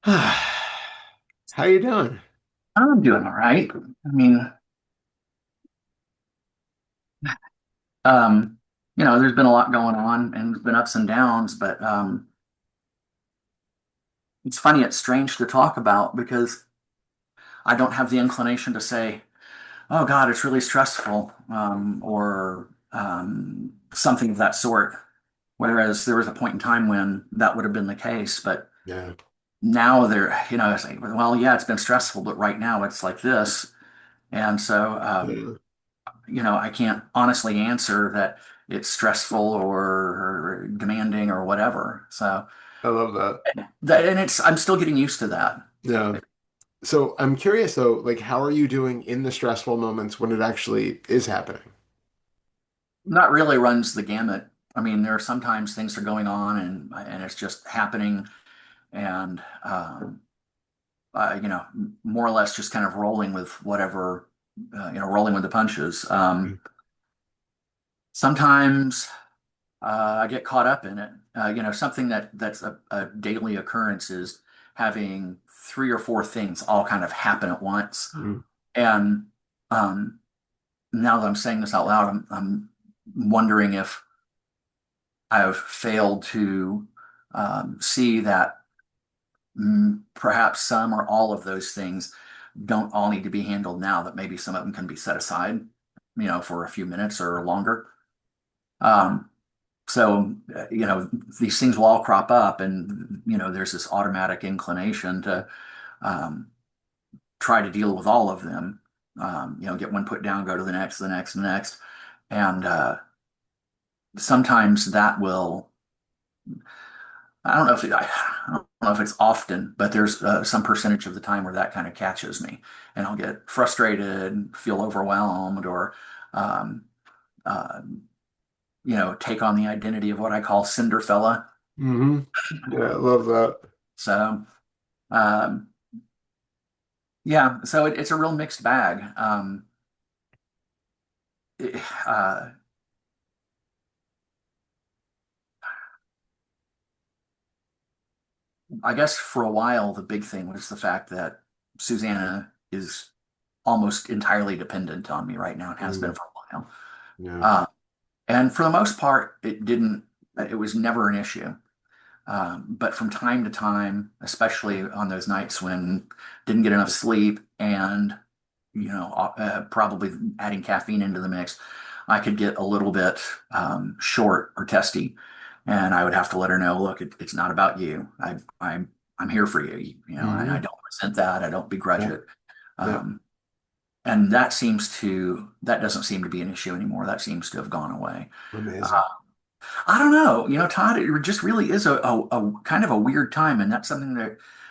How you doing? I'm doing all right. I mean, um, there's been a lot going on and there's been ups and downs, but it's funny, it's strange to talk about because I don't have the inclination to say, oh God, it's really stressful, or something of that sort. Whereas there was a point in time when that would have been the case, but Yeah. now it's like, well, yeah, it's been stressful, but right now it's like this. And so, Yeah. I can't honestly answer that it's stressful or demanding or whatever. So I love that. I'm still getting used to that. Yeah. So I'm curious though, like how are you doing in the stressful moments when it actually is happening? Not really runs the gamut. I mean, there are sometimes things are going on and it's just happening and more or less just kind of rolling with whatever, rolling with the punches. Sometimes I get caught up in it. Something that's a daily occurrence is having three or four things all kind of happen at once. Mm. And um, now that I'm saying this out loud, I'm wondering if I've failed to see that perhaps some or all of those things don't all need to be handled now, that maybe some of them can be set aside, for a few minutes or longer. Um, So, these things will all crop up, and there's this automatic inclination to um, try to deal with all of them. Get one put down, go to the next, the next, the next, and sometimes that will. I don't know if it's often, but there's some percentage of the time where that kind of catches me, and I'll get frustrated, feel overwhelmed, or um, uh, take on the identity of what I call Cinderfella. Hmm. Yeah, I love that. So. Um, Yeah, so it's a real mixed bag. It- uh, I guess for a while, the big thing was the fact that Susanna is almost entirely dependent on me right now and has been Mm. for a while. Yeah. Uh, and for the most part, it was never an issue. But from time to time, especially on those nights when didn't get enough sleep and, probably adding caffeine into the mix, I could get a little bit short or testy. And I would have to let her know, look, it's not about you. I'm here for you. I Hmm. don't resent that. I don't begrudge Yeah. it. Yeah. Um, and that doesn't seem to be an issue anymore. That seems to have gone away. Amazing. Uh, I don't know. Todd, it just really is a kind of a weird time, and that's something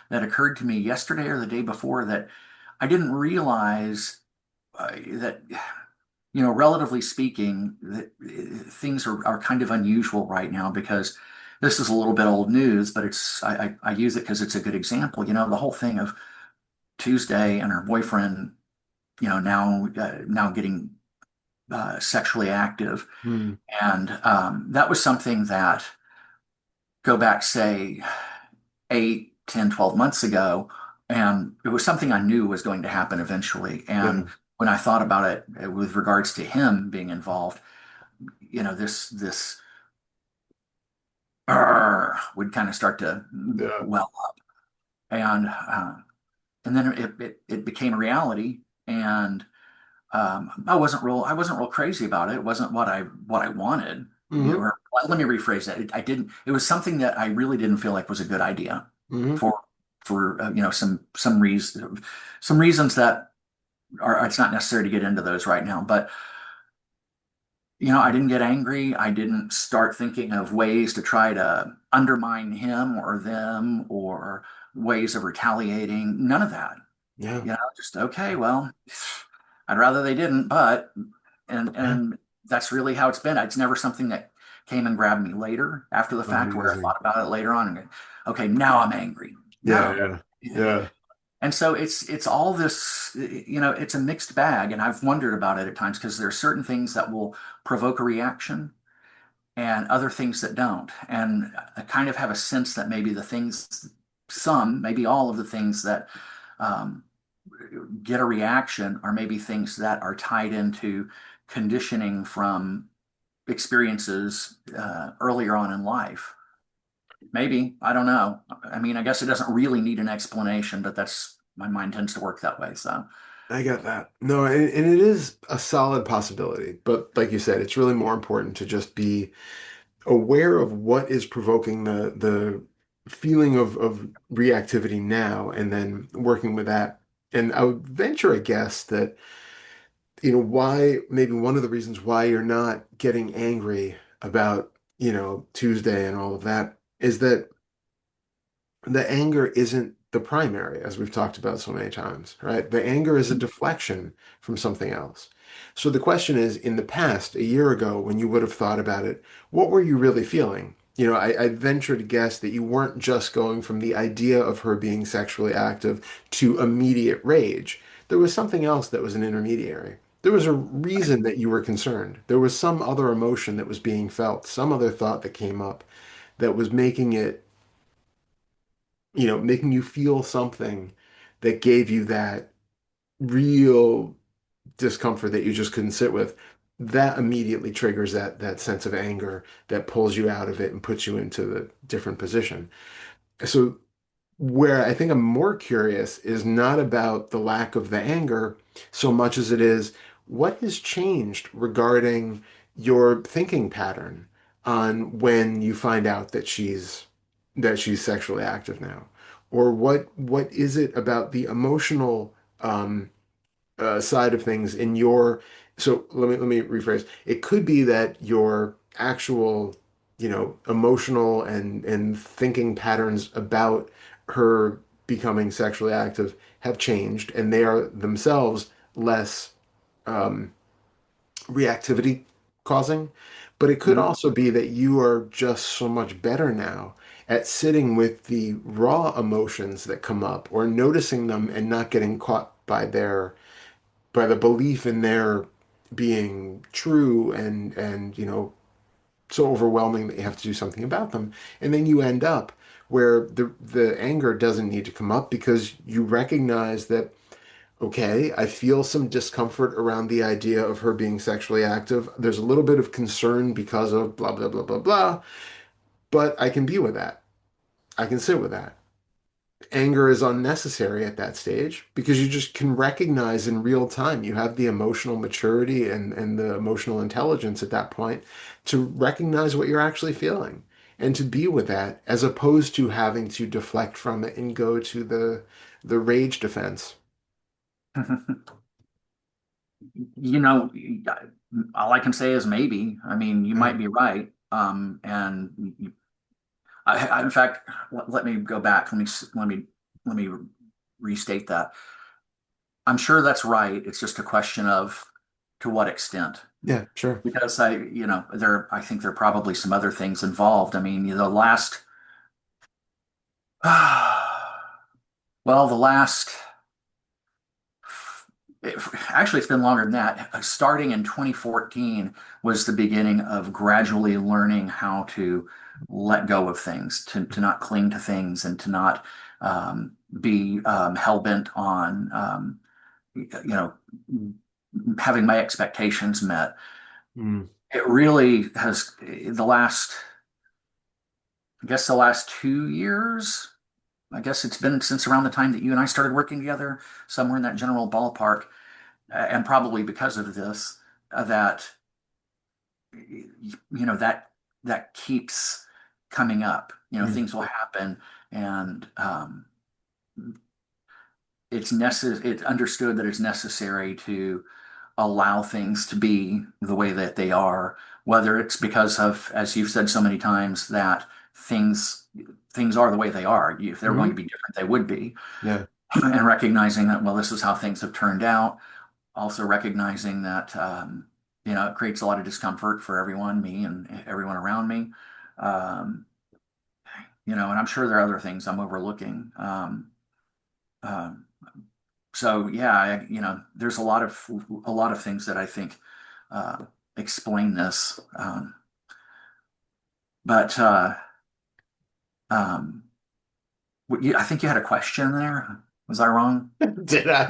that occurred to me yesterday or the day before that I didn't realize that relatively speaking, that things are kind of unusual right now because this is a little bit old news, but I use it because it's a good example. The whole thing of Tuesday and her boyfriend, now getting sexually active, Mm. and that was something that go back, say, 8, 10, 12 months ago, and it was something I knew was going to happen eventually. Yeah. And when I thought about it with regards to him being involved, this would kind of start to Yeah. well up, and then it became a reality, and I wasn't real crazy about it. It wasn't what I wanted. Hmm. Well, let me rephrase that. I didn't. It was something that I really didn't feel like was a good idea Hmm. for some reasons that are. It's not necessary to get into those right now, but I didn't get angry. I didn't start thinking of ways to try to undermine him or them or ways of retaliating. None of that. Yeah. Just okay, well, I'd rather they didn't, but Yeah. and that's really how it's been. It's never something that came and grabbed me later after the fact where I Amazing. thought about it later on and okay, now I'm angry. Yeah. No. Yeah. Yeah. And so it's all this, it's a mixed bag, and I've wondered about it at times because there are certain things that will provoke a reaction and other things that don't. And I kind of have a sense that maybe the things some, maybe all of the things that um, get a reaction are maybe things that are tied into conditioning from experiences earlier on in life. Maybe, I don't know. I mean, I guess it doesn't really need an explanation, but that's my mind tends to work that way. So, I get that. No, and it is a solid possibility, but like you said, it's really more important to just be aware of what is provoking the feeling of reactivity now, and then working with that. And I would venture a guess that, why maybe one of the reasons why you're not getting angry about, Tuesday and all of that is that the anger isn't the primary, as we've talked about so many times, right? The anger is a deflection from something else. So the question is, in the past, a year ago, when you would have thought about it, what were you really feeling? I venture to guess that you weren't just going from the idea of her being sexually active to immediate rage. There was something else that was an intermediary. There was a reason that you were concerned. There was some other emotion that was being felt, some other thought that came up that was making you feel something that gave you that real discomfort that you just couldn't sit with. That immediately triggers that sense of anger that pulls you out of it and puts you into the different position. So where I think I'm more curious is not about the lack of the anger so much as it is what has changed regarding your thinking pattern on when you find out that she's sexually active now, or what is it about the emotional side of things in your. So let me rephrase. It could be that your actual, emotional and thinking patterns about her becoming sexually active have changed, and they are themselves less um, reactivity causing. But it could mhm. also be that you are just so much better now at sitting with the raw emotions that come up, or noticing them and not getting caught by the belief in their being true and so overwhelming that you have to do something about them. And then you end up where the anger doesn't need to come up because you recognize that, okay, I feel some discomfort around the idea of her being sexually active. There's a little bit of concern because of blah blah blah blah blah, but I can be with that. I can sit with that. Anger is unnecessary at that stage because you just can recognize in real time. You have the emotional maturity and the emotional intelligence at that point to recognize what you're actually feeling and to be with that, as opposed to having to deflect from it and go to the rage defense. You know, all I can say is maybe. I mean, you Yeah. might be right. In fact, let me go back. Let me restate that. I'm sure that's right. It's just a question of to what extent. Yeah, sure. Because I think there are probably some other things involved. I mean, the last, well, the last, it, actually, it's been longer than that. Starting in 2014 was the beginning of gradually learning how to let go of things, to not cling to things, and to not be hell bent on, you know, having my expectations met. Mm. It really has I guess the last 2 years. I guess it's been since around the time that you and I started working together, somewhere in that general ballpark, and probably because of this, that that keeps coming up. Mm. Things will happen, and it's understood that it's necessary to allow things to be the way that they are, whether it's because of, as you've said so many times, that things are the way they are. If they were going to Mhm. be different, they would be. Yeah. And recognizing that, well, this is how things have turned out. Also recognizing that, it creates a lot of discomfort for everyone, me and everyone around me. Um, and I'm sure there are other things I'm overlooking. Um, so yeah, there's a lot of things that I think uh, explain this. But um, I think you had a question there. Was I wrong? Did I?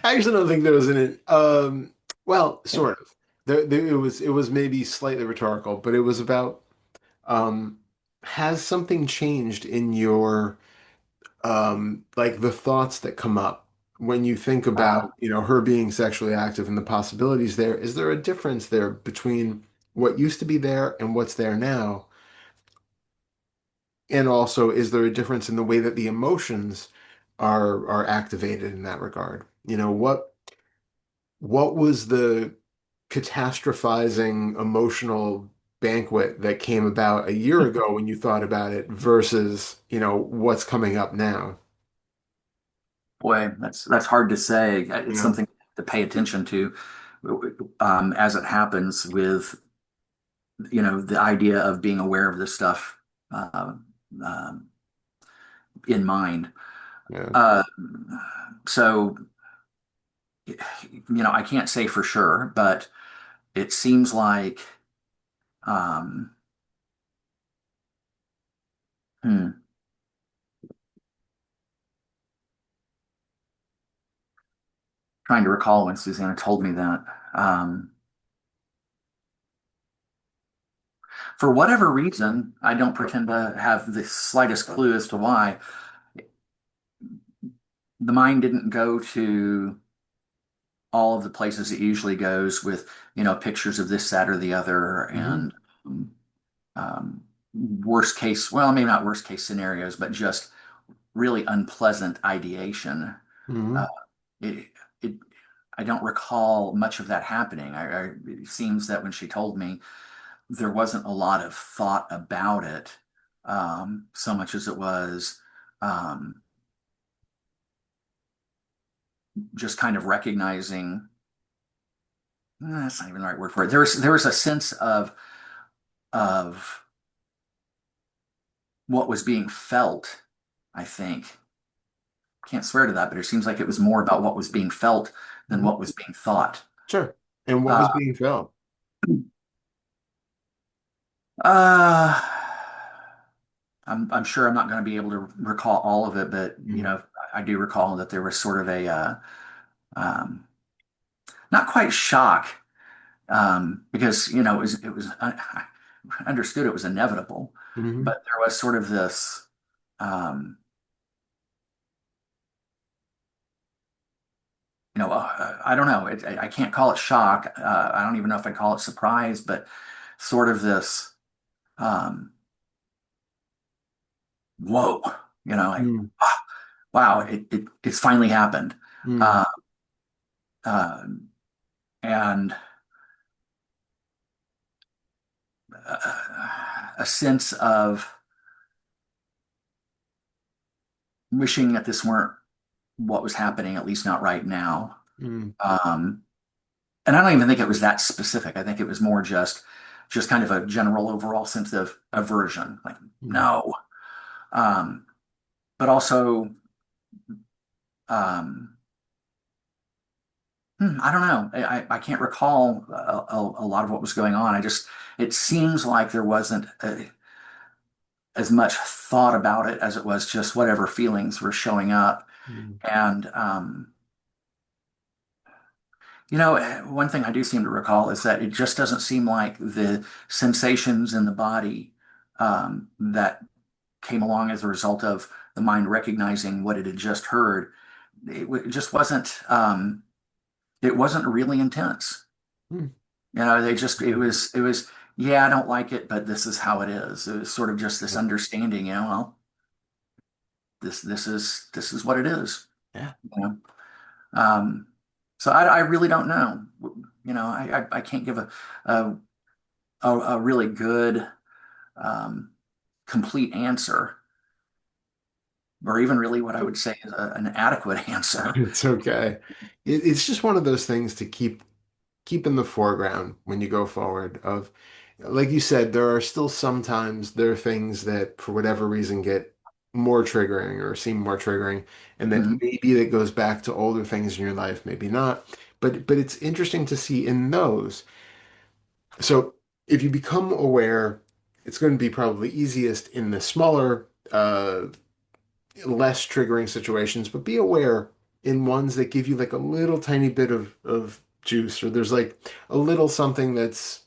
I actually don't think there was an well, sort of. It was maybe slightly rhetorical, but it was about um has something changed in your like the thoughts that come up when you think about, her being sexually active and the possibilities there? Is there a difference there between what used to be there and what's there now? And also, is there a difference in the way that the emotions are activated in that regard? What was the catastrophizing emotional banquet that came about a year ago when you thought about it versus, what's coming up now? Boy, that's hard to say. It's Yeah. something to pay attention to as it happens with, the idea of being aware of this stuff uh, um, in mind. Yeah. Uh, so, I can't say for sure, but it seems like, um, hmm, trying to recall when Susanna told me that. Um, for whatever reason, I don't pretend to have the slightest clue as to why. The mind didn't go to all of the places it usually goes with, pictures of this, that, or the other, Hmm. and um, um, worst case, well, maybe not worst case scenarios, but just really unpleasant ideation. Uh, Hmm. it, it, I don't recall much of that happening. It seems that when she told me, there wasn't a lot of thought about it, so much as it was um, just kind of recognizing. That's not even the right word for it. There was a sense of what was being felt, I think. Can't swear to that, but it seems like it was more about what was being felt than Hmm. what was being thought. Sure. And what was Uh, being felt? uh, I'm sure I'm not going to be able to recall all of it, but Mm. I do recall that there was sort of a um, not quite shock, because it was I understood it was inevitable, Hmm. but there was sort of this. Um, I don't know. I can't call it shock. I don't even know if I call it surprise, but sort of this, um, whoa, like, Mm. ah, wow, it's finally happened. Mm. Uh, uh, and a sense of wishing that this weren't what was happening, at least not right now. Mm. Um, and I don't even think it was that specific. I think it was more just kind of a general overall sense of aversion, like, Mm. no. Um, but also, um, I don't know. I can't recall a lot of what was going on. It seems like there wasn't as much thought about it as it was just whatever feelings were showing up. Mm. And, one thing I do seem to recall is that it just doesn't seem like the sensations in the body that came along as a result of the mind recognizing what it had just heard. It just it wasn't really intense. Mm. They just, Okay. yeah, I don't like it, but this is how it is. It was sort of just this Yeah. understanding, well, this is what it is. Yeah. You know? Um, so I really don't know. I can't give a, a really good, um, complete answer, or even really what I would say is an adequate answer. It's okay. It's just one of those things to keep in the foreground when you go forward of, like you said, there are still sometimes there are things that for whatever reason get more triggering or seem more triggering, and that Mhm. maybe that goes back to older things in your life, maybe not. But it's interesting to see in those. So if you become aware it's going to be probably easiest in the smaller, less triggering situations, but be aware in ones that give you like a little tiny bit of juice, or there's like a little something that's,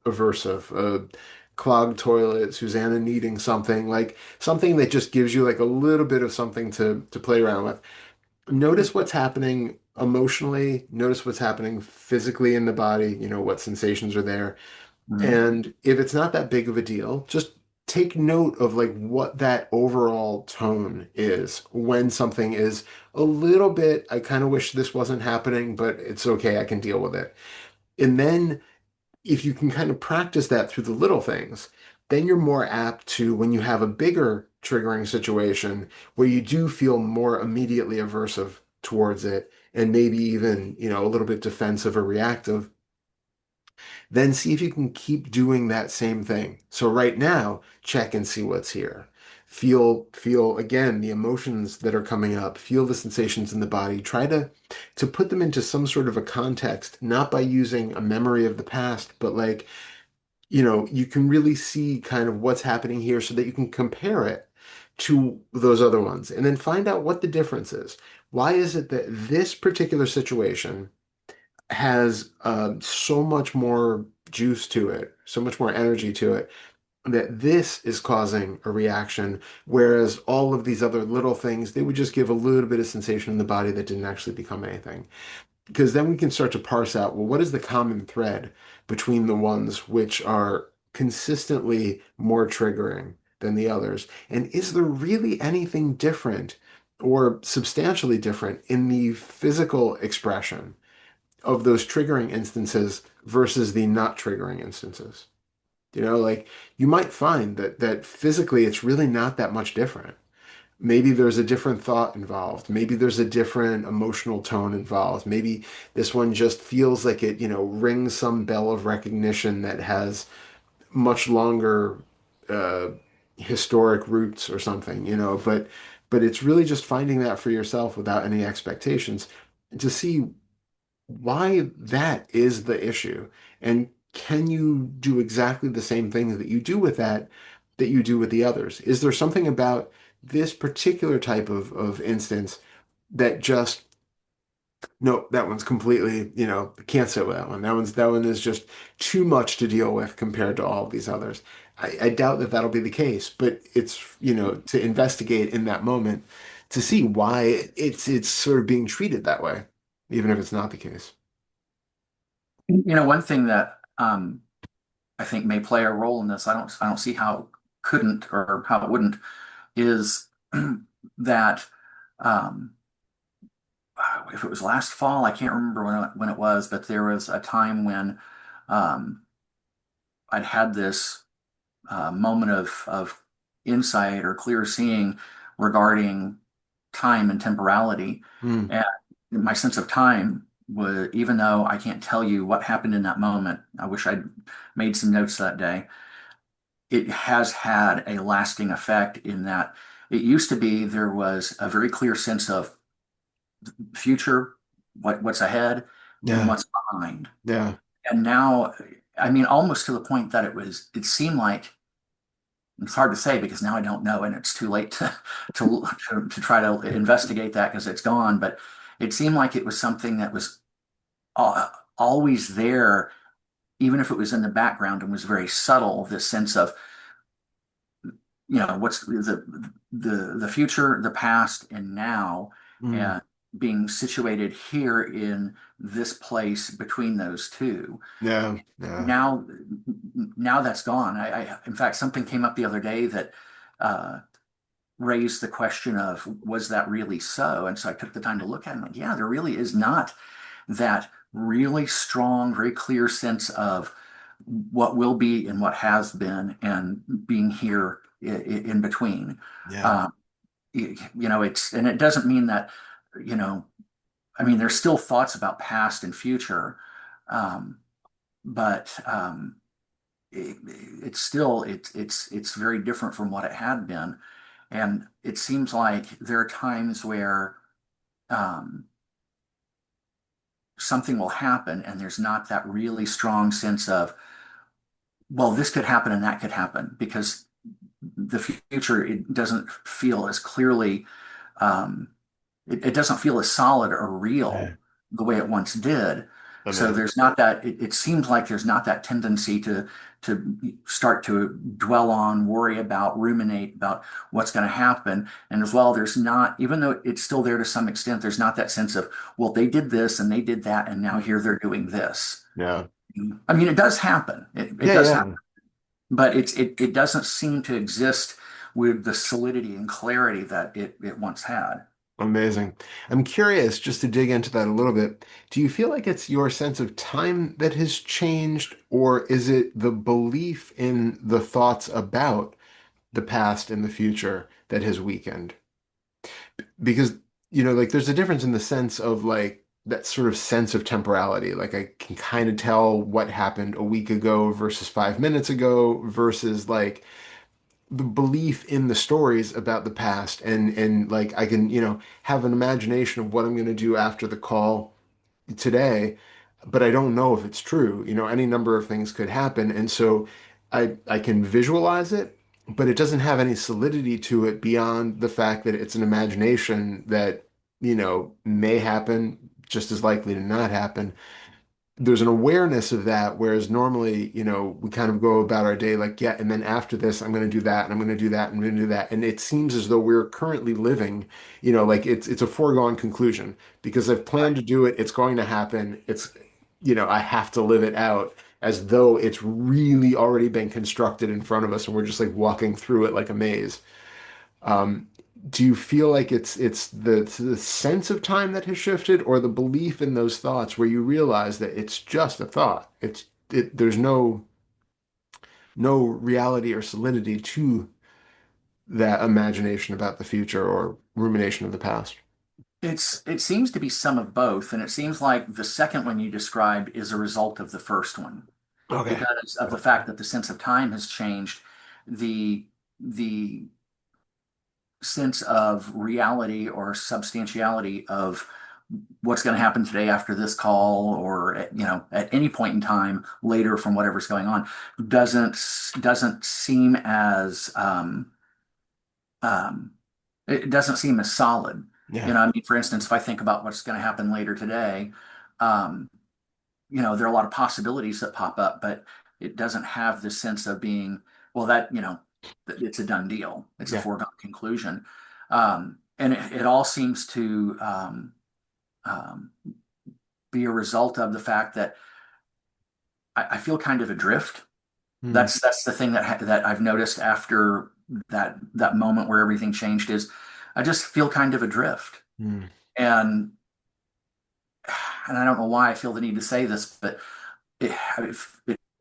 aversive, clogged toilet, Susanna needing something, like something that just gives you like a little bit of something to play around with. Notice what's happening emotionally, notice what's happening physically in the body, what sensations are there. Mhm. And if it's not that big of a deal, just take note of like what that overall tone is when something is a little bit, I kind of wish this wasn't happening, but it's okay, I can deal with it. And then if you can kind of practice that through the little things, then you're more apt to, when you have a bigger triggering situation where you do feel more immediately aversive towards it and maybe even, a little bit defensive or reactive, then see if you can keep doing that same thing. So right now, check and see what's here. Feel again the emotions that are coming up, feel the sensations in the body. Try to put them into some sort of a context, not by using a memory of the past, but like, you can really see kind of what's happening here so that you can compare it to those other ones and then find out what the difference is. Why is it that this particular situation has so much more juice to it, so much more energy to it, that this is causing a reaction, whereas all of these other little things, they would just give a little bit of sensation in the body that didn't actually become anything. Because then we can start to parse out, well, what is the common thread between the ones which are consistently more triggering than the others? And is there really anything different or substantially different in the physical expression of those triggering instances versus the not triggering instances? Like you might find that physically it's really not that much different. Maybe there's a different thought involved. Maybe there's a different emotional tone involved. Maybe this one just feels like it, rings some bell of recognition that has much longer uh, historic roots or something, but it's really just finding that for yourself without any expectations to see why that is the issue. And can you do exactly the same things that you do with that you do with the others? Is there something about this particular type of instance that just, no, that one's completely, can't sit with that one. That one is just too much to deal with compared to all of these others. I doubt that that'll be the case, but it's, to investigate in that moment to see why it's sort of being treated that way, even if it's not the case. One thing that I think may play a role in this, I don't see how it couldn't or how it wouldn't, is that um, if it was last fall, I can't remember when it was, but there was a time when um, I'd had this moment of insight or clear seeing regarding time and temporality. Hmm. And my sense of time was, even though I can't tell you what happened in that moment, I wish I'd made some notes that day. It has had a lasting effect in that it used to be there was a very clear sense of future, what's ahead, and Yeah, what's behind. yeah, And now, I mean, almost to the point that it seemed like it's hard to say because now I don't know, and it's too late to try to investigate that because it's gone. But it seemed like it was something that was always there, even if it was in the background and was very subtle. This sense of what's the future, the past, and now, mm, and being situated here in this place between those two. yeah, yeah, Now, now that's gone. In fact, something came up the other day that uh, raised the question of was that really so? And so I took the time to look at it. And like, yeah, there really is not that really strong, very clear sense of what will be and what has been, and being here in between. yeah, Um, it's, and it doesn't mean that, you know, I mean, there's still thoughts about past and future, um, but it, it's still it's very different from what it had been, and it seems like there are times where um, something will happen, and there's not that really strong sense of well, this could happen and that could happen because the future, it doesn't feel as clearly, um, it doesn't feel as solid or Yeah. real the way it once did. So Amazing. there's not that, it seems like there's not that tendency to start to dwell on, worry about, ruminate about what's going to happen. And as well, there's not, even though it's still there to some extent, there's not that sense of, well, they did this and they did that, and now here they're doing this. Yeah. I mean, it does happen. It Yeah, does happen, yeah. but it doesn't seem to exist with the solidity and clarity that it once had. Amazing. I'm curious, just to dig into that a little bit, do you feel like it's your sense of time that has changed, or is it the belief in the thoughts about the past and the future that has weakened? Because, like there's a difference in the sense of like that sort of sense of temporality. Like I can kind of tell what happened a week ago versus 5 minutes ago versus like the belief in the stories about the past and like I can, have an imagination of what I'm going to do after the call today, but I don't know if it's true. Any number of things could happen. And so I can visualize it, but it doesn't have any solidity to it beyond the fact that it's an imagination that, may happen, just as likely to not happen. There's an awareness of that, whereas normally, we kind of go about our day like, yeah, and then after this, I'm going to do that, and I'm going to do that, and I'm going to do that. And it seems as though we're currently living, like it's a foregone conclusion because I've planned to do it, it's going to happen. I have to live it out as though it's really already been constructed in front of us, and we're just like walking through it like a maze. Um, do you feel like it's the sense of time that has shifted, or the belief in those thoughts where you realize that it's just a thought? There's no reality or solidity to that imagination about the future or rumination of the past. It seems to be some of both, and it seems like the second one you described is a result of the first one Okay. because of the fact that the sense of time has changed. The sense of reality or substantiality of what's going to happen today after this call or at any point in time later from whatever's going on doesn't seem as um, it doesn't seem as solid. Yeah. I mean, for instance, if I think about what's going to happen later today, um, there are a lot of possibilities that pop up, but it doesn't have the sense of being, well, it's a done deal. It's a Yeah. foregone conclusion. And it all seems to um, be a result of the fact that I feel kind of adrift. Hmm. That's the thing that I've noticed after that moment where everything changed is I just feel kind of adrift. Hmm. And and I don't know why I feel the need to say this, but it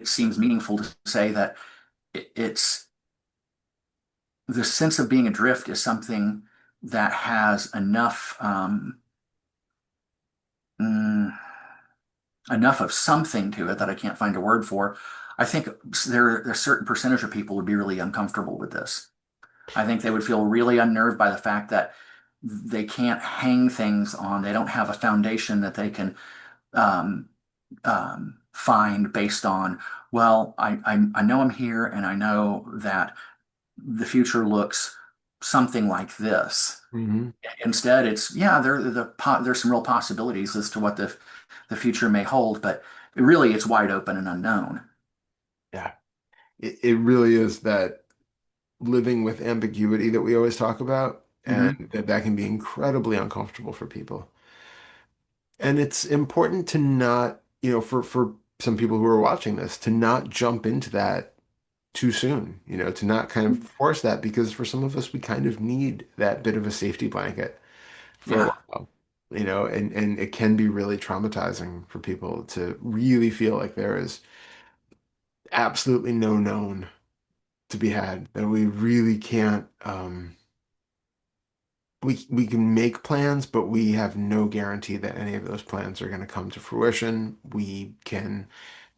seems meaningful to say that it's the sense of being adrift is something that has mm, enough of something to it that I can't find a word for. I think there a certain percentage of people would be really uncomfortable with this. I think they would feel really unnerved by the fact that they can't hang things on. They don't have a foundation that they can um, find based on, well, I know I'm here and I know that the future looks something like this. Hmm. Instead, it's, yeah, there's some real possibilities as to what the future may hold, but really it's wide open and unknown. Yeah. It really is that living with ambiguity that we always talk about, Hmm. and that can be incredibly uncomfortable for people. And it's important to not, for some people who are watching this, to not jump into that too soon, to not kind of force that, because for some of us, we kind of need that bit of a safety blanket for a Yeah. while, and it can be really traumatizing for people to really feel like there is absolutely no known to be had, that we really can't, we can make plans, but we have no guarantee that any of those plans are going to come to fruition. We can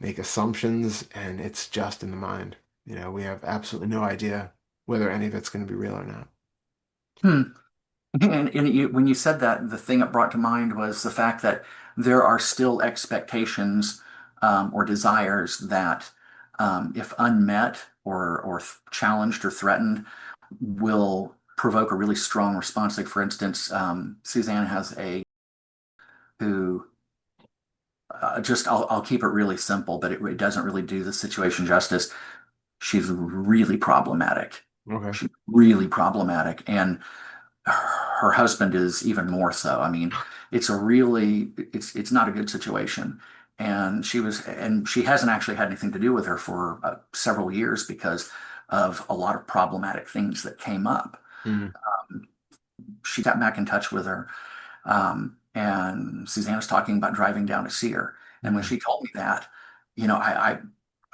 make assumptions, and it's just in the mind. We have absolutely no idea whether any of it's going to be real or not. Hmm. When you said that, the thing it brought to mind was the fact that there are still expectations or desires that if unmet or challenged or threatened, will provoke a really strong response. Like, for instance, Suzanne has a who just I'll keep it really simple, but it doesn't really do the situation justice. She's really problematic. Okay. She's really problematic, and her husband is even more so. I mean, it's not a good situation. And she hasn't actually had anything to do with her for several years because of a lot of problematic things that came up. Mhm. She got back in touch with her, and Suzanne was talking about driving down to see her. And when Mhm. she told me that, you know, I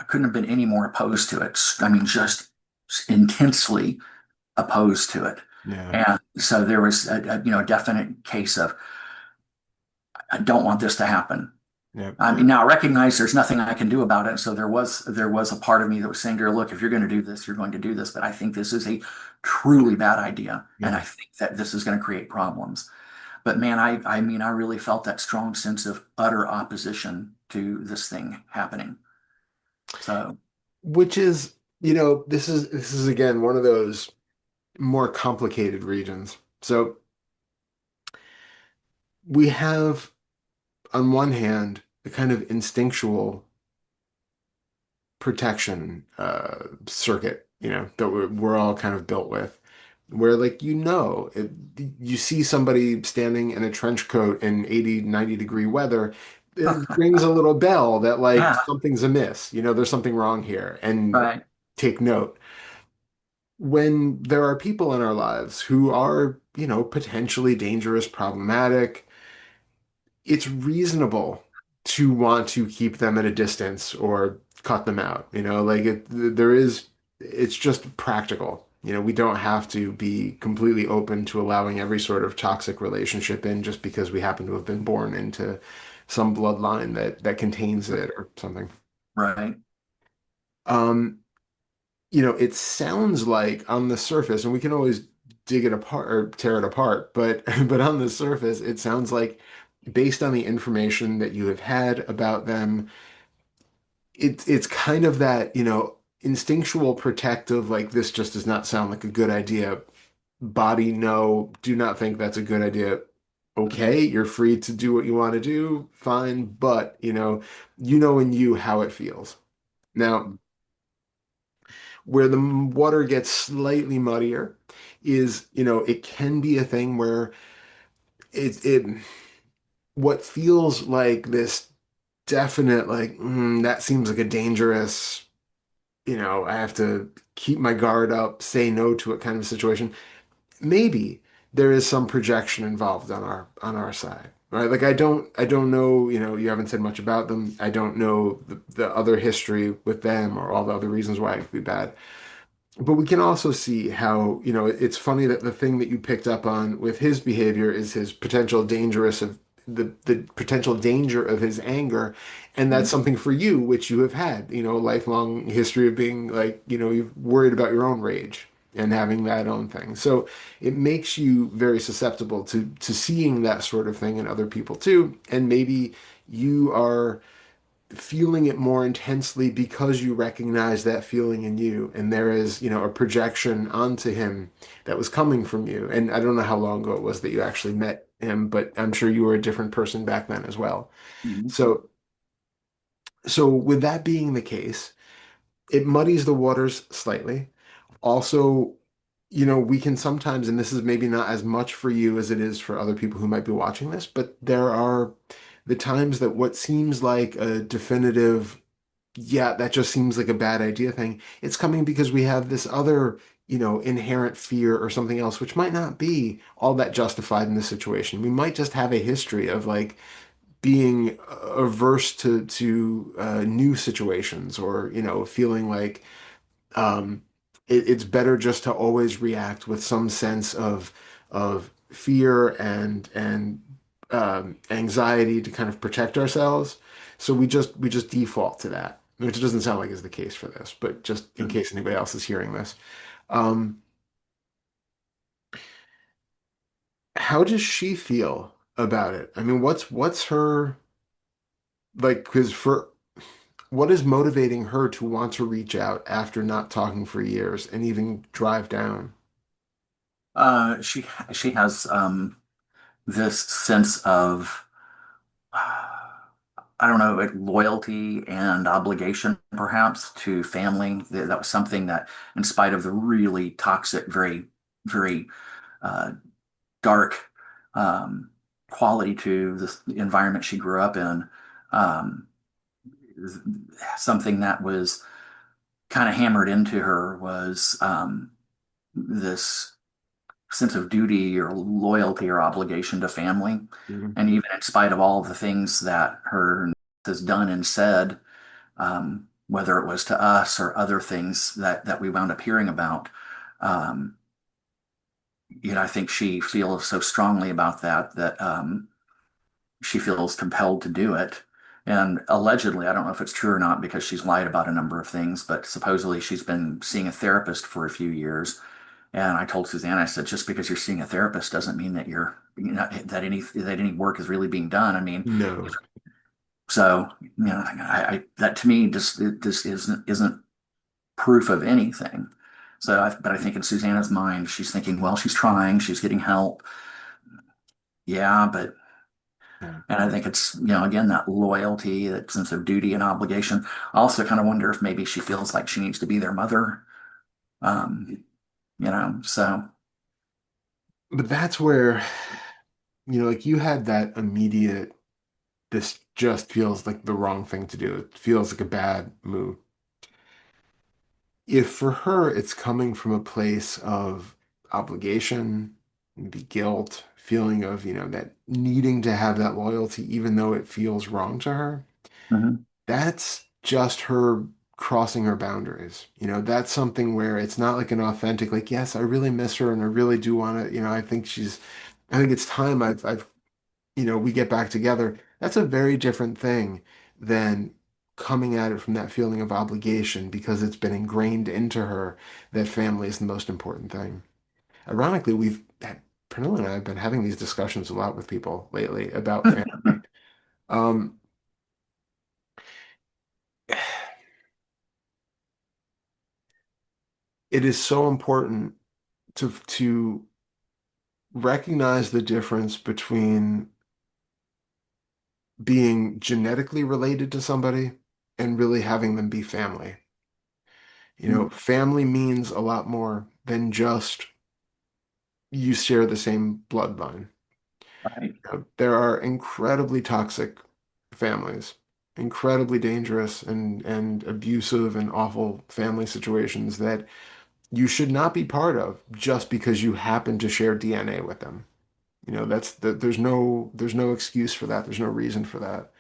couldn't have been any more opposed to it. I mean, just intensely opposed to it. Yeah. And so there was a definite case of I don't want this to happen. Yeah. I mean, now I recognize there's nothing I can do about it. So there was a part of me that was saying to her, look, if you're going to do this, you're going to do this. But I think this is a truly bad idea. And I Yeah. think that this is going to create problems. But man, I mean, I really felt that strong sense of utter opposition to this thing happening. So, Which is, this is again one of those more complicated regions. So we have, on one hand, the kind of instinctual protection circuit, that we're all kind of built with, where like you see somebody standing in a trench coat in 80, 90-degree weather, it rings a little bell that like yeah, something's amiss, there's something wrong here, and right. take note. When there are people in our lives who are, potentially dangerous, problematic, it's reasonable to want to keep them at a distance or cut them out. Like it's just practical. We don't have to be completely open to allowing every sort of toxic relationship in just because we happen to have been born into some bloodline that contains it or something. Right. Um, it sounds like on the surface, and we can always dig it apart or tear it apart, but but on the surface, it sounds like based on the information that you have had about them, it's kind of that, instinctual protective, like this just does not sound like a good idea. Body, no, do not think that's a good idea. Okay, you're free to do what you want to do, fine, but in you how it feels. Now, where the water gets slightly muddier is, it can be a thing where it what feels like this definite, like, that seems like a dangerous, I have to keep my guard up, say no to it kind of situation. Maybe there is some projection involved on our side, right? Like I don't know, you haven't said much about them. I don't know the other history with them or all the other reasons why it could be bad. But we can also see how, it's funny that the thing that you picked up on with his behavior is his potential dangerous of the potential danger of his anger. And that's Mhm. something for you, which you have had, a lifelong history of being like, you've worried about your own rage and having that own thing. So it makes you very susceptible to seeing that sort of thing in other people too. And maybe you are feeling it more intensely because you recognize that feeling in you, and there is a projection onto him that was coming from you. And I don't know how long ago it was that you actually met him, but I'm sure you were a different person back then as well. Mhm. So with that being the case, it muddies the waters slightly. Also, we can sometimes, and this is maybe not as much for you as it is for other people who might be watching this, but there are the times that what seems like a definitive, yeah, that just seems like a bad idea thing. It's coming because we have this other, inherent fear or something else, which might not be all that justified in this situation. We might just have a history of like being averse to new situations, or feeling like it's better just to always react with some sense of fear and anxiety to kind of protect ourselves. So we just default to that, which doesn't sound like is the case for this, but just in Mhm. case anybody else is hearing this. Um, how does she feel about it? I mean, what's her like? Because for what is motivating her to want to reach out after not talking for years and even drive down? She has this sense of I don't know, like loyalty and obligation perhaps to family. That was something that, in spite of the really toxic, very uh, dark um, quality to the environment she grew up in, um, something that was kind of hammered into her was this sense of duty or loyalty or obligation to family. Mhm. And even in spite of all of the things that her has done and said, whether it was to us or other things that we wound up hearing about, um, I think she feels so strongly about that she feels compelled to do it. And allegedly, I don't know if it's true or not because she's lied about a number of things, but supposedly she's been seeing a therapist for a few years. And I told Suzanne, I said, just because you're seeing a therapist doesn't mean that that any work is really being done. I mean, No. so that to me just this isn't proof of anything. But I think in Susanna's mind, she's thinking, well, she's trying, she's getting help. Yeah, but Yeah. and I think it's, again, that loyalty, that sense of duty and obligation. I also kind of wonder if maybe she feels like she needs to be their mother. Um, so But that's where, like you had that immediate, this just feels like the wrong thing to do. It feels like a bad move. If for her it's coming from a place of obligation, maybe guilt, feeling of, that needing to have that loyalty, even though it feels wrong to her, mhm, that's just her crossing her boundaries. That's something where it's not like an authentic, like, yes, I really miss her and I really do want to, I think it's time we get back together. That's a very different thing than coming at it from that feeling of obligation because it's been ingrained into her that family is the most important thing. Ironically, Pernilla and I have been having these discussions a lot with people lately about family. Um, it is so important to recognize the difference between being genetically related to somebody and really having them be family. Family means a lot more than just you share the same bloodline. right. There are incredibly toxic families, incredibly dangerous and abusive and awful family situations that you should not be part of just because you happen to share DNA with them. There's no excuse for that. There's no reason for that.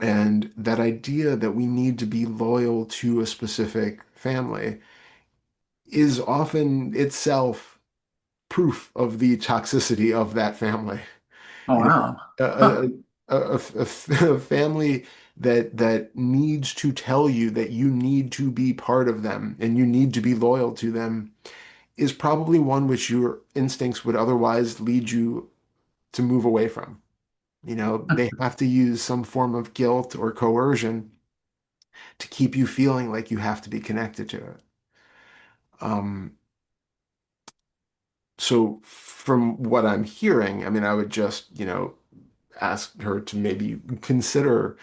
And that idea that we need to be loyal to a specific family is often itself proof of the toxicity of that family. Oh, You know, wow. a, Huh. a family that needs to tell you that you need to be part of them and you need to be loyal to them is probably one which your instincts would otherwise lead you to move away from. They have to use some form of guilt or coercion to keep you feeling like you have to be connected to it. Um, so from what I'm hearing, I mean, I would just, ask her to maybe consider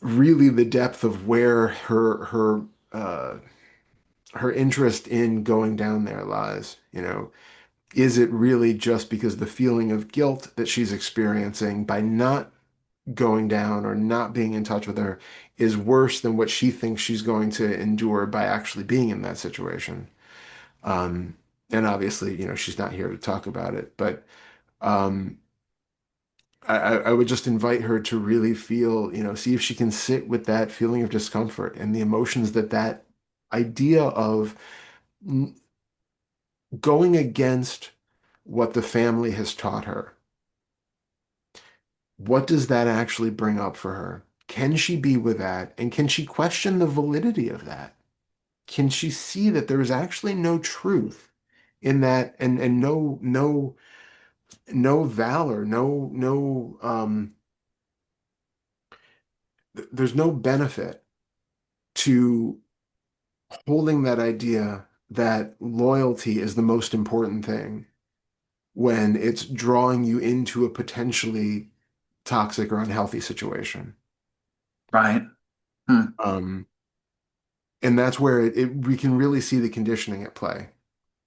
really the depth of where her interest in going down there lies. Is it really just because the feeling of guilt that she's experiencing by not going down or not being in touch with her is worse than what she thinks she's going to endure by actually being in that situation? Um, and obviously, she's not here to talk about it, but um, I would just invite her to really feel, see if she can sit with that feeling of discomfort and the emotions that idea of n- going against what the family has taught her. What does that actually bring up for her? Can she be with that? And can she question the validity of that? Can she see that there is actually no truth in that and no valor, no there's no benefit to holding that idea that loyalty is the most important thing when it's drawing you into a potentially toxic or unhealthy situation. Right. Hmm. Um, and that's where we can really see the conditioning at play.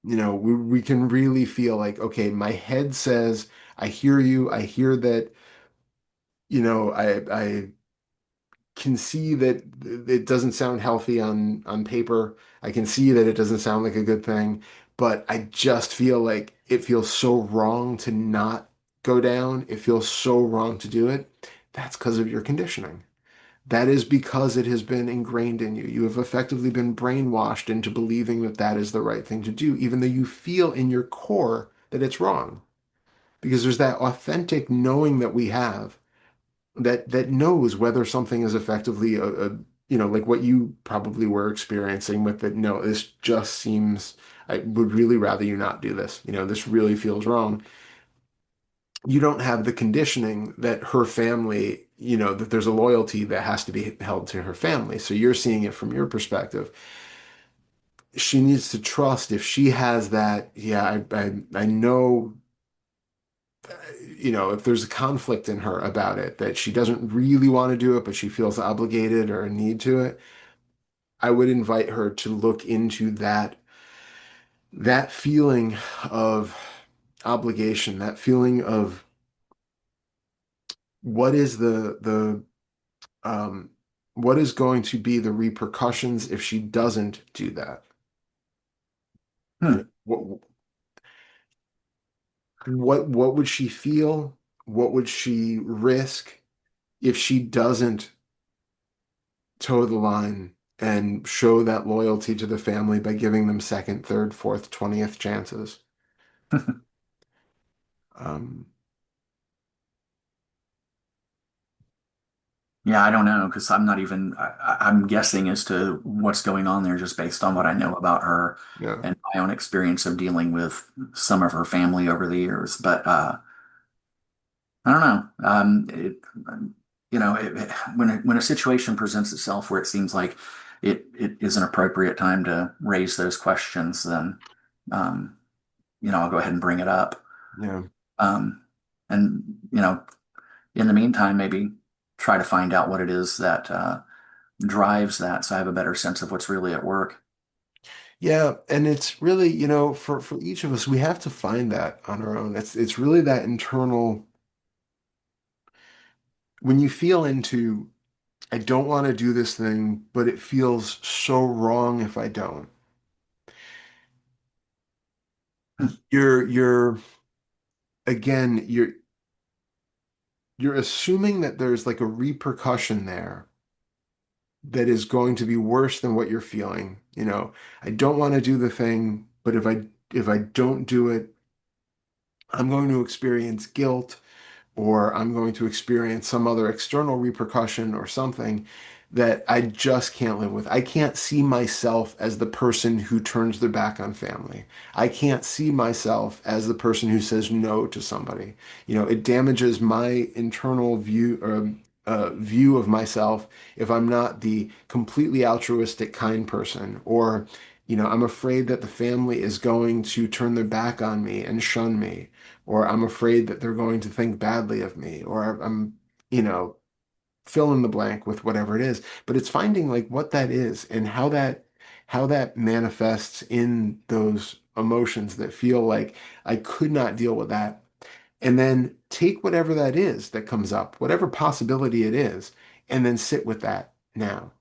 We can really feel like, okay, my head says, I hear you. I hear that, I can see that it doesn't sound healthy on paper. I can see that it doesn't sound like a good thing, but I just feel like it feels so wrong to not go down. It feels so wrong to do it. That's because of your conditioning. That is because it has been ingrained in you. You have effectively been brainwashed into believing that that is the right thing to do, even though you feel in your core that it's wrong. Because there's that authentic knowing that we have that knows whether something is effectively like what you probably were experiencing with that. No, this just seems, I would really rather you not do this. This really feels wrong. You don't have the conditioning that her family, that there's a loyalty that has to be held to her family. So you're seeing it from your perspective. She needs to trust if she has that, yeah, I know, if there's a conflict in her about it, that she doesn't really want to do it, but she feels obligated or a need to it, I would invite her to look into that feeling of obligation, that feeling of what is the um, what is going to be the repercussions if she doesn't do that? You know, Hmm. what would she feel? What would she risk if she doesn't toe the line and show that loyalty to the family by giving them second, third, fourth, 20th chances? Um, Yeah, I don't know because I'm not even, I'm guessing as to what's going on there just based on what I know about her yeah, and my own experience of dealing with some of her family over the years. But I don't know. When a situation presents itself where it seems like it is an appropriate time to raise those questions, then um, I'll go ahead and bring it up. yeah. Um, and in the meantime, maybe try to find out what it is that drives that, so I have a better sense of what's really at work. Yeah, and it's really, for each of us, we have to find that on our own. It's really that internal, when you feel into, I don't want to do this thing, but it feels so wrong if I don't. You're again, you're assuming that there's like a repercussion there that is going to be worse than what you're feeling. I don't want to do the thing, but if I don't do it, I'm going to experience guilt, or I'm going to experience some other external repercussion or something that I just can't live with. I can't see myself as the person who turns their back on family. I can't see myself as the person who says no to somebody. It damages my internal view of myself if I'm not the completely altruistic, kind person, or I'm afraid that the family is going to turn their back on me and shun me, or I'm afraid that they're going to think badly of me, or I'm, you know, fill in the blank with whatever it is. But it's finding like what that is and how that manifests in those emotions that feel like I could not deal with that. And then take whatever that is that comes up, whatever possibility it is, and then sit with that now.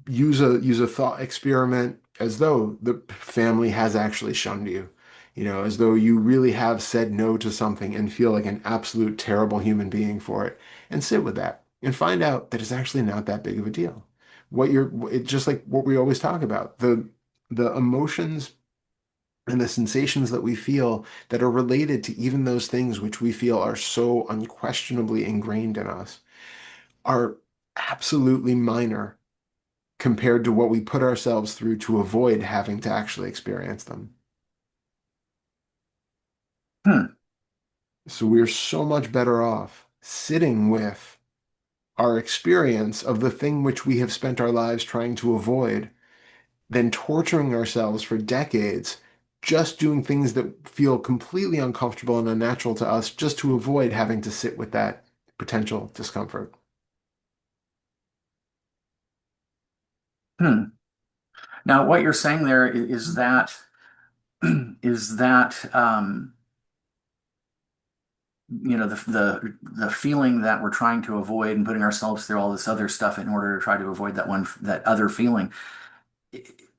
Use a thought experiment as though the family has actually shunned you, as though you really have said no to something and feel like an absolute terrible human being for it, and sit with that and find out that it's actually not that big of a deal. It's just like what we always talk about, the emotions and the sensations that we feel that are related to even those things which we feel are so unquestionably ingrained in us are absolutely minor compared to what we put ourselves through to avoid having to actually experience them. Hmm. So we're so much better off sitting with our experience of the thing which we have spent our lives trying to avoid, then torturing ourselves for decades, just doing things that feel completely uncomfortable and unnatural to us, just to avoid having to sit with that potential discomfort. Hmm. Now, what you're saying there is that is that the feeling that we're trying to avoid and putting ourselves through all this other stuff in order to try to avoid that other feeling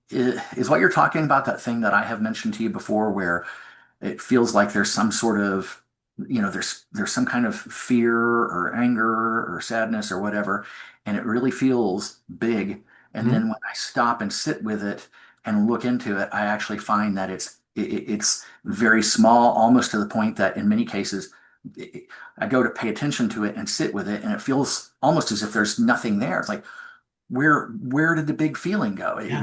is what you're talking about, that thing that I have mentioned to you before, where it feels like there's some sort of, there's some kind of fear or anger or sadness or whatever, and it really feels big. And Mhm. then when I stop and sit with it and look into it, I actually find that it's very small, almost to the point that in many cases I go to pay attention to it and sit with it, and it feels almost as if there's nothing there. It's like, where did the big feeling go? Yeah,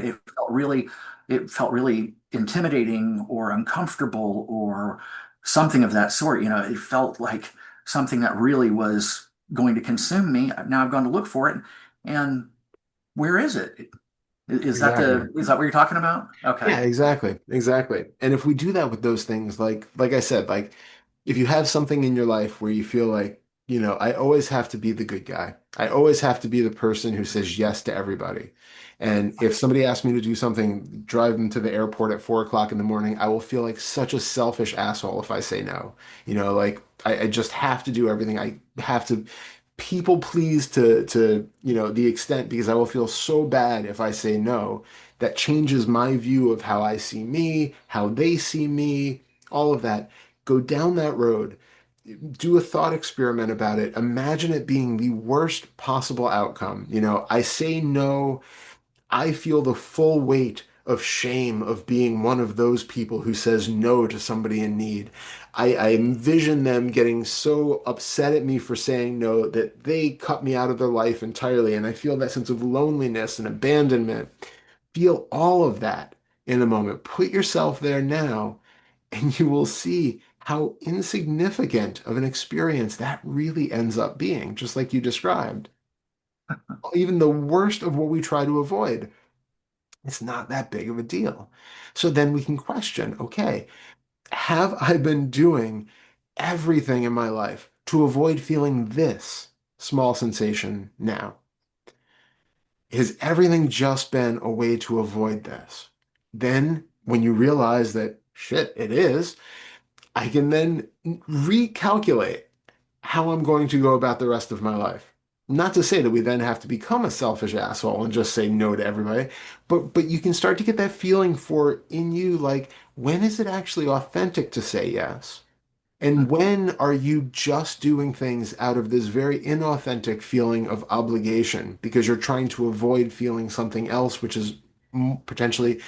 It felt really intimidating or uncomfortable or something of that sort. It felt like something that really was going to consume me. Now I've gone to look for it, and where is it? exactly. Is that what you're talking about? Okay. Yeah, exactly. Exactly. And if we do that with those things, like I said, like if you have something in your life where you feel like, I always have to be the good guy. I always have to be the person who says yes to everybody. And if somebody asks me to do something, drive them to the airport at 4 o'clock in the morning, I will feel like such a selfish asshole if I say no. Like I just have to do everything. I have to people please to, the extent because I will feel so bad if I say no that changes my view of how I see me, how they see me, all of that. Go down that road. Do a thought experiment about it. Imagine it being the worst possible outcome. I say no. I feel the full weight of shame of being one of those people who says no to somebody in need. I envision them getting so upset at me for saying no that they cut me out of their life entirely. And I feel that sense of loneliness and abandonment. Feel all of that in a moment. Put yourself there now, and you will see how insignificant of an experience that really ends up being, just like you described. Even the worst of what we try to avoid, it's not that big of a deal. So then we can question, okay, have I been doing everything in my life to avoid feeling this small sensation now? Has everything just been a way to avoid this? Then, when you realize that shit, it is, I can then recalculate how I'm going to go about the rest of my life. Not to say that we then have to become a selfish asshole and just say no to everybody, but you can start to get that feeling for in you, like, when is it actually authentic to say yes? And when are you just doing things out of this very inauthentic feeling of obligation because you're trying to avoid feeling something else, which is potentially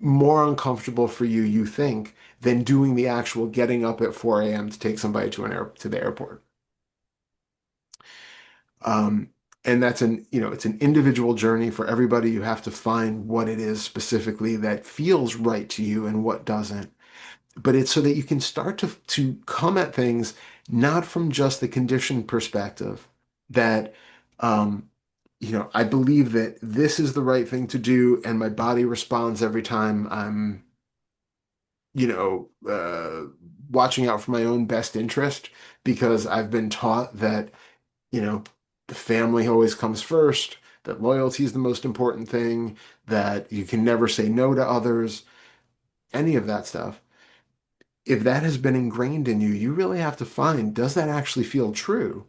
more uncomfortable for you, you think, than doing the actual getting up at 4 a.m. to take somebody to the airport. Um, and it's an individual journey for everybody. You have to find what it is specifically that feels right to you and what doesn't. But it's so that you can start to come at things not from just the conditioned perspective that I believe that this is the right thing to do and my body responds every time I'm you know uh, watching out for my own best interest because I've been taught that you know the family always comes first, that loyalty is the most important thing, that you can never say no to others, any of that stuff. If that has been ingrained in you, you really have to find, does that actually feel true?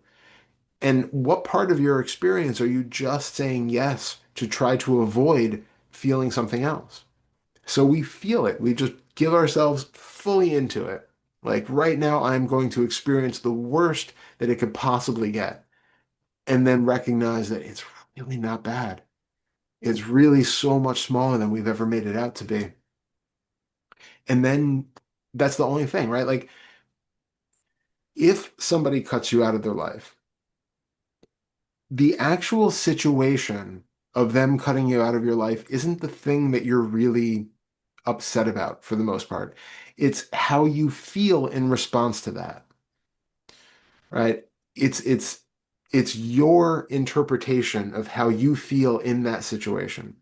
And what part of your experience are you just saying yes to try to avoid feeling something else? So we feel it. We just give ourselves fully into it. Like right now, I'm going to experience the worst that it could possibly get, and then recognize that it's really not bad. It's really so much smaller than we've ever made it out to be. And then that's the only thing, right? Like if somebody cuts you out of their life, the actual situation of them cutting you out of your life isn't the thing that you're really upset about for the most part. It's how you feel in response to that, right? It's It's your interpretation of how you feel in that situation.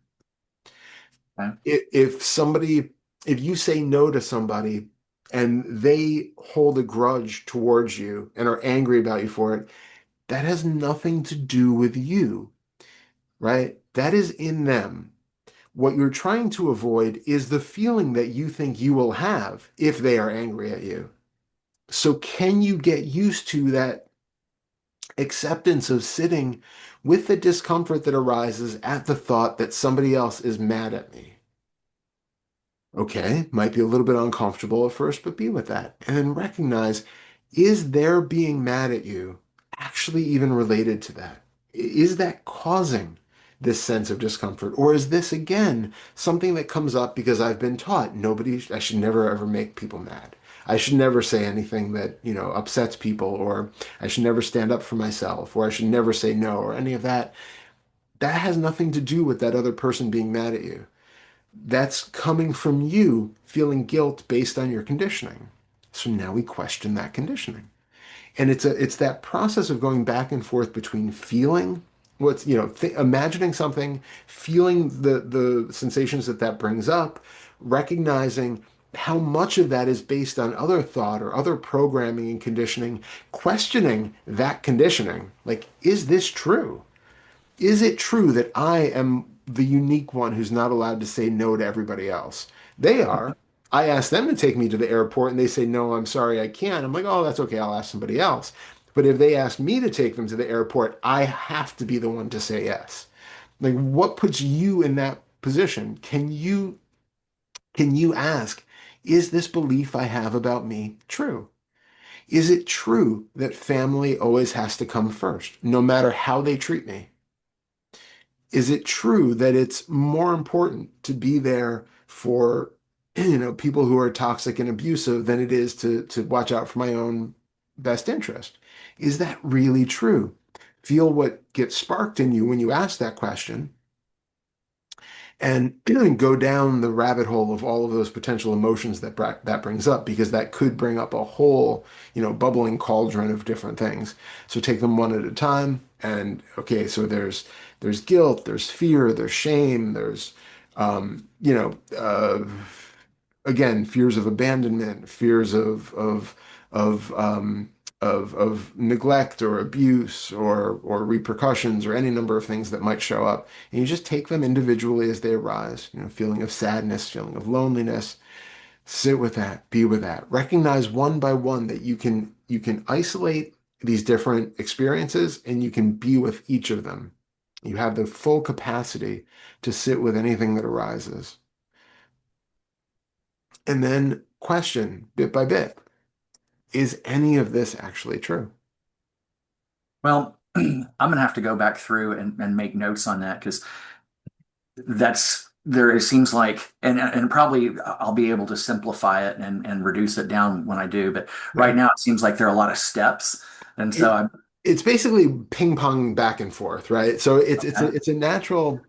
Okay. If you say no to somebody and they hold a grudge towards you and are angry about you for it, that has nothing to do with you, right? That is in them. What you're trying to avoid is the feeling that you think you will have if they are angry at you. So, can you get used to that acceptance of sitting with the discomfort that arises at the thought that somebody else is mad at me? Okay, might be a little bit uncomfortable at first, but be with that. And then recognize, is their being mad at you actually even related to that? Is that causing this sense of discomfort? Or is this, again, something that comes up because I've been taught I should never ever make people mad. I should never say anything that, upsets people, or I should never stand up for myself, or I should never say no, or any of that. That has nothing to do with that other person being mad at you. That's coming from you feeling guilt based on your conditioning. So now we question that conditioning. And it's that process of going back and forth between feeling imagining something, feeling the sensations that that brings up, recognizing how much of that is based on other thought or other programming and conditioning, questioning that conditioning. Like, is this true? Is it true that I am the unique one who's not allowed to say no to everybody else? They are. I ask them to take me to the airport and they say, no, I'm sorry, I can't. I'm like, oh, that's okay. I'll ask somebody else. But if they ask me to take them to the airport, I have to be the one to say yes. Like, what puts you in that position? Can you ask, is this belief I have about me true? Is it true that family always has to come first, no matter how they treat me? Is it true that it's more important to be there for people who are toxic and abusive than it is to watch out for my own best interest? Is that really true? Feel what gets sparked in you when you ask that question, and go down the rabbit hole of all of those potential emotions that brings up, because that could bring up a whole bubbling cauldron of different things. So take them one at a time. And okay, so there's guilt, there's fear, there's shame, there's um, you know uh, again, fears of abandonment, fears of of neglect or abuse or repercussions or any number of things that might show up. And you just take them individually as they arise. Feeling of sadness, feeling of loneliness. Sit with that, be with that. Recognize one by one that you can isolate these different experiences and you can be with each of them. You have the full capacity to sit with anything that arises. And then question bit by bit, is any of this actually true? Well, I'm gonna have to go back through and make notes on that because that's there. It seems like, and probably I'll be able to simplify it and reduce it down when I do. But right Okay. now, it seems like there are a lot of steps, and so It I'm it's basically ping pong back and forth, right? So okay. it's a natural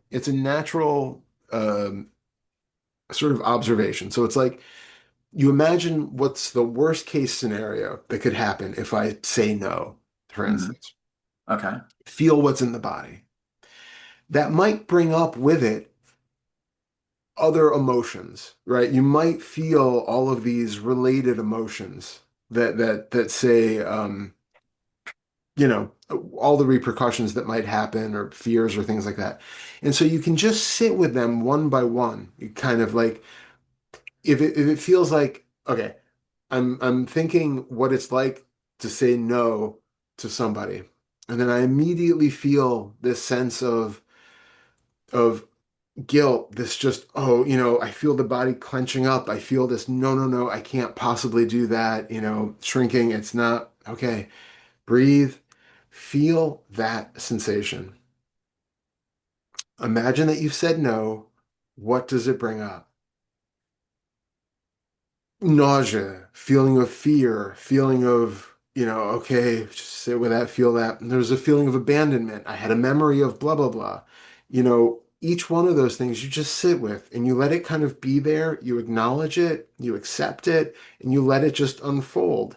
sort of observation. So it's like you imagine what's the worst case scenario that could happen if I say no, for Mhm. instance. Okay. Feel what's in the body. That might bring up with it other emotions, right? You might feel all of these related emotions that say, all the repercussions that might happen or fears or things like that. And so you can just sit with them one by one. You kind of like, if it feels like, okay, I'm thinking what it's like to say no to somebody. And then I immediately feel this sense of guilt, this just, oh, I feel the body clenching up. I feel this, no, no, no, I can't possibly do that, shrinking. It's not, okay, breathe, feel that sensation. Imagine that you've said no. What does it bring up? Nausea, feeling of fear, feeling of, okay, just sit with that, feel that. And there's a feeling of abandonment. I had a memory of blah, blah, blah. Each one of those things you just sit with and you let it kind of be there. You acknowledge it, you accept it, and you let it just unfold.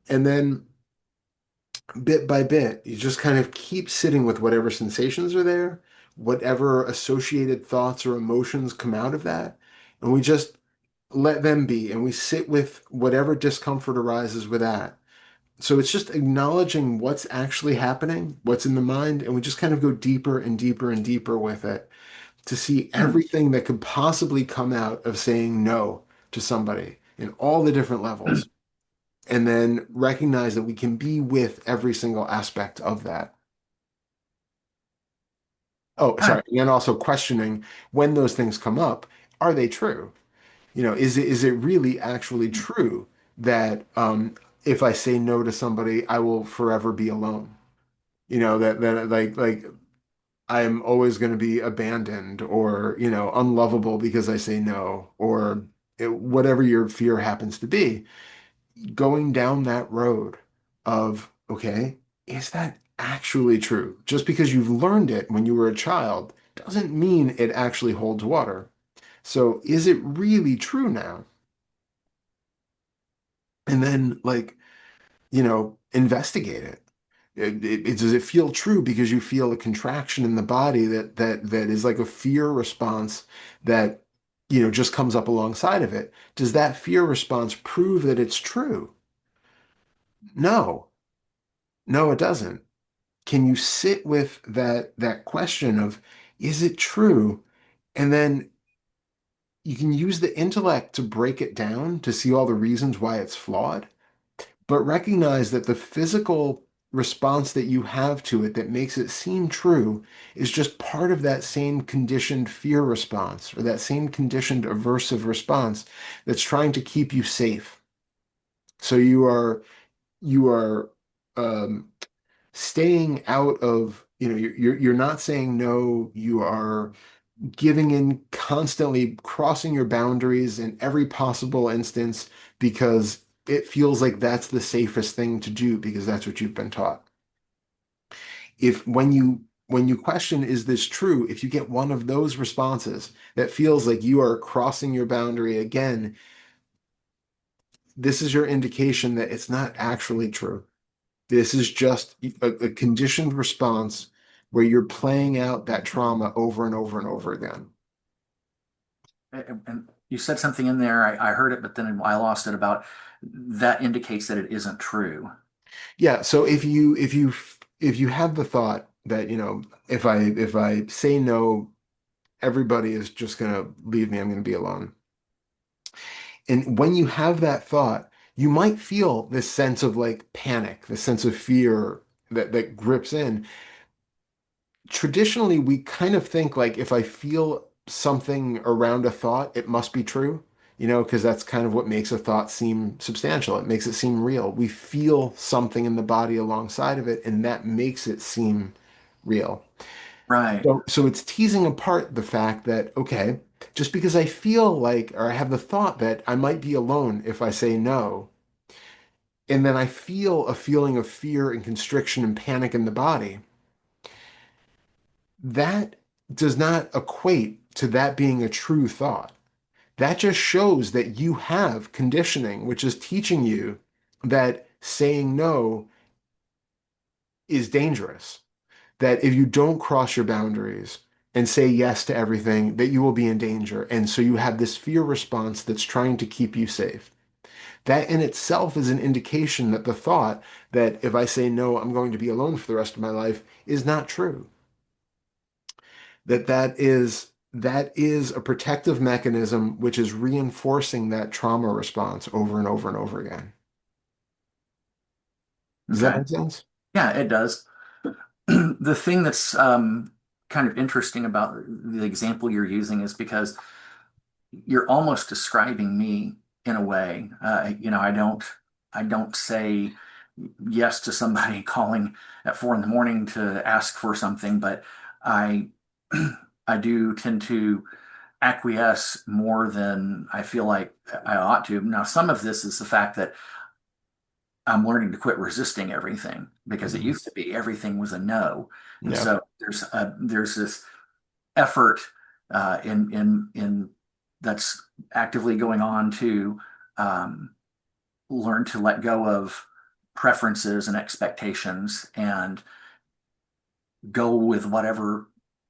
And then bit by bit, you just kind of keep sitting with whatever sensations are there, whatever associated thoughts or emotions come out of that, and we just let them be, and we sit with whatever discomfort arises with that. So it's just acknowledging what's actually happening, what's in the mind, and we just kind of go deeper and deeper and deeper with it to see Hmm. everything that could possibly come out of saying no to somebody in all the different levels, and then recognize that we can be with every single aspect of that. Oh, All right. sorry. And then also questioning when those things come up, are they true? Is it really actually true that if I say no to somebody, I will forever be alone? That like I'm always going to be abandoned or, unlovable because I say no, or whatever your fear happens to be. Going down that road of, okay, is that actually true? Just because you've learned it when you were a child doesn't mean it actually holds water. So is it really true now? And then, like, investigate it. Does it feel true because you feel a contraction in the body that is like a fear response that, just comes up alongside of it? Does that fear response prove that it's true? No, no, it doesn't. Can you sit with that question of, is it true? And then you can use the intellect to break it down to see all the reasons why it's flawed, but recognize that the physical response that you have to it that makes it seem true is just part of that same conditioned fear response or that same conditioned aversive response that's trying to keep you safe. So you are um, staying out of, you're not saying no, you are giving in constantly, crossing your boundaries in every possible instance because it feels like that's the safest thing to do because that's what you've been taught. If when you question, is this true? If you get one of those responses that feels like you are crossing your boundary again, this is your indication that it's not actually true. This is just a conditioned response where you're playing out that trauma over and over and over again. And you said something in there, I heard it, but then I lost it about that indicates that it isn't true. Yeah, so if you have the thought that, if I say no, everybody is just gonna leave me, I'm gonna be alone. And when you have that thought, you might feel this sense of like panic, this sense of fear that grips in. Traditionally, we kind of think like if I feel something around a thought, it must be true, because that's kind of what makes a thought seem substantial. It makes it seem real. We feel something in the body alongside of it, and that makes it seem real. Right. So it's teasing apart the fact that, okay, just because I feel like, or I have the thought that I might be alone if I say no, and then I feel a feeling of fear and constriction and panic in the body, that does not equate to that being a true thought. That just shows that you have conditioning, which is teaching you that saying no is dangerous. That if you don't cross your boundaries and say yes to everything, that you will be in danger. And so you have this fear response that's trying to keep you safe. That in itself is an indication that the thought that if I say no, I'm going to be alone for the rest of my life is not true. That is a protective mechanism which is reinforcing that trauma response over and over and over again. Does that Okay. make sense? Yeah, it does. The thing that's kind of interesting about the example you're using is because you're almost describing me in a way. I don't say yes to somebody calling at 4 in the morning to ask for something, but I I do tend to acquiesce more than I feel like I ought to. Now, some of this is the fact that I'm learning to quit resisting everything because it Mhm. used to be everything was a no, and Yeah. so there's this effort in that's actively going on to um, learn to let go of preferences and expectations and go with whatever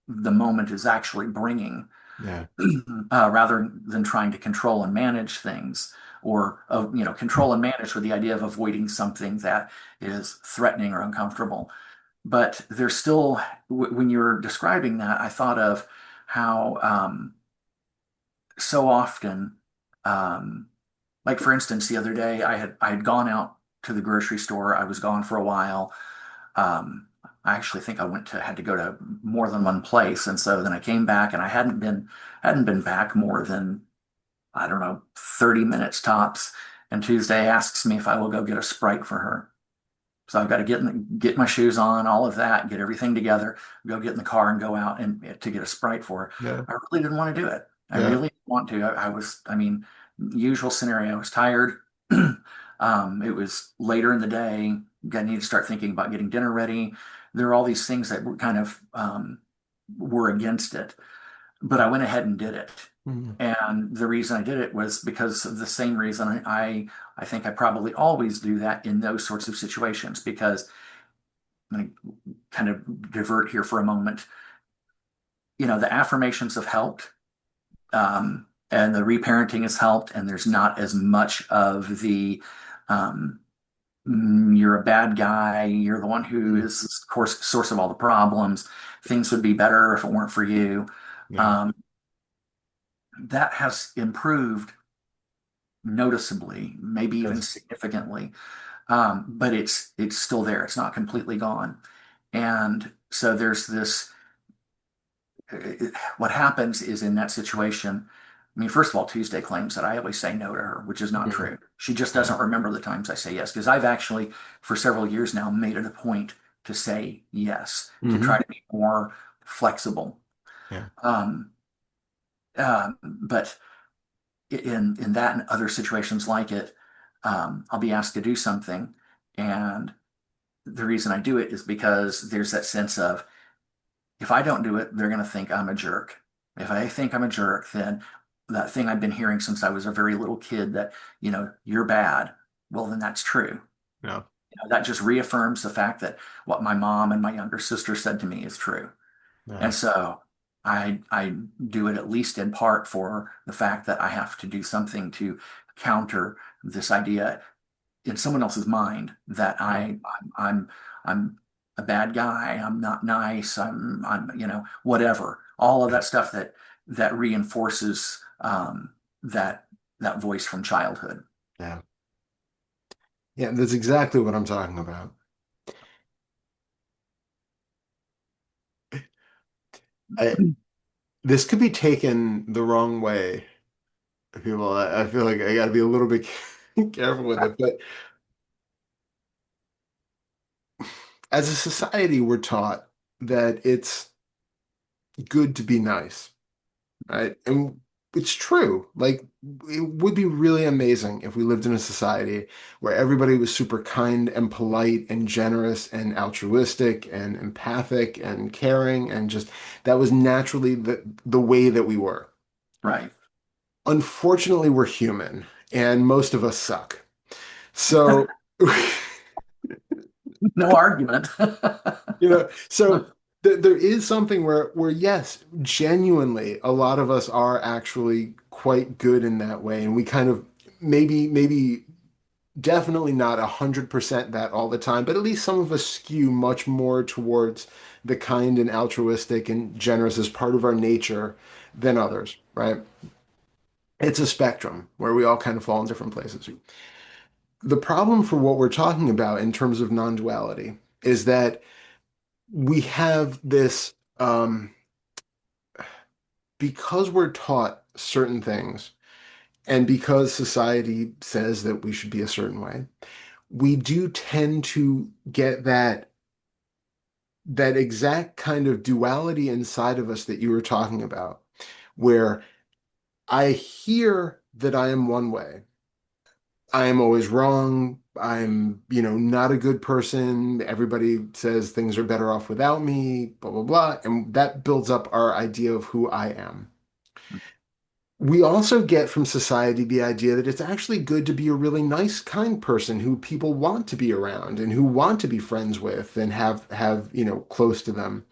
the moment is actually bringing, Yeah. rather than trying to control and manage things, or control and manage with the idea of avoiding something that is threatening or uncomfortable. But there's still, when you were describing that, I thought of how so often, um, like for instance, the other day I had gone out to the grocery store. I was gone for a while. Um, I actually think I had to go to more than one place, and so then I came back, and I hadn't been back more than, I don't know, 30 minutes tops. And Tuesday asks me if I will go get a Sprite for her. So I've got to get my shoes on, all of that, get everything together, go get in the car and go out and to get a Sprite for her. Yeah. I really didn't want to do it. I Yeah. really didn't want to. I mean, usual scenario. I was tired. It was later in the day. I need to start thinking about getting dinner ready. There are all these things that were kind of were against it, but I went ahead and did it. Mhm. And the reason I did it was because of the same reason I think I probably always do that in those sorts of situations, because I'm going to kind of divert here for a moment. The affirmations have helped, and the reparenting has helped, and there's not as much of the um, you're a bad guy, you're the one who Mhm. is, of course, source of all the problems. Things would be better if it weren't for you. Yeah. Um, that has improved noticeably, maybe even Yes. significantly. But it's still there. It's not completely gone. And so there's this. What happens is, in that situation, I mean, first of all, Tuesday claims that I always say no to her, which is not Mhm. true. She just Yeah. doesn't remember the times I say yes, because I've actually, for several years now, made it a point to say yes, to try Hmm. to be more flexible. Yeah. Um, but in that and other situations like it, I'll be asked to do something, and the reason I do it is because there's that sense of, if I don't do it, they're going to think I'm a jerk. If I think I'm a jerk, then that thing I've been hearing since I was a very little kid, that, you're bad. Well, then that's true. Yeah. That just reaffirms the fact that what my mom and my younger sister said to me is true. And Yeah. so I do it at least in part for the fact that I have to do something to counter this idea in someone else's mind that Yeah. I'm a bad guy. I'm not nice. Whatever. All of that stuff that reinforces that voice from childhood. Yeah. Yeah. That's exactly what I'm talking about. I, this could be taken the wrong way. People, I feel like I got to be a little bit careful with it. But as a society, we're taught that it's good to be nice, right? And it's true. Like, it would be really amazing if we lived in a society where everybody was super kind and polite and generous and altruistic and empathic and caring, and just that was naturally the way that we were. Right. Unfortunately, we're human and most of us suck. So, No argument. so there is something where yes, genuinely, a lot of us are actually quite good in that way, and we kind of maybe definitely not 100% that all the time, but at least some of us skew much more towards the kind and altruistic and generous as part of our nature than others, right? It's a spectrum where we all kind of fall in different places. The problem for what we're talking about in terms of non-duality is that we have this because we're taught certain things and because society says that we should be a certain way, we do tend to get that exact kind of duality inside of us that you were talking about, where I hear that I am one way. I am always wrong. I'm, not a good person. Everybody says things are better off without me, blah, blah, blah. And that builds up our idea of who I am. We also get from society the idea that it's actually good to be a really nice, kind person who people want to be around and who want to be friends with and have, close to them.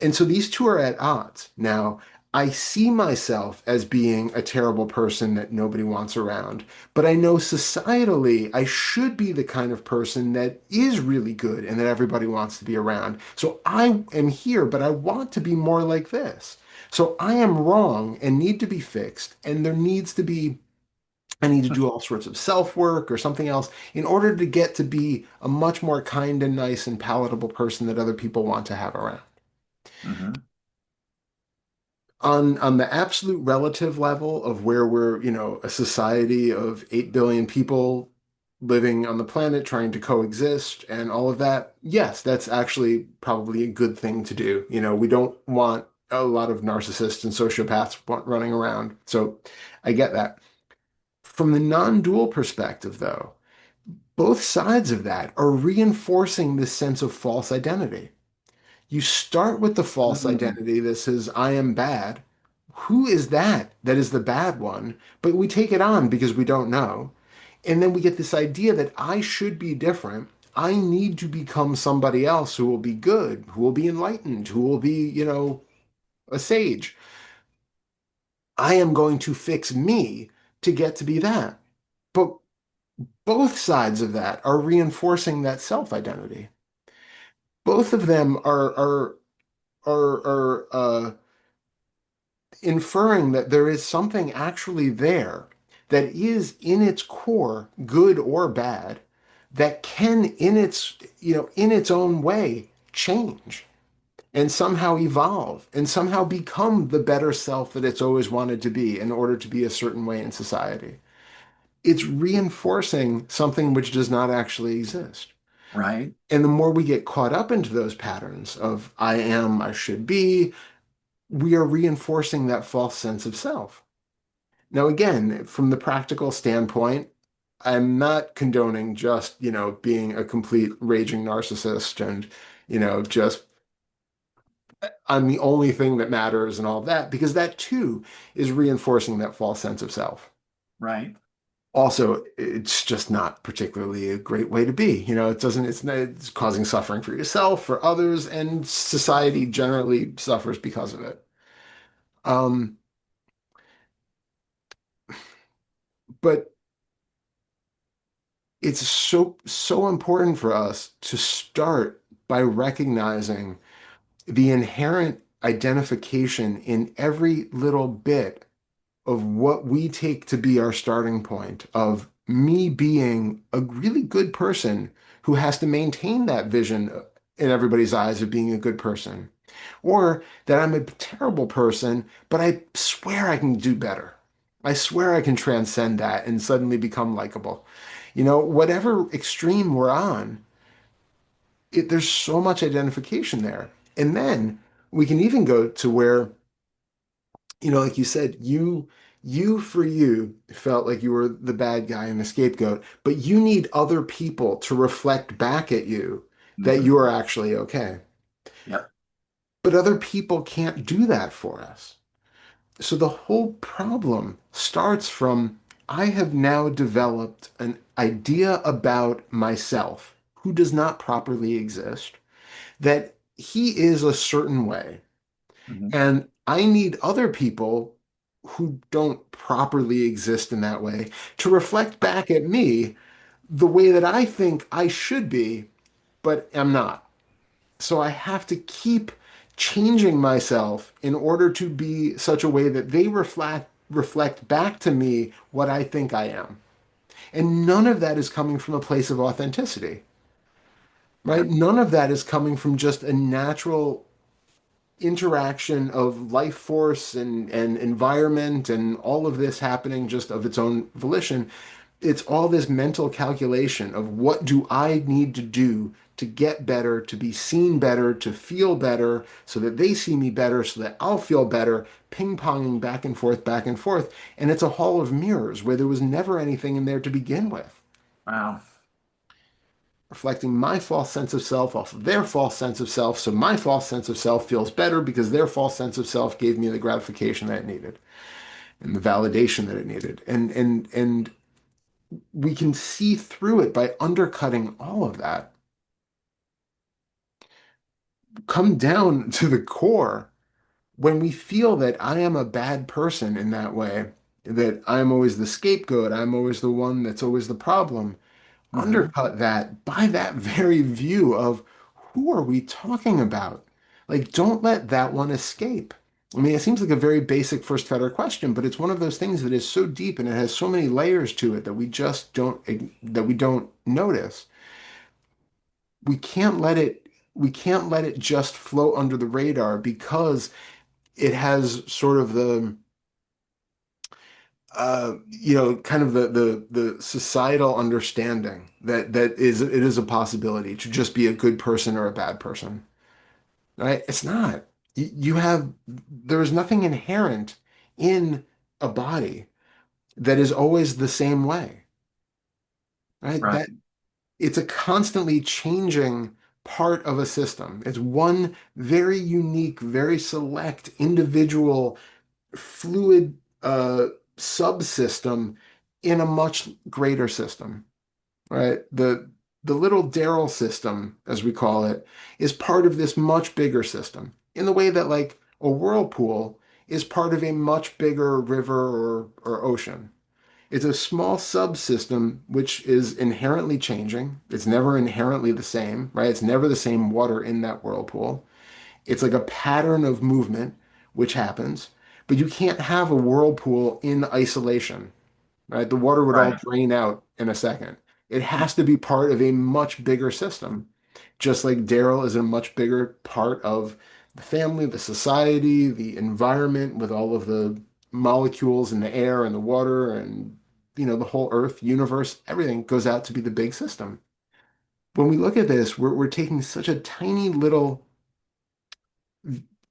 And so these two are at odds. Now, I see myself as being a terrible person that nobody wants around, but I know societally I should be the kind of person that is really good and that everybody wants to be around. So I am here, but I want to be more like this. So I am wrong and need to be fixed, and there needs to be, I need to do all sorts of self work or something else in order to get to be a much more kind and nice and palatable person that other people want to have around. Hmm. On the absolute relative level of where we're, a society of 8 billion people living on the planet trying to coexist and all of that, yes, that's actually probably a good thing to do. We don't want a lot of narcissists and sociopaths running around. So I get that. From the non-dual perspective, though, both sides of that are reinforcing this sense of false identity. You start with the false Mm. identity that says, I am bad. Who is that is the bad one? But we take it on because we don't know. And then we get this idea that I should be different. I need to become somebody else who will be good, who will be enlightened, who will be, a sage. I am going to fix me to get to be that. But both sides of that are reinforcing that self-identity. Both of them are inferring that there is something actually there that is in its core, good or bad, that can in its own way change and somehow evolve and somehow become the better self that it's always wanted to be in order to be a certain way in society. It's reinforcing something which does not actually exist. Right. And the more we get caught up into those patterns of I am, I should be, we are reinforcing that false sense of self. Now, again, from the practical standpoint, I'm not condoning just, being a complete raging narcissist and, just I'm the only thing that matters and all of that, because that too is reinforcing that false sense of self. Right. Also, it's just not particularly a great way to be. It doesn't, it's not, it's causing suffering for yourself, for others, and society generally suffers because of it. Um, but it's so important for us to start by recognizing the inherent identification in every little bit of what we take to be our starting point of me being a really good person who has to maintain that vision in everybody's eyes of being a good person, or that I'm a terrible person, but I swear I can do better. I swear I can transcend that and suddenly become likable. Whatever extreme we're on, there's so much identification there. And then we can even go to where, like you said, you for you felt like you were the bad guy and the scapegoat, but you need other people to reflect back at you that Hmm. you are actually okay. Yep. But other people can't do that for us. So the whole problem starts from I have now developed an idea about myself who does not properly exist, that he is a certain way. Hmm. And I need other people who don't properly exist in that way to reflect back at me the way that I think I should be, but am not. So I have to keep changing myself in order to be such a way that they reflect back to me what I think I am. And none of that is coming from a place of authenticity, right? Yep. None of that is coming from just a natural interaction of life force and environment and all of this happening just of its own volition. It's all this mental calculation of what do I need to do to get better, to be seen better, to feel better, so that they see me better, so that I'll feel better, ping-ponging back and forth, back and forth. And it's a hall of mirrors where there was never anything in there to begin with, Wow. reflecting my false sense of self off of their false sense of self. So my false sense of self feels better because their false sense of self gave me the gratification that it needed. and the validation that it needed. And we can see through it by undercutting all of that. Come down to the core when we feel that I am a bad person in that way, that I'm always the scapegoat, I'm always the one that's always the problem, Hmm. undercut that by that very view of who are we talking about? Like, don't let that one escape. I mean, it seems like a very basic first fetter question, but it's one of those things that is so deep and it has so many layers to it that we just don't notice. We can't let it we can't let it just float under the radar because it has sort of the kind of the societal understanding that it is a possibility to just be a good person or a bad person, right? It's not. There is nothing inherent in a body that is always the same way, right? Right. That it's a constantly changing part of a system. It's one very unique, very select individual fluid subsystem in a much greater system, right? The little Darrell system, as we call it, is part of this much bigger system in the way that like a whirlpool is part of a much bigger river or ocean. It's a small subsystem which is inherently changing. It's never inherently the same, right? It's never the same water in that whirlpool. It's like a pattern of movement which happens, but you can't have a whirlpool in isolation, right? The water would all Right. drain out in a second. It has to be part of a much bigger system, just like Darrell is a much bigger part of the family, the society, the environment with all of the molecules in the air and the water and the whole Earth, universe, everything goes out to be the big system. When we look at this, we're taking such a tiny little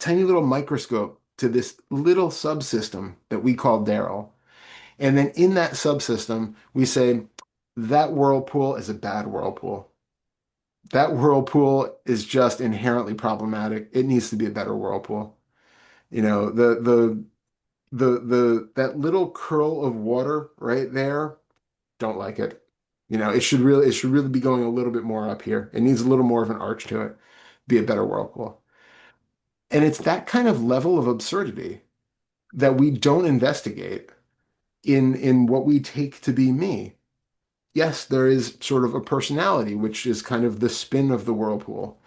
microscope to this little subsystem that we call Darrell. And then in that subsystem, we say that whirlpool is a bad whirlpool. That whirlpool is just inherently problematic. It needs to be a better whirlpool. You know, that little curl of water right there, don't like it. It should really be going a little bit more up here. It needs a little more of an arch to it. Be a better whirlpool. And it's that kind of level of absurdity that we don't investigate in what we take to be me. Yes, there is sort of a personality, which is kind of the spin of the whirlpool,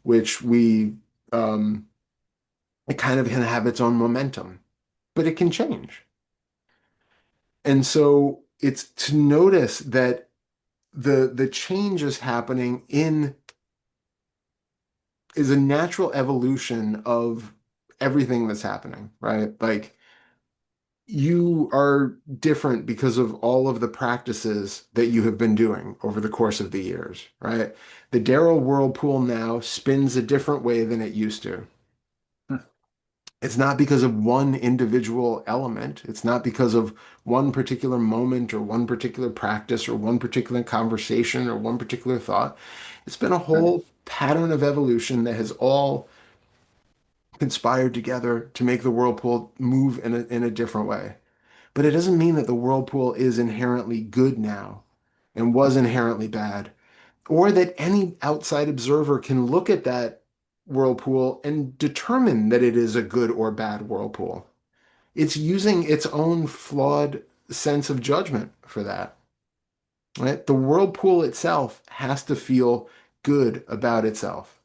which it kind of can have its own momentum, but it can change. And so it's to notice that the change is happening in is a natural evolution of everything that's happening, right? Like you are different because of all of the practices that you have been doing over the course of the years, right? The Darrell whirlpool now spins a different way than it used to. It's not because of one individual element. It's not because of one particular moment or one particular practice or one particular conversation or one particular thought. It's been a Right. whole pattern of evolution that has all conspired together to make the whirlpool move in a different way. But it doesn't mean that the whirlpool is inherently good now and was inherently bad, or that any outside observer can look at that whirlpool and determine that it is a good or bad whirlpool. It's using its own flawed sense of judgment for that, right? The whirlpool itself has to feel good about itself.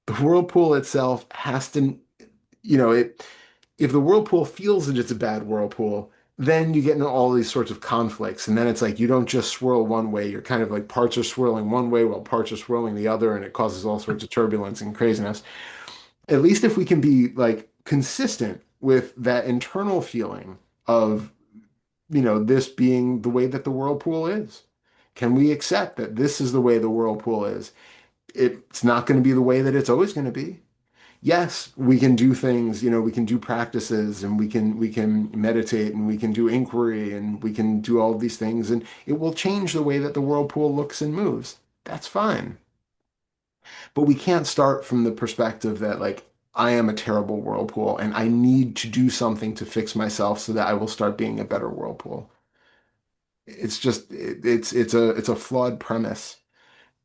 The whirlpool itself has to, if the whirlpool feels that it's a bad whirlpool, then you get into all these sorts of conflicts. And then it's like you don't just swirl one way, you're kind of like parts are swirling one way while parts are swirling the other, and it causes all sorts of turbulence and craziness. At least if we can be like consistent with that internal feeling of, this being the way that the whirlpool is. Can we accept that this is the way the whirlpool is? It's not going to be the way that it's always going to be. Yes, we can do things, we can do practices and we can meditate and we can do inquiry and we can do all of these things and it will change the way that the whirlpool looks and moves. That's fine. But we can't start from the perspective that like I am a terrible whirlpool and I need to do something to fix myself so that I will start being a better whirlpool. It's just it's a flawed premise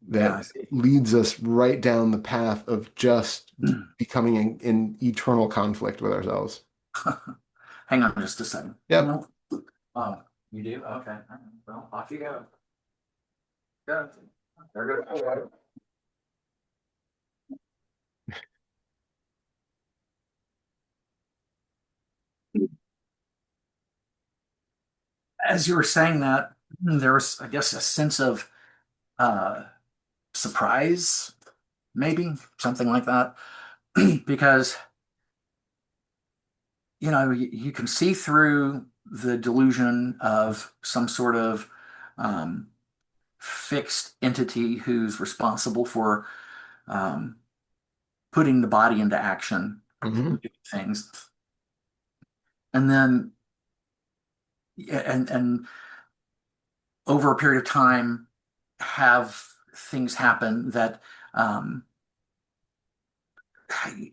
Yeah, that I see. leads us right down the path of just becoming in eternal conflict with ourselves. Hang on just a second. Yep. No. Oh, you do? Okay. All right. Well, off you go. Go. There goes. As you were saying that, there was, I guess, a sense of uh, surprise, maybe something like that, because you can see through the delusion of some sort of um, fixed entity who's responsible for um, putting the body into action, Hmm. doing things, and then and over a period of time have things happen that um,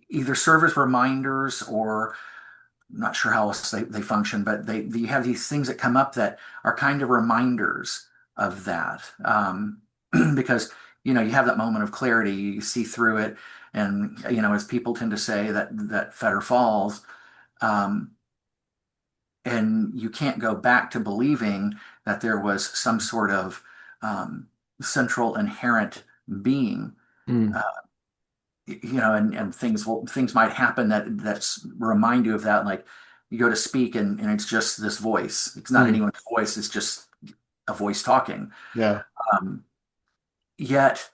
either serve as reminders or I'm not sure how else they function, but you have these things that come up that are kind of reminders of that. Because you have that moment of clarity, you see through it, and as people tend to say that fetter falls, um, and you can't go back to believing that there was some sort of central inherent being. Mm. Uh, and things might happen that's remind you of that. Like you go to speak and it's just this voice. It's not Mm. anyone's voice. It's just a voice talking. Yeah. Um, Yet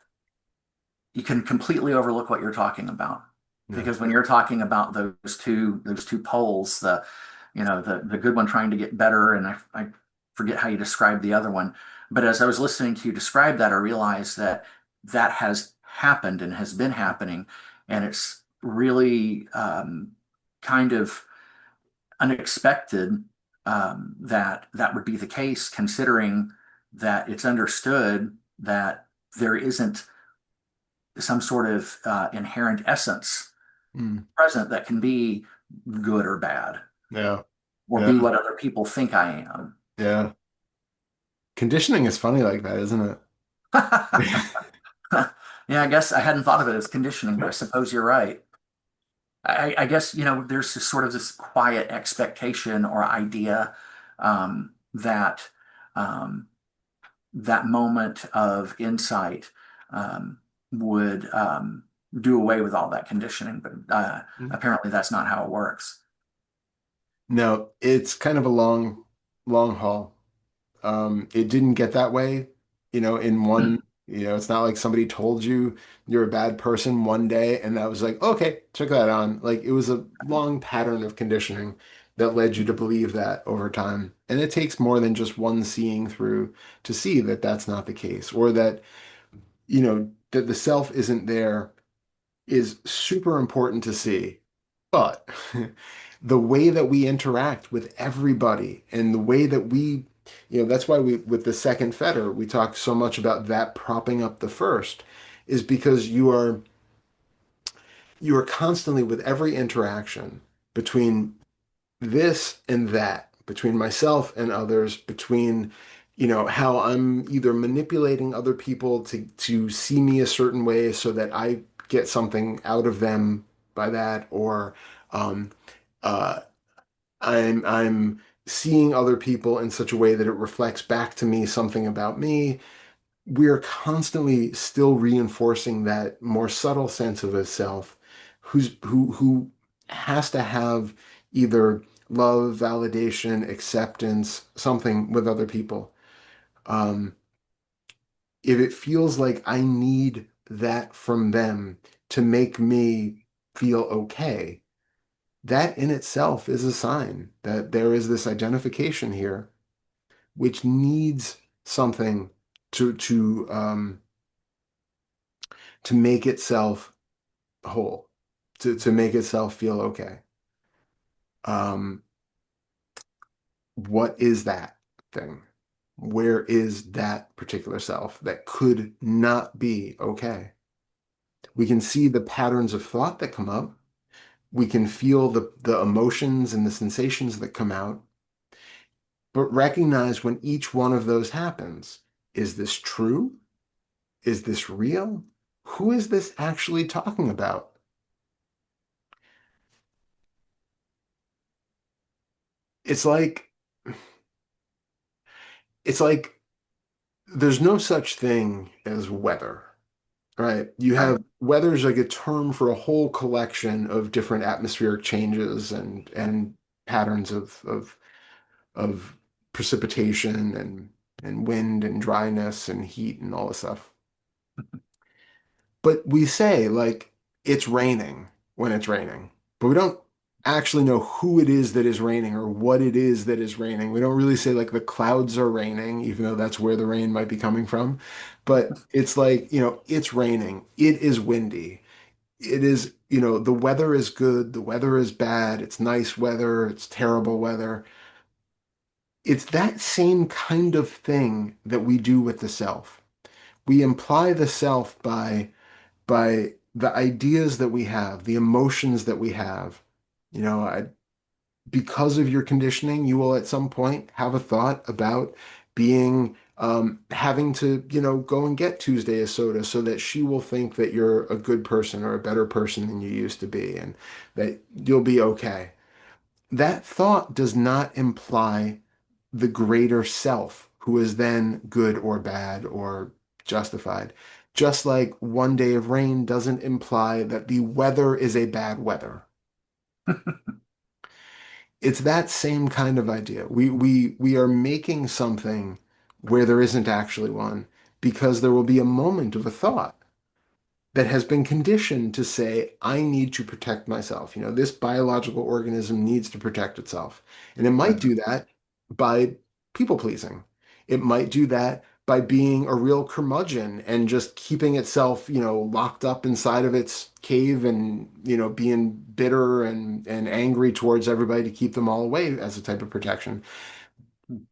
you can completely overlook what you're talking about Yeah. because when you're talking about those two poles, the good one trying to get better, and I forget how you described the other one, but as I was listening to you describe that, I realized that that has happened and has been happening, and it's really kind of unexpected that that would be the case, considering that it's understood that there isn't some sort of inherent essence Mm. present that can be good or bad Yeah. or Yeah. be what other people think I am. Yeah. Conditioning is funny like that, isn't Yeah, I guess I hadn't thought of it as conditioning, but I suppose you're right. I guess, there's this sort of this quiet expectation or idea that um, that moment of insight um, would do away with all that conditioning, but it? apparently that's not how it works. No, it's kind of a long haul. It didn't get that way, in one, it's not like somebody told you you're a bad person one day and that was like, okay, check that on. Like it was a long pattern of conditioning that led you to believe that over time. And it takes more than just one seeing through to see that that's not the case, or that, that the self isn't there is super important to see. But the way that we interact with everybody and the way that that's why with the second fetter, we talk so much about that propping up the first, is because you are constantly with every interaction between this and that, between myself and others, between how I'm either manipulating other people to see me a certain way so that I get something out of them by that, or um, uh, I'm seeing other people in such a way that it reflects back to me something about me. We're constantly still reinforcing that more subtle sense of a self who has to have either love, validation, acceptance, something with other people. Um, if it feels like I need that from them to make me feel okay, that in itself is a sign that there is this identification here, which needs something to to um, to make itself whole, to make itself feel okay. Um, what is that thing? Where is that particular self that could not be okay? We can see the patterns of thought that come up. We can feel the emotions and the sensations that come out, but recognize when each one of those happens. Is this true? Is this real? Who is this actually talking about? It's like it's like there's no such thing as weather, right? You have Right. weather is like a term for a whole collection of different atmospheric changes and patterns of precipitation and wind and dryness and heat and all this stuff. But we say like it's raining when it's raining, but we don't actually know who it is that is raining or what it is that is raining. We don't really say like the clouds are raining, even though that's where the rain might be coming from. But it's like, it's raining. It is windy. It is, the weather is good. The weather is bad. It's nice weather. It's terrible weather. It's that same kind of thing that we do with the self. We imply the self by the ideas that we have, the emotions that we have. You know, because of your conditioning, you will at some point have a thought about being having to, go and get Tuesday a soda so that she will think that you're a good person or a better person than you used to be and that you'll be okay. That thought does not imply the greater self who is then good or bad or justified. Just like one day of rain doesn't imply that the weather is a bad weather. It's that same kind of idea. We are making something where there isn't actually one because there will be a moment of a thought that has been conditioned to say, I need to protect myself. This biological organism needs to protect itself. And it might do Mhm. that by people pleasing. It might do that by being a real curmudgeon and just keeping itself, locked up inside of its cave and, being bitter and angry towards everybody to keep them all away as a type of protection.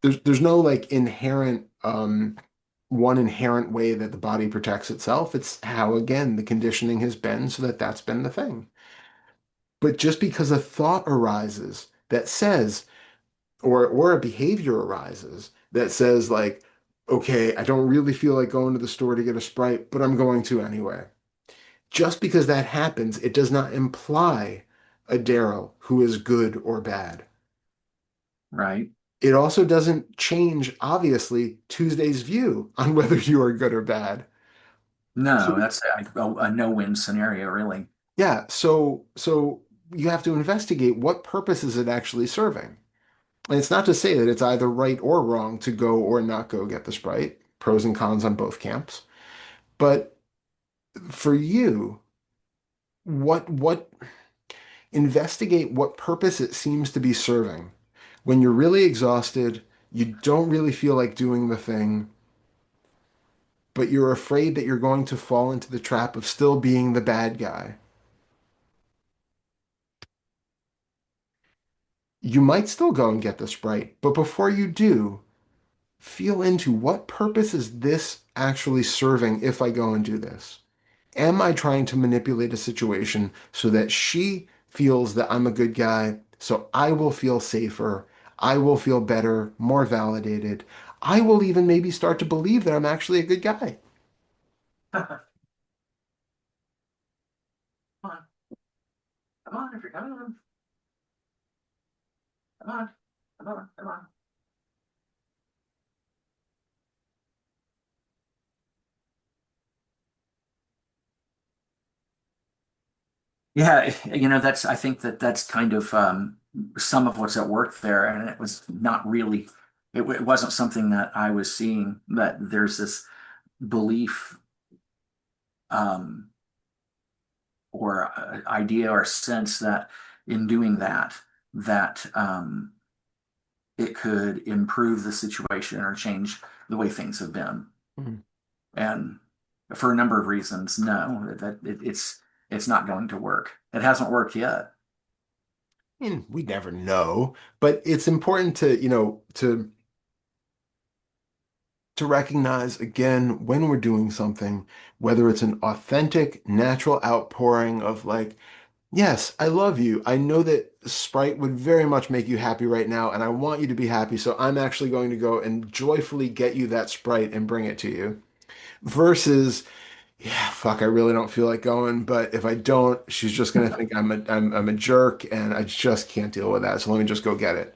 There's no like inherent one inherent way that the body protects itself. It's how, again, the conditioning has been so that that's been the thing. But just because a thought arises that says, or a behavior arises that says, like, okay, I don't really feel like going to the store to get a Sprite, but I'm going to anyway. Just because that happens, it does not imply a Darrell who is good or bad. Right. It also doesn't change, obviously, Tuesday's view on whether you are good or bad. So No, that's a no-win scenario, really. yeah, so you have to investigate what purpose is it actually serving. And it's not to say that it's either right or wrong to go or not go get the Sprite, pros and cons on both camps. But for you, what investigate what purpose it seems to be serving. When you're really exhausted, you don't really feel like doing the thing, but you're afraid that you're going to fall into the trap of still being the bad guy. You might still go and get the Sprite, but before you do, feel into what purpose is this actually serving if I go and do this? Am I trying to manipulate a situation so that she feels that I'm a good guy, so I will feel safer, I will feel better, more validated. I will even maybe start to believe that I'm actually a good guy. Come on, come on, if you're coming on, come on, come on, come on. Yeah, that's I think that's kind of some of what's at work there, and it was not really, it wasn't something that I was seeing. That there's this belief um, or idea or sense that in doing that, that it could improve the situation or change the way things have been. Mhm. And for a number of reasons, no, it's not going to work. It hasn't worked yet. And we never know, but it's important to, to recognize again when we're doing something, whether it's an authentic, natural outpouring of like Yes, I love you. I know that Sprite would very much make you happy right now, and I want you to be happy, so I'm actually going to go and joyfully get you that Sprite and bring it to you. Versus, yeah, fuck, I really don't feel like going, but if I don't, she's just gonna think I'm a jerk, and I just can't deal with that. So let me just go get it.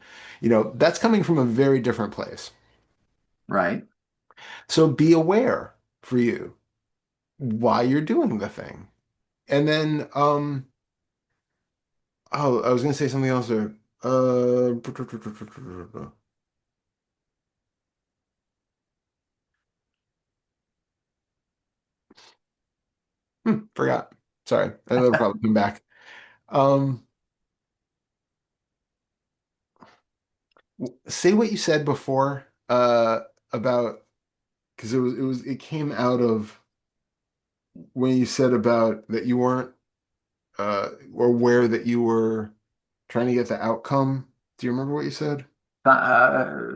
That's coming from a very different place. Right. So be aware for you why you're doing the thing. And then, oh, I was gonna say something else there. Uh, Forgot. Sorry, that'll probably come back. Um, say what you said before, about because it came out of when you said about that you weren't aware that you were trying to get the outcome. Do you remember what you said?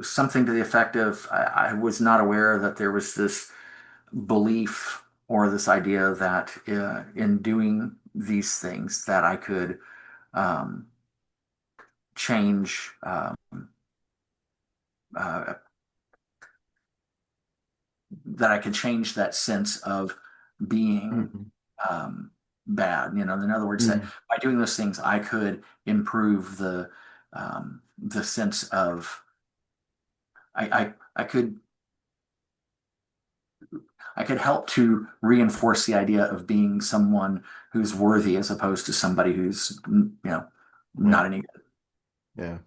Something to the effect of I was not aware that there was this belief or this idea that in doing these things that I could um, change uh, that I could change that sense of being Mhm. um, bad. In other words, that Mhm. by doing those things, I could improve the sense of I could help to reinforce the idea of being someone who's worthy as opposed to somebody who's Yeah, not any good. yeah.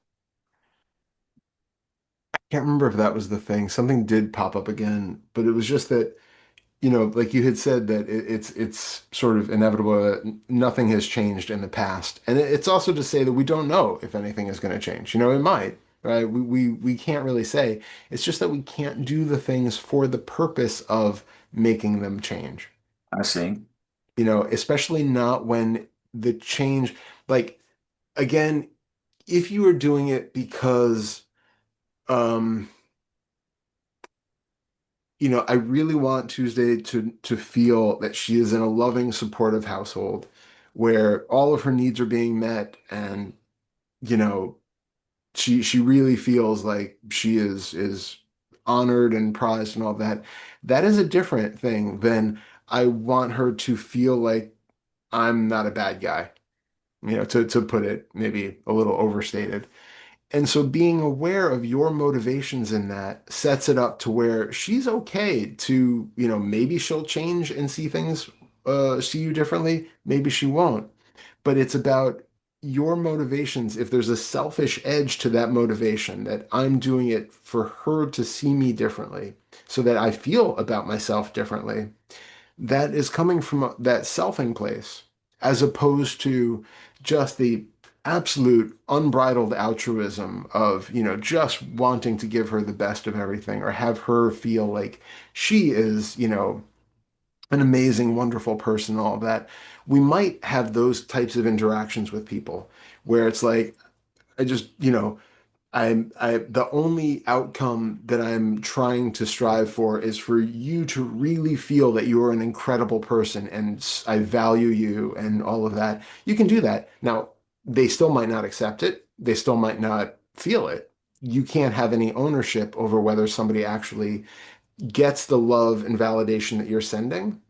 Can't remember if that was the thing. Something did pop up again, but it was just that, like you had said that it's sort of inevitable that nothing has changed in the past. And it's also to say that we don't know if anything is going to change. It might, right? We can't really say. It's just that we can't do the things for the purpose of making them change. I see. Especially not when the change, like, again, if you are doing it because um I really want Tuesday to feel that she is in a loving, supportive household where all of her needs are being met, and you know she really feels like she is honored and prized and all that. That is a different thing than I want her to feel like I'm not a bad guy, to put it maybe a little overstated. And so being aware of your motivations in that sets it up to where she's okay to, maybe she'll change and see things, see you differently. Maybe she won't. But it's about your motivations. If there's a selfish edge to that motivation, that I'm doing it for her to see me differently so that I feel about myself differently, that is coming from that selfing place, as opposed to just the absolute unbridled altruism of, just wanting to give her the best of everything or have her feel like she is, an amazing, wonderful person, all of that. We might have those types of interactions with people where it's like, I just, the only outcome that I'm trying to strive for is for you to really feel that you are an incredible person and I value you and all of that. You can do that. Now, they still might not accept it. They still might not feel it. You can't have any ownership over whether somebody actually gets the love and validation that you're sending,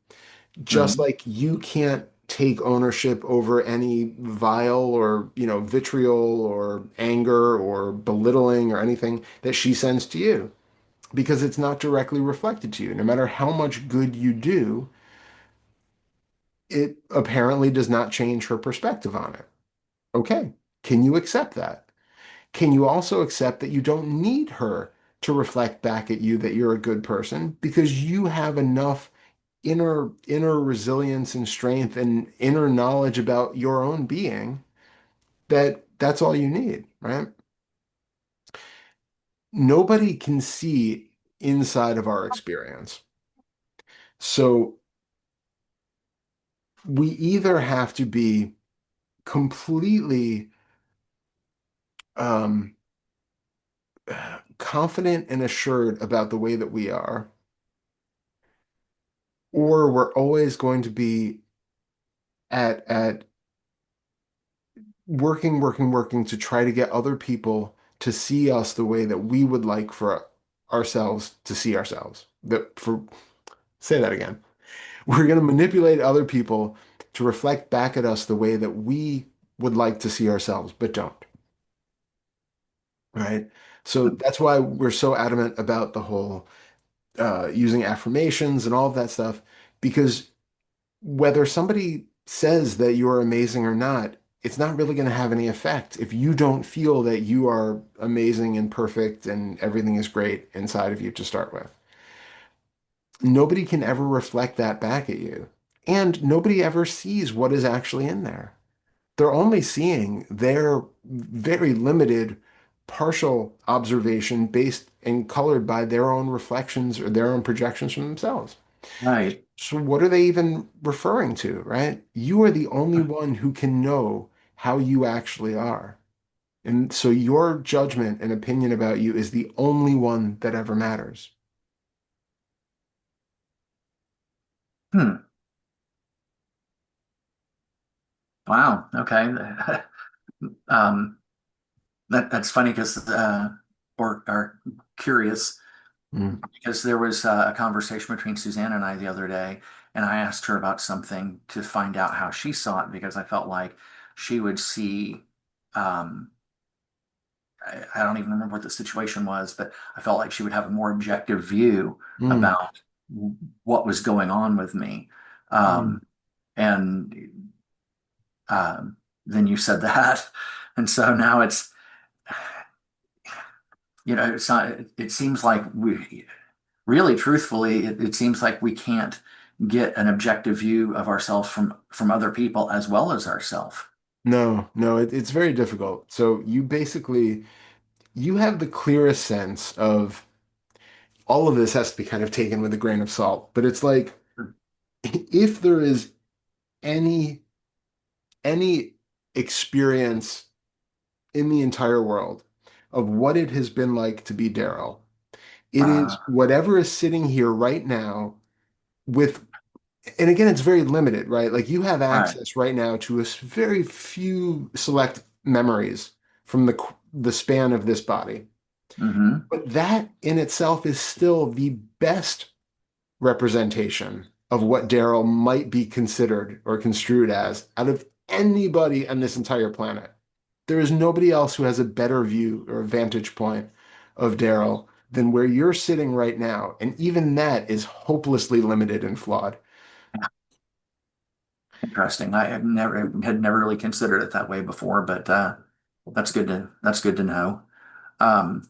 just Mhm. like you can't take ownership over any vile or, vitriol or anger or belittling or anything that she sends to you, because it's not directly reflected to you. No matter how much good you do, it apparently does not change her perspective on it. Okay. Can you accept that? Can you also accept that you don't need her to reflect back at you that you're a good person, because you have enough inner resilience and strength and inner knowledge about your own being, that that's all you need, right? Nobody can see inside of our experience. So we either have to be completely um, confident and assured about the way that we are, or we're always going to be at working to try to get other people to see us the way that we would like for ourselves to see ourselves. Say that again. We're going to manipulate other people to reflect back at us the way that we would like to see ourselves, but don't, right? So that's why we're so adamant about the whole using affirmations and all of that stuff, because whether somebody says that you're amazing or not, it's not really going to have any effect if you don't feel that you are amazing and perfect and everything is great inside of you to start with. Nobody can ever reflect that back at you. And nobody ever sees what is actually in there. They're only seeing their very limited partial observation based and colored by their own reflections or their own projections from themselves. Right. So what are they even referring to, right? You are the only one who can know how you actually are. And so your judgment and opinion about you is the only one that ever matters. Hmm. Wow. Okay. Um, that's funny because or curious Mm, because there was a conversation between Suzanne and I the other day, and I asked her about something to find out how she saw it because I felt like she would see. Um, I don't even remember what the situation was, but I felt like she would have a more objective view mm, about what was going on with me. mm. Um, and then you said that, and so now it's it's not. It seems like we really, truthfully, it seems like we can't get an objective view of ourselves from other people as well as ourselves. No, no, it's very difficult. So you have the clearest sense of all of this has to be kind of taken with a grain of salt, but it's like if there is any any experience in the entire world of what it has been like to be Darrell, it Uh, is whatever is sitting here right now with, and again, it's very limited, right? Like you have right. access right now to a very few select memories from the span of this body. Hmm. But that in itself is still the best representation of what Darrell might be considered or construed as out of anybody on this entire planet. There is nobody else who has a better view or a vantage point of Darrell than where you're sitting right now. And even that is hopelessly limited and flawed. Interesting. I had never really considered it that way before, but that's good to know. Um,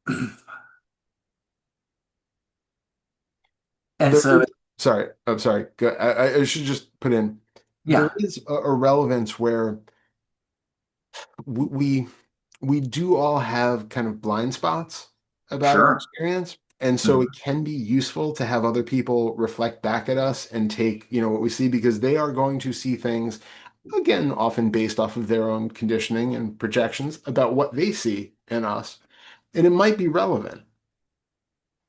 and There so is, sorry, I'm sorry. I should just put in, there yeah, is a relevance where we we do all have kind of blind spots about our sure. experience. And so Mhm. it can be useful to have other people reflect back at us and take, what we see because they are going to see things, again, often based off of their own conditioning and projections about what they see in us. And it might be relevant.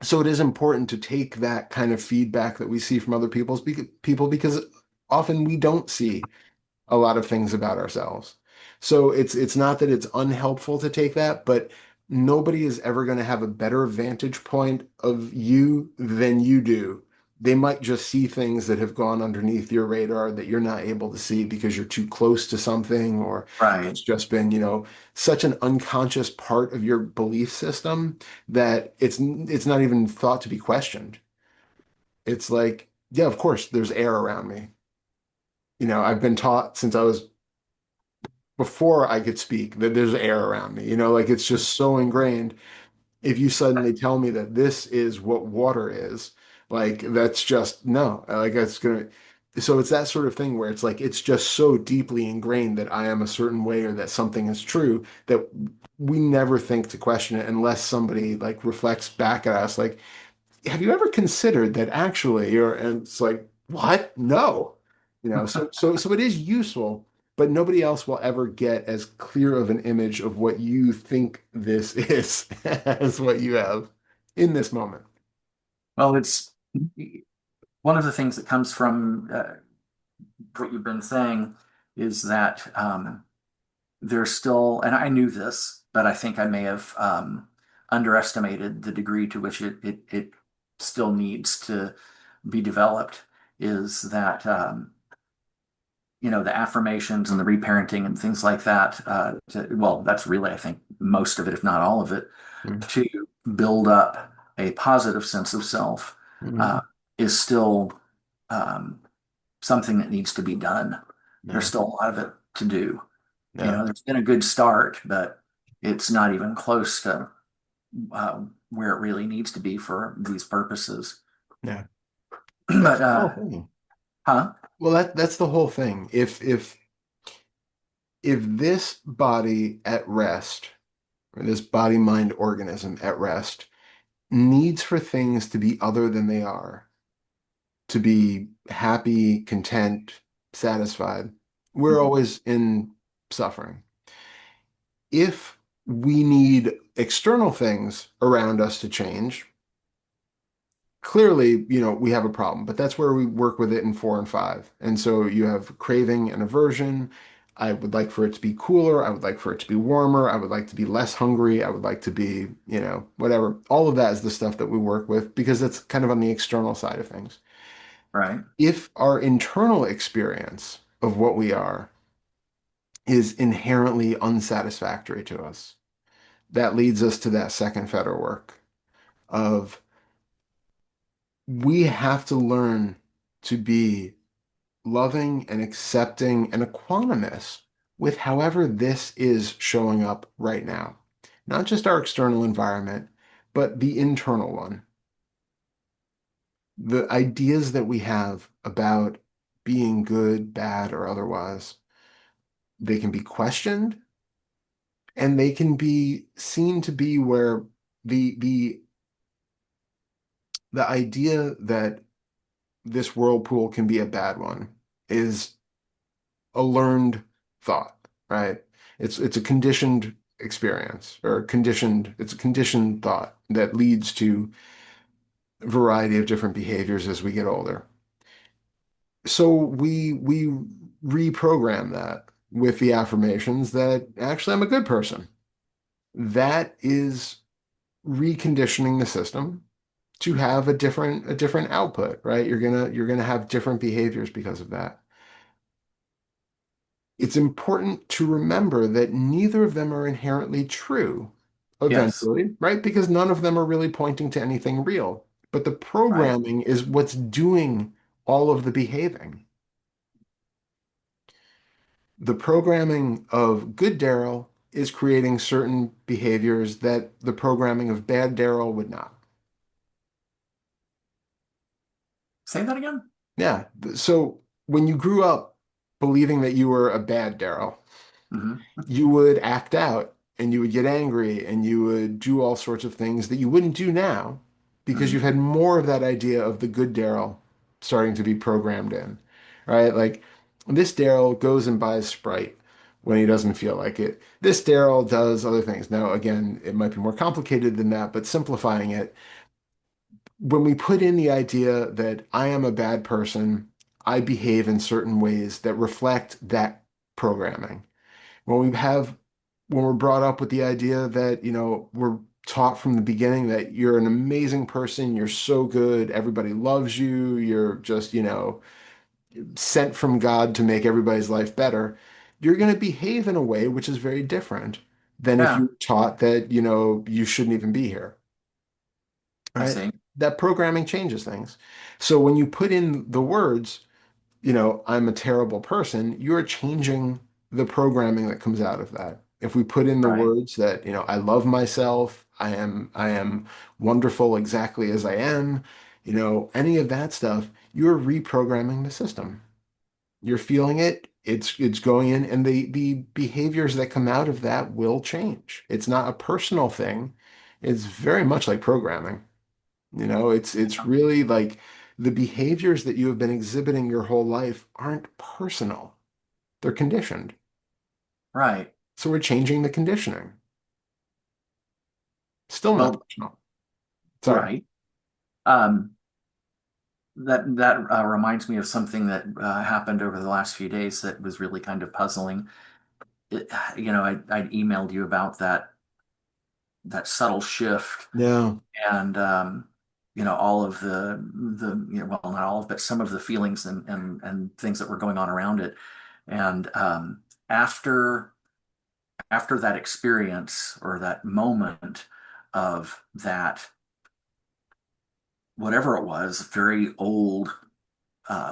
So it is important to take that kind of feedback that we see from other people because often we don't see a lot of things about ourselves. So it's not that it's unhelpful to take that, but nobody is ever going to have a better vantage point of you than you do. They might just see things that have gone underneath your radar that you're not able to see because you're too close to something, or Right. it's just been, such an unconscious part of your belief system that it's not even thought to be questioned. It's like, yeah, of course, there's air around me. I've been taught since I was before I could speak that there's air around me. Like it's just so ingrained. If you suddenly tell me that this is what water is, like that's just no, like that's gonna. So it's that sort of thing where it's like it's just so deeply ingrained that I am a certain way or that something is true that we never think to question it unless somebody like reflects back at us like, have you ever considered that actually and it's like, what? No. So it is useful, but nobody else will ever get as clear of an image of what you think this is as what you have in this moment. Well, it's one of the things that comes from. what you've been saying is that there's still, and I knew this, but I think I may have underestimated the degree to which it still needs to be developed. Is that the affirmations and the reparenting and things like that. Well, that's really, I think, most of it, if not all of it, Mm. to build up a positive sense of self Mm. uh, is still um, something that needs to be done. There's Yeah. still a lot of it to do. Yeah. There's been a good start, but it's not even close to where it really needs to be for these purposes. Yeah. That's But the whole thing. huh? Well, that's the whole thing. If this body at rest, or this body mind organism at rest, needs for things to be other than they are, to be happy, content, satisfied, we're Mhm. always in suffering. If we need external things around us to change, clearly, we have a problem, but that's where we work with it in 4 and 5. And so you have craving and aversion. I would like for it to be cooler. I would like for it to be warmer. I would like to be less hungry. I would like to be, whatever. All of that is the stuff that we work with because that's kind of on the external side of things. Right. If our internal experience of what we are is inherently unsatisfactory to us, that leads us to that second fetter work of we have to learn to be loving and accepting and equanimous with however this is showing up right now. Not just our external environment, but the internal one. The ideas that we have about being good, bad, or otherwise, they can be questioned and they can be seen to be where the the idea that this whirlpool can be a bad one is a learned thought, right? It's a conditioned experience or it's a conditioned thought that leads to a variety of different behaviors as we get older. So we reprogram that with the affirmations that actually I'm a good person. That is reconditioning the system to have a different output, right? You're gonna have different behaviors because of that. It's important to remember that neither of them are inherently true Yes. eventually, right? Because none of them are really pointing to anything real. But the Right. programming is what's doing all of the behaving. The programming of good Darrell is creating certain behaviors that the programming of bad Darrell would not. Say that again. Yeah. So when you grew up believing that you were a bad Darrell, Hmm. you would act out and you would get angry and you would do all sorts of things that you wouldn't do now because you've Hmm. had more of that idea of the good Darrell starting to be programmed in, right? Like this Darrell goes and buys Sprite when he doesn't feel like it. This Darrell does other things. Now, again, it might be more complicated than that, but simplifying it, when we put in the idea that I am a bad person, I behave in certain ways that reflect that programming when we have when we're brought up with the idea that, we're taught from the beginning that you're an amazing person, you're so good, everybody loves you, you're just, sent from God to make everybody's life better, you're going to behave in a way which is very different than if Yeah, you're taught that, you shouldn't even be here, I right? see. That programming changes things. So when you put in the words, I'm a terrible person, you're changing the programming that comes out of that. If we put in the Right. words that, I love myself, I am wonderful exactly as I am, any of that stuff, you're reprogramming the system. You're feeling it, it's going in, and the behaviors that come out of that will change. It's not a personal thing. It's very much like programming. It's Yeah. really like the behaviors that you have been exhibiting your whole life aren't personal. They're conditioned. Right. So we're changing the conditioning. Still not Well, personal. Sorry. right. Um, That reminds me of something that happened over the last few days that was really kind of puzzling. It, I emailed you about that subtle shift Yeah. and all of well, not all of, but some of the feelings and things that were going on around it. And after after that experience or that moment of that, whatever it was, very old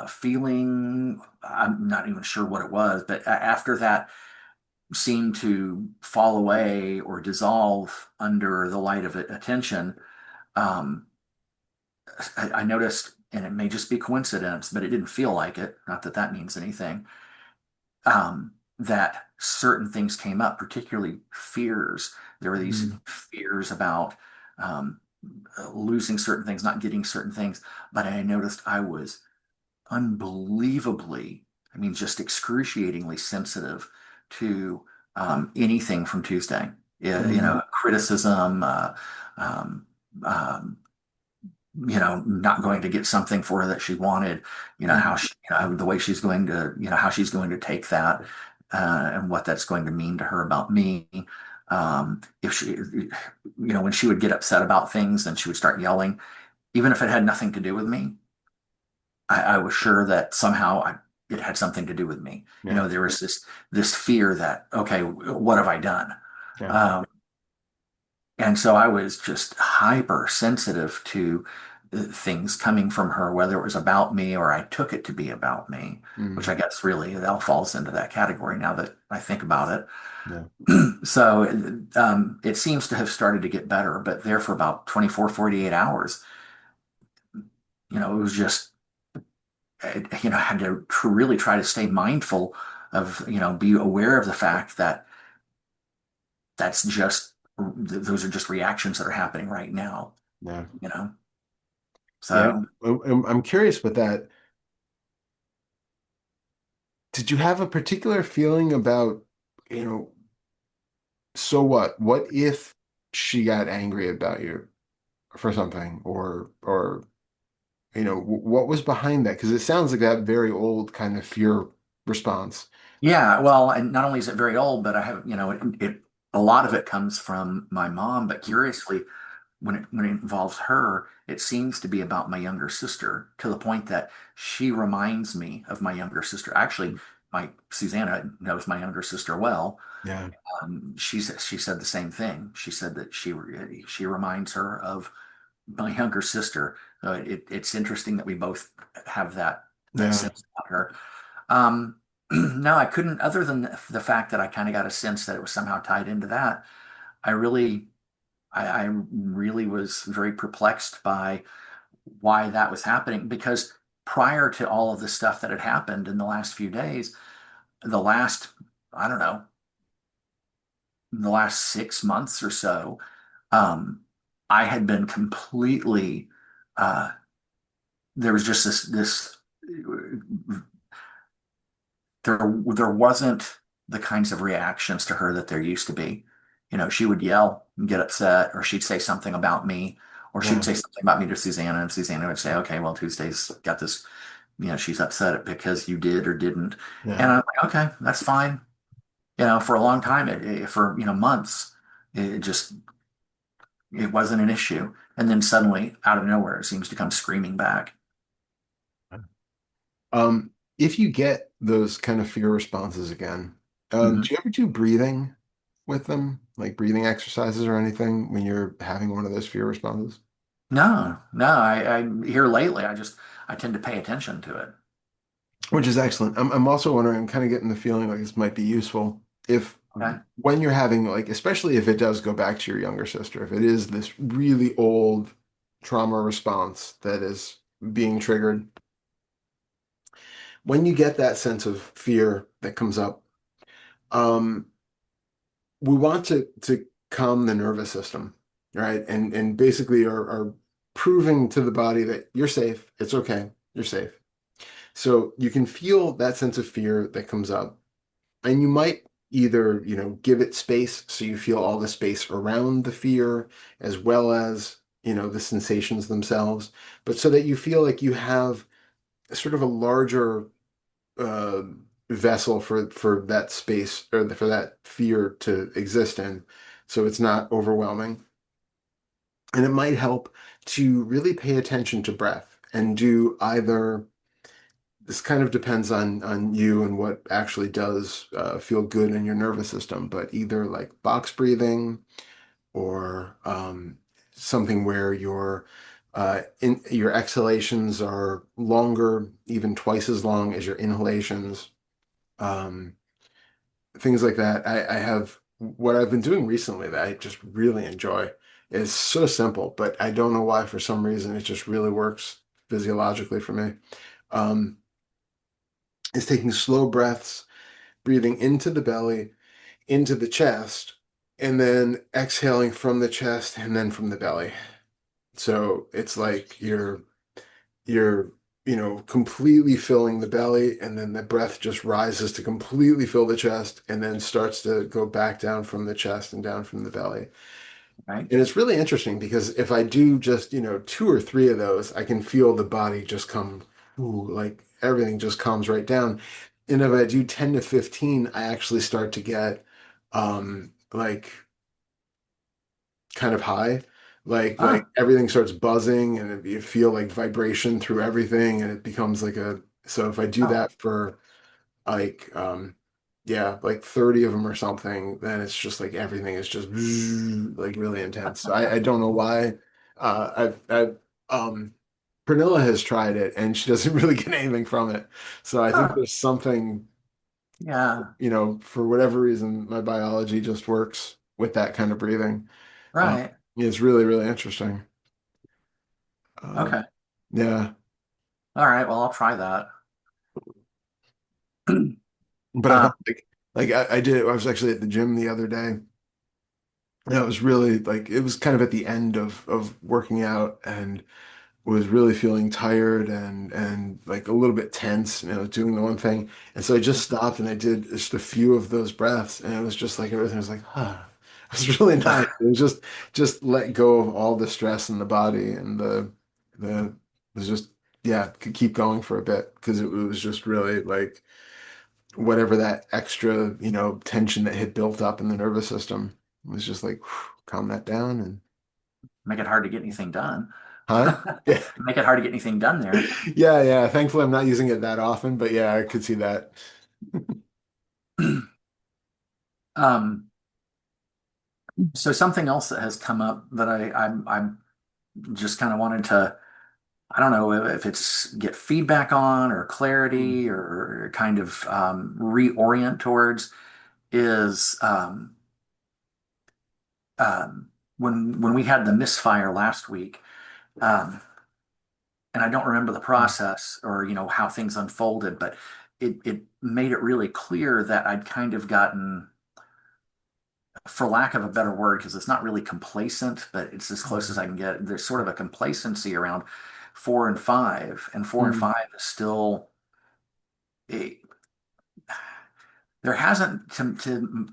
feeling, I'm not even sure what it was, but after that seemed to fall away or dissolve under the light of attention, um, I noticed, and it may just be coincidence, but it didn't feel like it. Not that that means anything. That certain things came up, particularly fears. There were these Mm, fears about um, losing certain things, not getting certain things. But I noticed I was unbelievably, I mean, just excruciatingly sensitive to anything from Tuesday. Yeah, mm, criticism, um, um, not going to get something for her that she wanted, how mm, she, the way she's going to, how she's going to take that, and what that's going to mean to her about me. If she, when she would get upset about things and she would start yelling, even if it had nothing to do with me, I was sure that somehow it had something to do with me. yeah. There was this fear that, okay, what have I done? Yeah. Um, and so I was just hypersensitive to things coming from her, whether it was about me or I took it to be about me, which I Mm, guess really that all falls into that category now that I think about it. yeah. So it seems to have started to get better, but there for about 24, 48 hours, it was just, I had to really try to stay mindful of, be aware of the fact that that's just, those are just reactions that are happening right now, Yeah. you know? Yeah. So, I'm curious with that. Did you have a particular feeling about, you know, so what? What if she got angry about you for something or what was behind that? Because it sounds like that very old kind of fear response. yeah, well, and not only is it very old, but I have, a lot of it comes from my mom, but curiously, when it involves her, it seems to be about my younger sister to the point that she reminds me of my younger sister. Actually, my Susanna knows my younger sister well. Yeah. She said the same thing. She said that she reminds her of my younger sister. It's interesting that we both have that Yeah. sense about her. No, I couldn't, other than the fact that I kind of got a sense that it was somehow tied into that. I really, I really was very perplexed by why that was happening because prior to all of the stuff that had happened in the last few days, the last, I don't know, the last 6 months or so, um, I had been completely, uh, there was just this there wasn't the kinds of reactions to her that there used to be. She would yell and get upset, or she'd say something about me, or she'd Yeah. say something about me to Susanna, and Susanna would say, "Okay, well, Tuesday's got this. She's upset because you did or didn't." And Yeah. I'm like, "Okay, that's fine." For a long time, for months, it just it wasn't an issue, and then suddenly, out of nowhere, it seems to come screaming back. If you get those kind of fear responses again, Mhm. do you ever do breathing with them, like breathing exercises or anything when you're having one of those fear responses? No, no, I here lately, I tend to pay attention to it. Which is excellent. I'm also wondering, I'm kind of getting the feeling like this might be useful if Okay. when you're having like, especially if it does go back to your younger sister, if it is this really old trauma response that is being triggered, when you get that sense of fear that comes up, um, we want to calm the nervous system, right? And basically are proving to the body that you're safe, it's okay, you're safe. So you can feel that sense of fear that comes up. And you might either, give it space so you feel all the space around the fear, as well as the sensations themselves, but so that you feel like you have sort of a larger uh, vessel for that space or for that fear to exist in, so it's not overwhelming. And it might help to really pay attention to breath and do either. This kind of depends on you and what actually does feel good in your nervous system, but either like box breathing or something where your exhalations are longer, even twice as long as your inhalations. Um, Things like that. I have what I've been doing recently that I just really enjoy. It's so simple, but I don't know why for some reason it just really works physiologically for me. Um, is taking slow breaths, breathing into the belly, into the chest, and then exhaling from the chest and then from the belly. So it's like you're completely filling the belly, and then the breath just rises to completely fill the chest and then starts to go back down from the chest and down from the belly. right? And it's really interesting because if I do just, two or three of those, I can feel the body just come, ooh, like everything just calms right down. And if I do 10 to 15, I actually start to get like kind of high. Like Ah, everything starts buzzing and you feel like vibration through everything and it becomes like so if I do oh, that for like yeah, like 30 of them or something, then it's just like everything is just like really intense. So I don't know why. I've Pernilla has tried it and she doesn't really get anything from it. So I think huh, there's something, yeah, for whatever reason, my biology just works with that kind of breathing. Uh, right. it's really, really interesting. Um, Okay. yeah, All right. Well, I'll try that. but I Uh, thought like I did. I was actually at the gym the other day. And it was really like it was kind of at the end of working out and was really feeling tired and like a little bit tense, doing the one thing. And so I just stopped and I did just a few of those breaths, and it was just like everything was like, huh. It was really nice. It was just let go of all the stress in the body and the it was just yeah, could keep going for a bit because it was just really like whatever that extra, tension that had built up in the nervous system was just like calm that down and make it hard to get anything done. huh? Yeah. Make it hard to get anything done there. Yeah, yeah. Thankfully I'm not using it that often, but yeah, I could see that. Um, so something else that has come up that I'm just kind of wanted to, I don't know if it's get feedback on or Mm, clarity or kind of reorient towards is when we had the misfire last week. Um, and I don't remember the mm, process or how things unfolded, but it made it really clear that I'd kind of gotten, for lack of a better word, because it's not really complacent, but it's as close as mm, I can get. There's sort of a complacency around 4 and 5, and 4 and 5 is still a, there hasn't to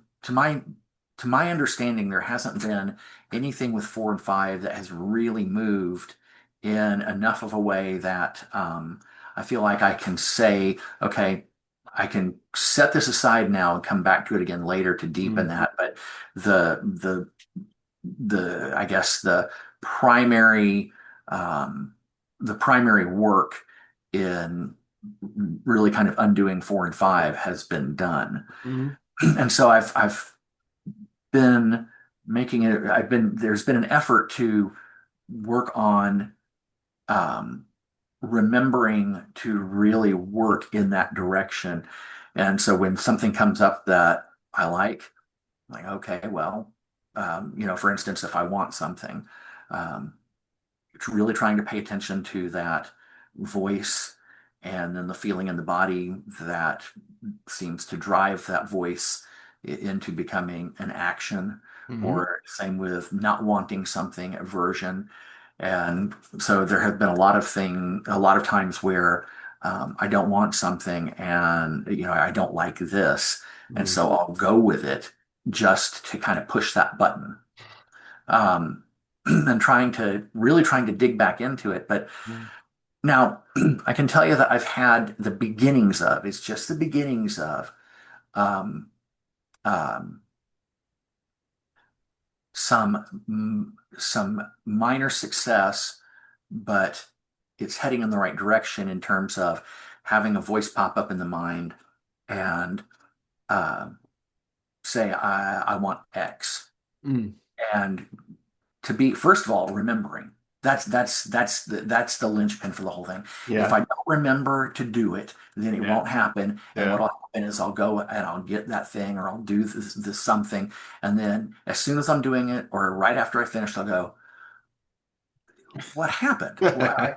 my understanding there hasn't been anything with 4 and 5 that has really moved in enough of a way that I feel like I can say, okay, I can set this aside now and come back to it again later to deepen mm, that. But the the the I guess primary um, the primary work in really kind of undoing 4 and 5 has been done. mm, And so I've been making it, there's been an effort to work on um, remembering to really work in that direction. And so when something comes up that I like, okay, well, for instance, if I want something, um, really trying to pay attention to that voice and then the feeling in the body that seems to drive that voice into becoming an action, mm, or same with not wanting something, aversion. And so there have been a lot of times where I don't want something and I don't like this. And mm, so I'll go with it just to kind of push that button. Um, and trying to dig back into it. But Yeah. now I can tell you that I've had the beginnings of, it's just the beginnings of um, um, some minor success, but it's heading in the right direction in terms of having a voice pop up in the mind and uh, say, I want X. Mm. And to be, first of all, remembering. That's the linchpin for the whole thing. If Yeah. I don't remember to do it, then it Yeah. won't happen. And Yeah. what'll happen is I'll go and I'll get that thing or I'll do this something. And then as soon as I'm doing it, or right after I finish, I'll go, what happened? Well,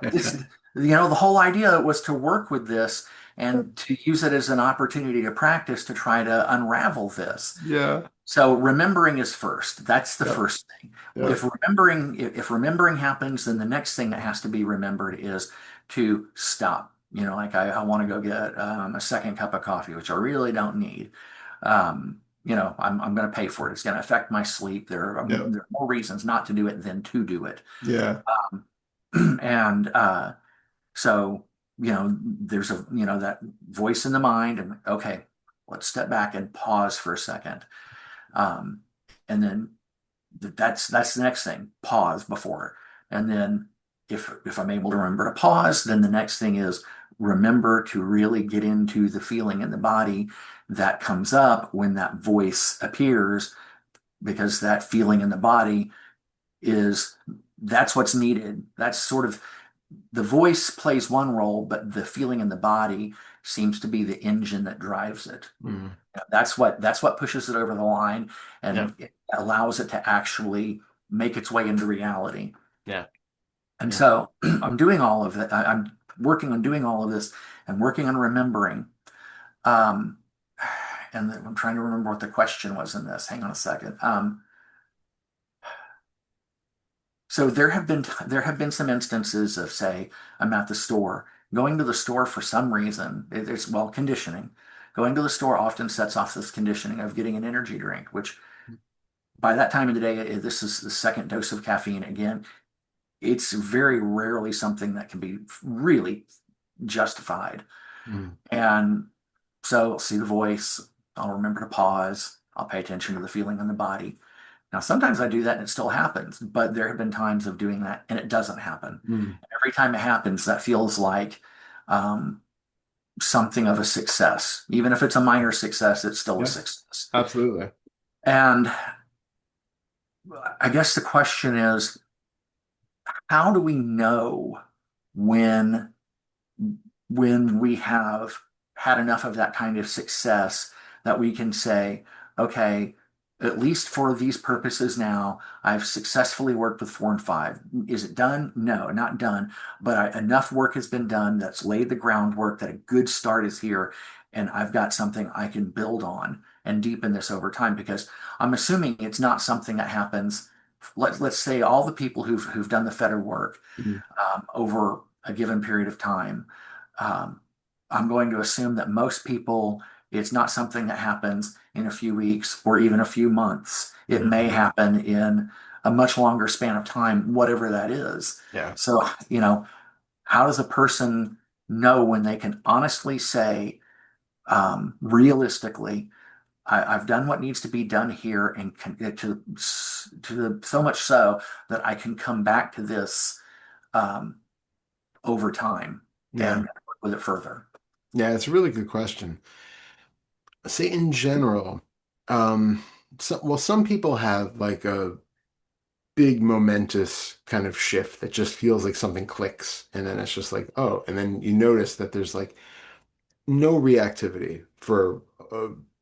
the whole idea was to work with this and to use it as an opportunity to practice to try to unravel this. Yeah. So remembering is first. That's the Yep. first thing. Yep. If remembering happens, then the next thing that has to be remembered is to stop. Like I want to go get a second cup of coffee, which I really don't need. I'm going to pay for it. It's going to affect my sleep. Yep. There are more reasons not to do it than to do it. Yeah. Um, and so, there's that voice in the mind, and okay, let's step back and pause for a second. Um, and then that's the next thing. Pause before. And then if I'm able to remember to pause, then the next thing is remember to really get into the feeling in the body that comes up when that voice appears, because that feeling in the body is that's what's needed. That's sort of the voice plays one role, but the feeling in the body seems to be the engine that drives it. Mm. That's what pushes it over the line Yeah. and it allows it to actually make its way into reality. Yeah. And Yeah. so I'm doing all of it. I'm working on doing all of this and working on remembering. Um, and I'm trying to remember what the question was in this. Hang on a second. So there have been some instances of, say, I'm at the store. Going to the store for some reason, it's, well, conditioning. Going to the store often sets off this conditioning of getting an energy drink, which by that time of the day, this is the second dose of caffeine again. It's very rarely something that can be really justified. Mm. And so I'll see the voice, I'll remember to pause, I'll pay attention to the feeling in the body. Now, sometimes I do that and it still happens, but there have been times of doing that and it doesn't happen. Mm. Every time it happens, that feels like um, something of a success. Even if it's a minor success, it's still a Yeah. success. Absolutely. And I guess the question is, how do we know when we have had enough of that kind of success that we can say, okay, at least for these purposes now, I've successfully worked with 4 and 5. Is it done? No, not done. But enough work has been done that's laid the groundwork that a good start is here, and I've got something I can build on and deepen this over time. Because I'm assuming it's not something that happens. Let's say all the people who've done the Feder work Mm. over a given period of time. Um, I'm going to assume that most people, it's not something that happens in a few weeks or even a few months. It may Mhm. happen in a much longer span of time, whatever that is. Yeah. So, how does a person know when they can honestly say, realistically, I've done what needs to be done here, and so much so that I can come back to this um, over time and Yeah. work with it further. Yeah. It's a really good question. Say in general, um, some people have like a big momentous kind of shift that just feels like something clicks, and then it's just like, oh, and then you notice that there's like no reactivity for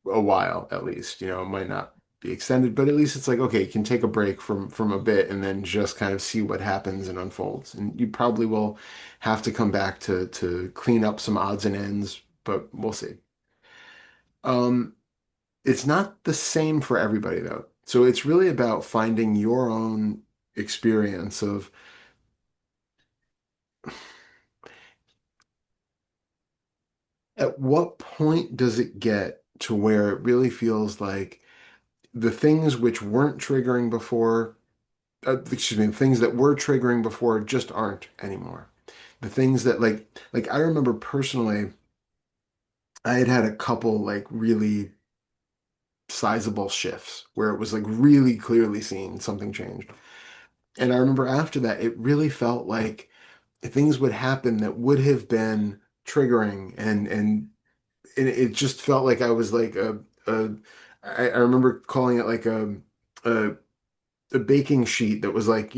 a while at least. It might not be extended, but at least it's like, okay, you can take a break from a bit and then just kind of see what happens and unfolds. And you probably will have to come back to clean up some odds and ends, but we'll see. Um, it's not the same for everybody though. So it's really about finding your own experience of at what point does it get to where it really feels like the things which weren't triggering before excuse me, things that were triggering before just aren't anymore. The things that like I remember personally, I had had a couple like really sizable shifts where it was like really clearly seen something changed. And I remember after that, it really felt like things would happen that would have been triggering and it just felt like I was like a I remember calling it like a a baking sheet that was like,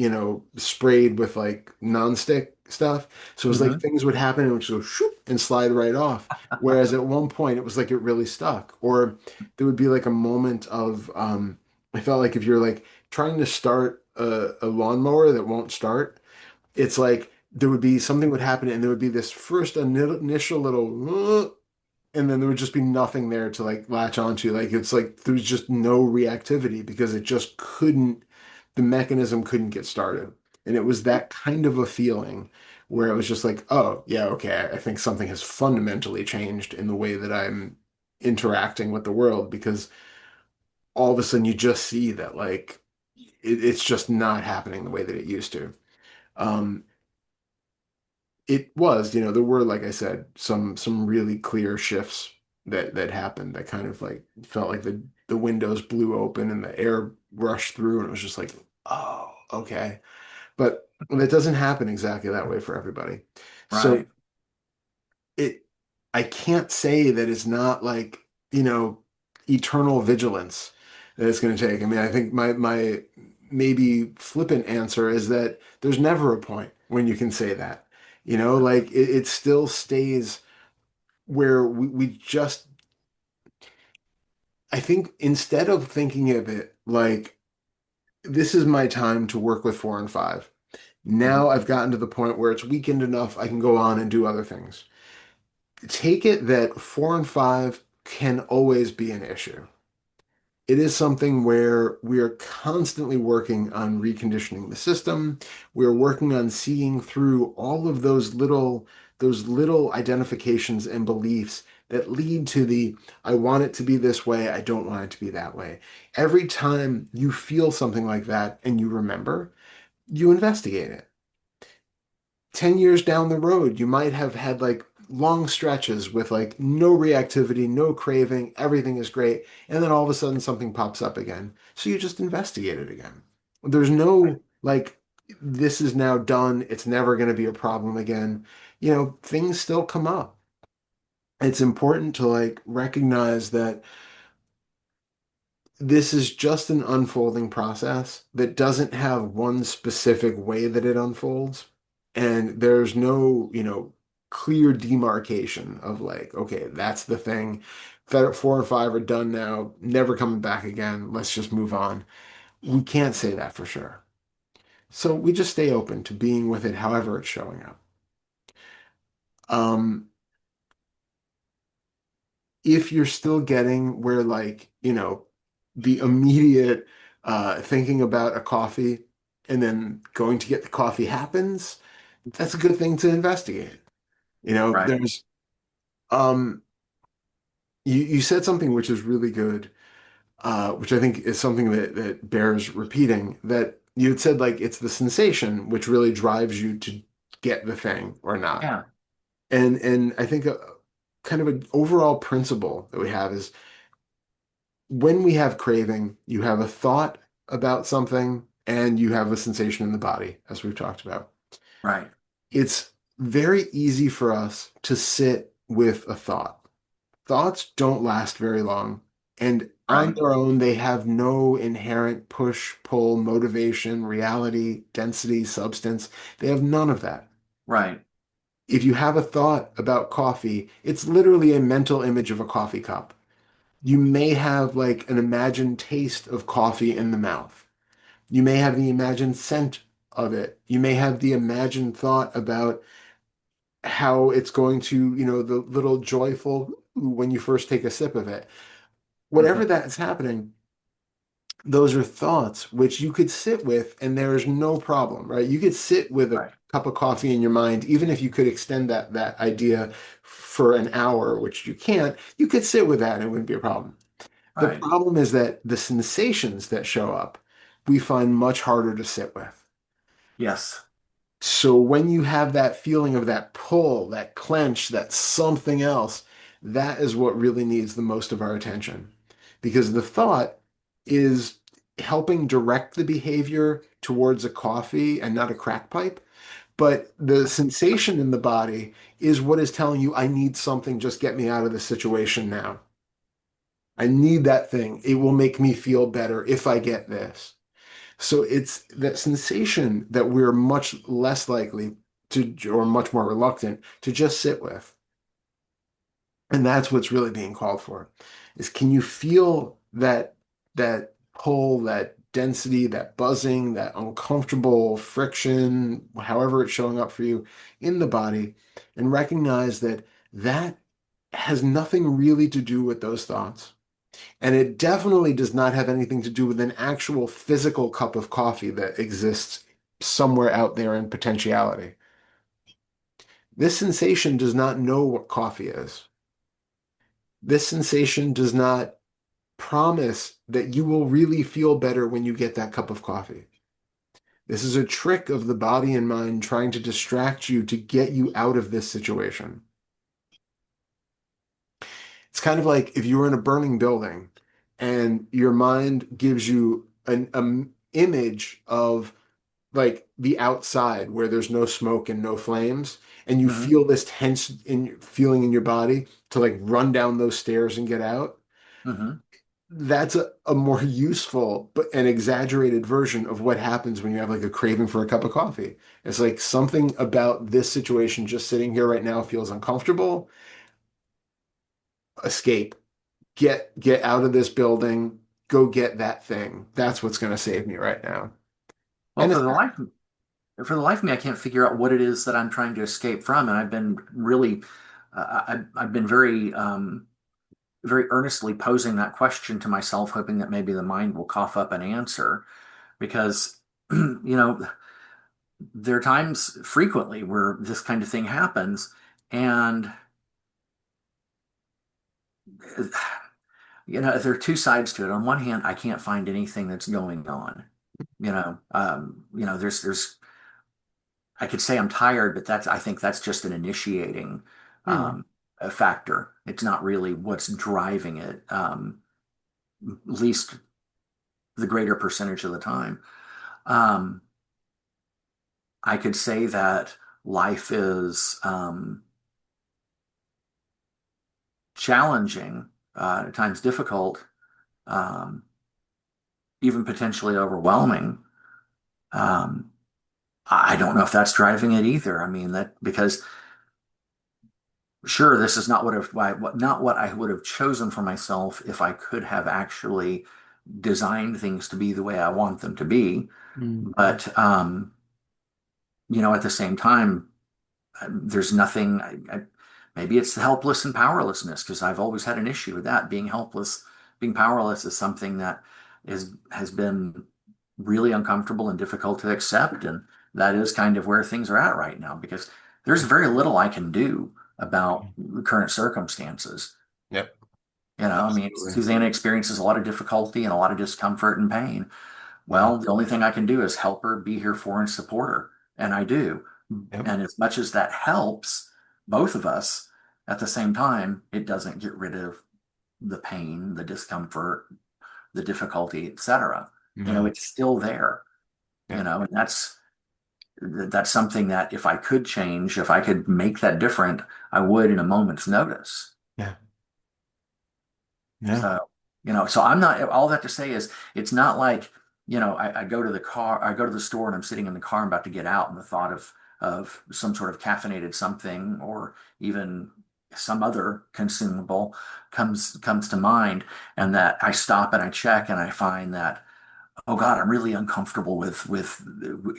sprayed with like nonstick stuff. So it was like Hmm. things would happen and it would just go shoop and slide right off. Whereas at one point it was like it really stuck. Or there would be like a moment of I felt like if you're like trying to start a lawnmower that won't start, it's like there would be something would happen and there would be this first initial little and then there would just be nothing there to like latch onto. Like it's like there was just no reactivity because it just couldn't, the mechanism couldn't get started. And it was that kind of a feeling where it was just like, oh, yeah, okay, I think something has fundamentally changed in the way that I'm interacting with the world because all of a sudden you just see that like it's just not happening the way that it used to. Um, it was, there were, like I said, some really clear shifts that happened that kind of like felt like the windows blew open and the air rushed through and it was just like, oh, okay. But that doesn't happen exactly that way for everybody. So Right. it I can't say that it's not like, eternal vigilance that it's going to take. I mean, I think my maybe flippant answer is that there's never a point when you can say that. Like it still stays where we just I think instead of thinking of it like this is my time to work with 4 and 5. Mhm. Now I've gotten to the point where it's weakened enough I can go on and do other things. Take it that 4 and 5 can always be an issue. It is something where we are constantly working on reconditioning the system. We're working on seeing through all of those little identifications and beliefs that lead to the I want it to be this way, I don't want it to be that way. Every time you feel something like that and you remember, you investigate it. 10 years down the road, you might have had like long stretches with like no reactivity, no craving, everything is great. And then all of a sudden something pops up again. So you just investigate it again. There's no like, this is now done. It's never going to be a problem again. Things still come up. It's important to like recognize that this is just an unfolding process that doesn't have one specific way that it unfolds. And there's no, clear demarcation of like, okay, that's the thing. 4 and 5 are done now, never coming back again. Let's just move on. We can't say that for sure. So we just stay open to being with it however it's showing up. Um, if you're still getting where like, the immediate thinking about a coffee and then going to get the coffee happens, that's a good thing to investigate. Right. There's um you said something which is really good, which I think is something that bears repeating, that you had said like it's the sensation which really drives you to get the thing or not. Yeah. And I think a kind of an overall principle that we have is when we have craving, you have a thought about something and you have a sensation in the body, as we've talked about. Right. It's very easy for us to sit with a thought. Thoughts don't last very long, and on Right. their own, they have no inherent push, pull, motivation, reality, density, substance. They have none of that. Right. If you have a thought about coffee, it's literally a mental image of a coffee cup. You may have like an imagined taste of coffee in the mouth. You may have the imagined scent of it. You may have the imagined thought about how it's going to, the little joyful when you first take a sip of it. Hmm. Whatever that's happening, those are thoughts which you could sit with and there is no problem, right? You could sit with a Right. cup of coffee in your mind, even if you could extend that idea for an hour, which you can't, you could sit with that and it wouldn't be a problem. The Right. problem is that the sensations that show up, we find much harder to sit with. Yes. So when you have that feeling of that pull, that clench, that something else, that is what really needs the most of our attention. Because the thought is helping direct the behavior towards a coffee and not a crack pipe. But the sensation in the body is what is telling you, I need something, just get me out of this situation now. I need that thing. It will make me feel better if I get this. So it's that sensation that we're much less likely to, or much more reluctant to just sit with. And that's what's really being called for, is can you feel that pull, that density, that buzzing, that uncomfortable friction, however it's showing up for you in the body, and recognize that that has nothing really to do with those thoughts. And it definitely does not have anything to do with an actual physical cup of coffee that exists somewhere out there in potentiality. This sensation does not know what coffee is. This sensation does not promise that you will really feel better when you get that cup of coffee. This is a trick of the body and mind trying to distract you to get you out of this situation. It's kind of like if you were in a burning building and your mind gives you an image of like the outside where there's no smoke and no flames, and you Hmm. feel this tense feeling in your body to like run down those stairs and get out. Hmm. That's a more useful but an exaggerated version of what happens when you have like a craving for a cup of coffee. It's like something about this situation just sitting here right now feels uncomfortable. Escape. Get out of this building. Go get that thing. That's what's going to save me right now. Well, And it's for the life of me, I can't figure out what it is that I'm trying to escape from, and I've been really, I've been very earnestly posing that question to myself, hoping that maybe the mind will cough up an answer. Because, there are times frequently where this kind of thing happens, and there are two sides to it. On one hand, I can't find anything that's going on. There's I could say I'm tired, but I think that's just an initiating hmm, um, a factor. It's not really what's driving it, at least the greater percentage of the time. Um, I could say that life is challenging, at times difficult, um, even potentially overwhelming. Um, I don't know if that's driving it either. I mean that because sure, this is not not what I would have chosen for myself if I could have actually designed things to be the way I want them to be. hmm, But at the same time, there's nothing. Maybe it's the helpless and powerlessness because I've always had an issue with that. Being helpless, being powerless is something that has been really uncomfortable and difficult to accept, and that is kind of where things are at right now because there's very little I can do about the current circumstances. yep, I mean, absolutely. Susanna experiences a lot of difficulty and a lot of discomfort and pain. Yeah, Well, the only thing I can do is help her, be here for her, and support her. And I do. yep, And as much as that helps both of us, at the same time, it doesn't get rid of the pain, the discomfort, the difficulty, etc. no, It's still there, yeah, and that's something that if I could change, if I could make that different, I would in a moment's notice. yeah, yeah, So I'm not, all that to say is it's not like, I go to the car, I go to the store and I'm sitting in the car, I'm about to get out, and the thought of some sort of caffeinated something or even some other consumable comes to mind, and that I stop and I check and I find that, oh God, I'm really uncomfortable with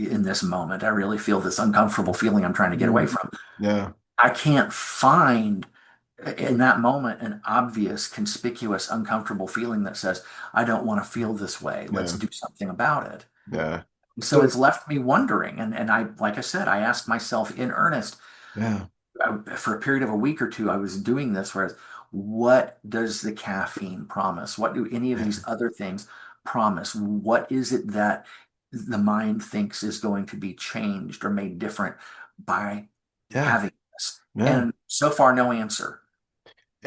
in this moment. I really feel this uncomfortable feeling I'm trying to get away mm, from. yeah, I can't find in that moment an obvious, conspicuous, uncomfortable feeling that says, I don't want to feel this way. Let's yeah, do something about it. yeah. So it's So, left me wondering. And I, like I said, I asked myself in earnest yeah, for a period of a week or two, I was doing this, whereas what does the caffeine promise? What do any of yeah, these other things promise? What is it that the mind thinks is going to be changed or made different by Yeah. having this? Yeah. And so far, no answer.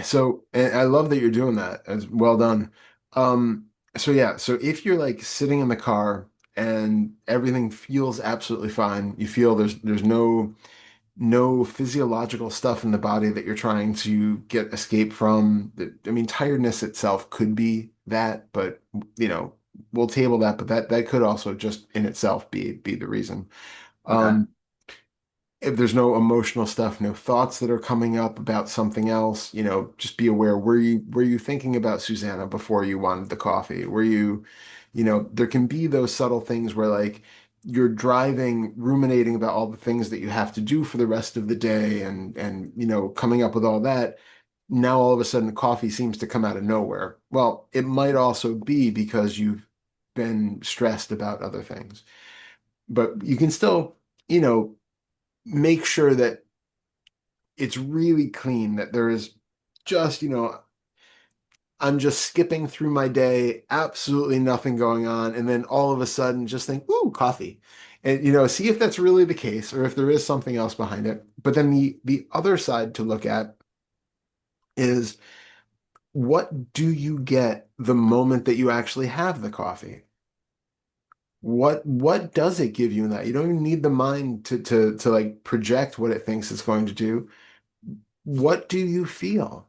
So and I love that you're doing that. As well done. Um, so yeah, so if you're like sitting in the car and everything feels absolutely fine, you feel there's no physiological stuff in the body that you're trying to get escape from. I mean, tiredness itself could be that, but you know, we'll table that, but that could also just in itself be the reason. Okay. Um, if there's no emotional stuff, no thoughts that are coming up about something else, you know, just be aware. Were you thinking about Susanna before you wanted the coffee? Were you, you know, there can be those subtle things where like you're driving, ruminating about all the things that you have to do for the rest of the day and you know, coming up with all that. Now all of a sudden coffee seems to come out of nowhere. Well, it might also be because you've been stressed about other things. But you can still, you know, make sure that it's really clean, that there is just, you know, I'm just skipping through my day, absolutely nothing going on, and then all of a sudden just think, ooh, coffee. And you know, see if that's really the case or if there is something else behind it. But then the other side to look at is what do you get the moment that you actually have the coffee? What does it give you in that? You don't even need the mind to like project what it thinks it's going to do. What do you feel?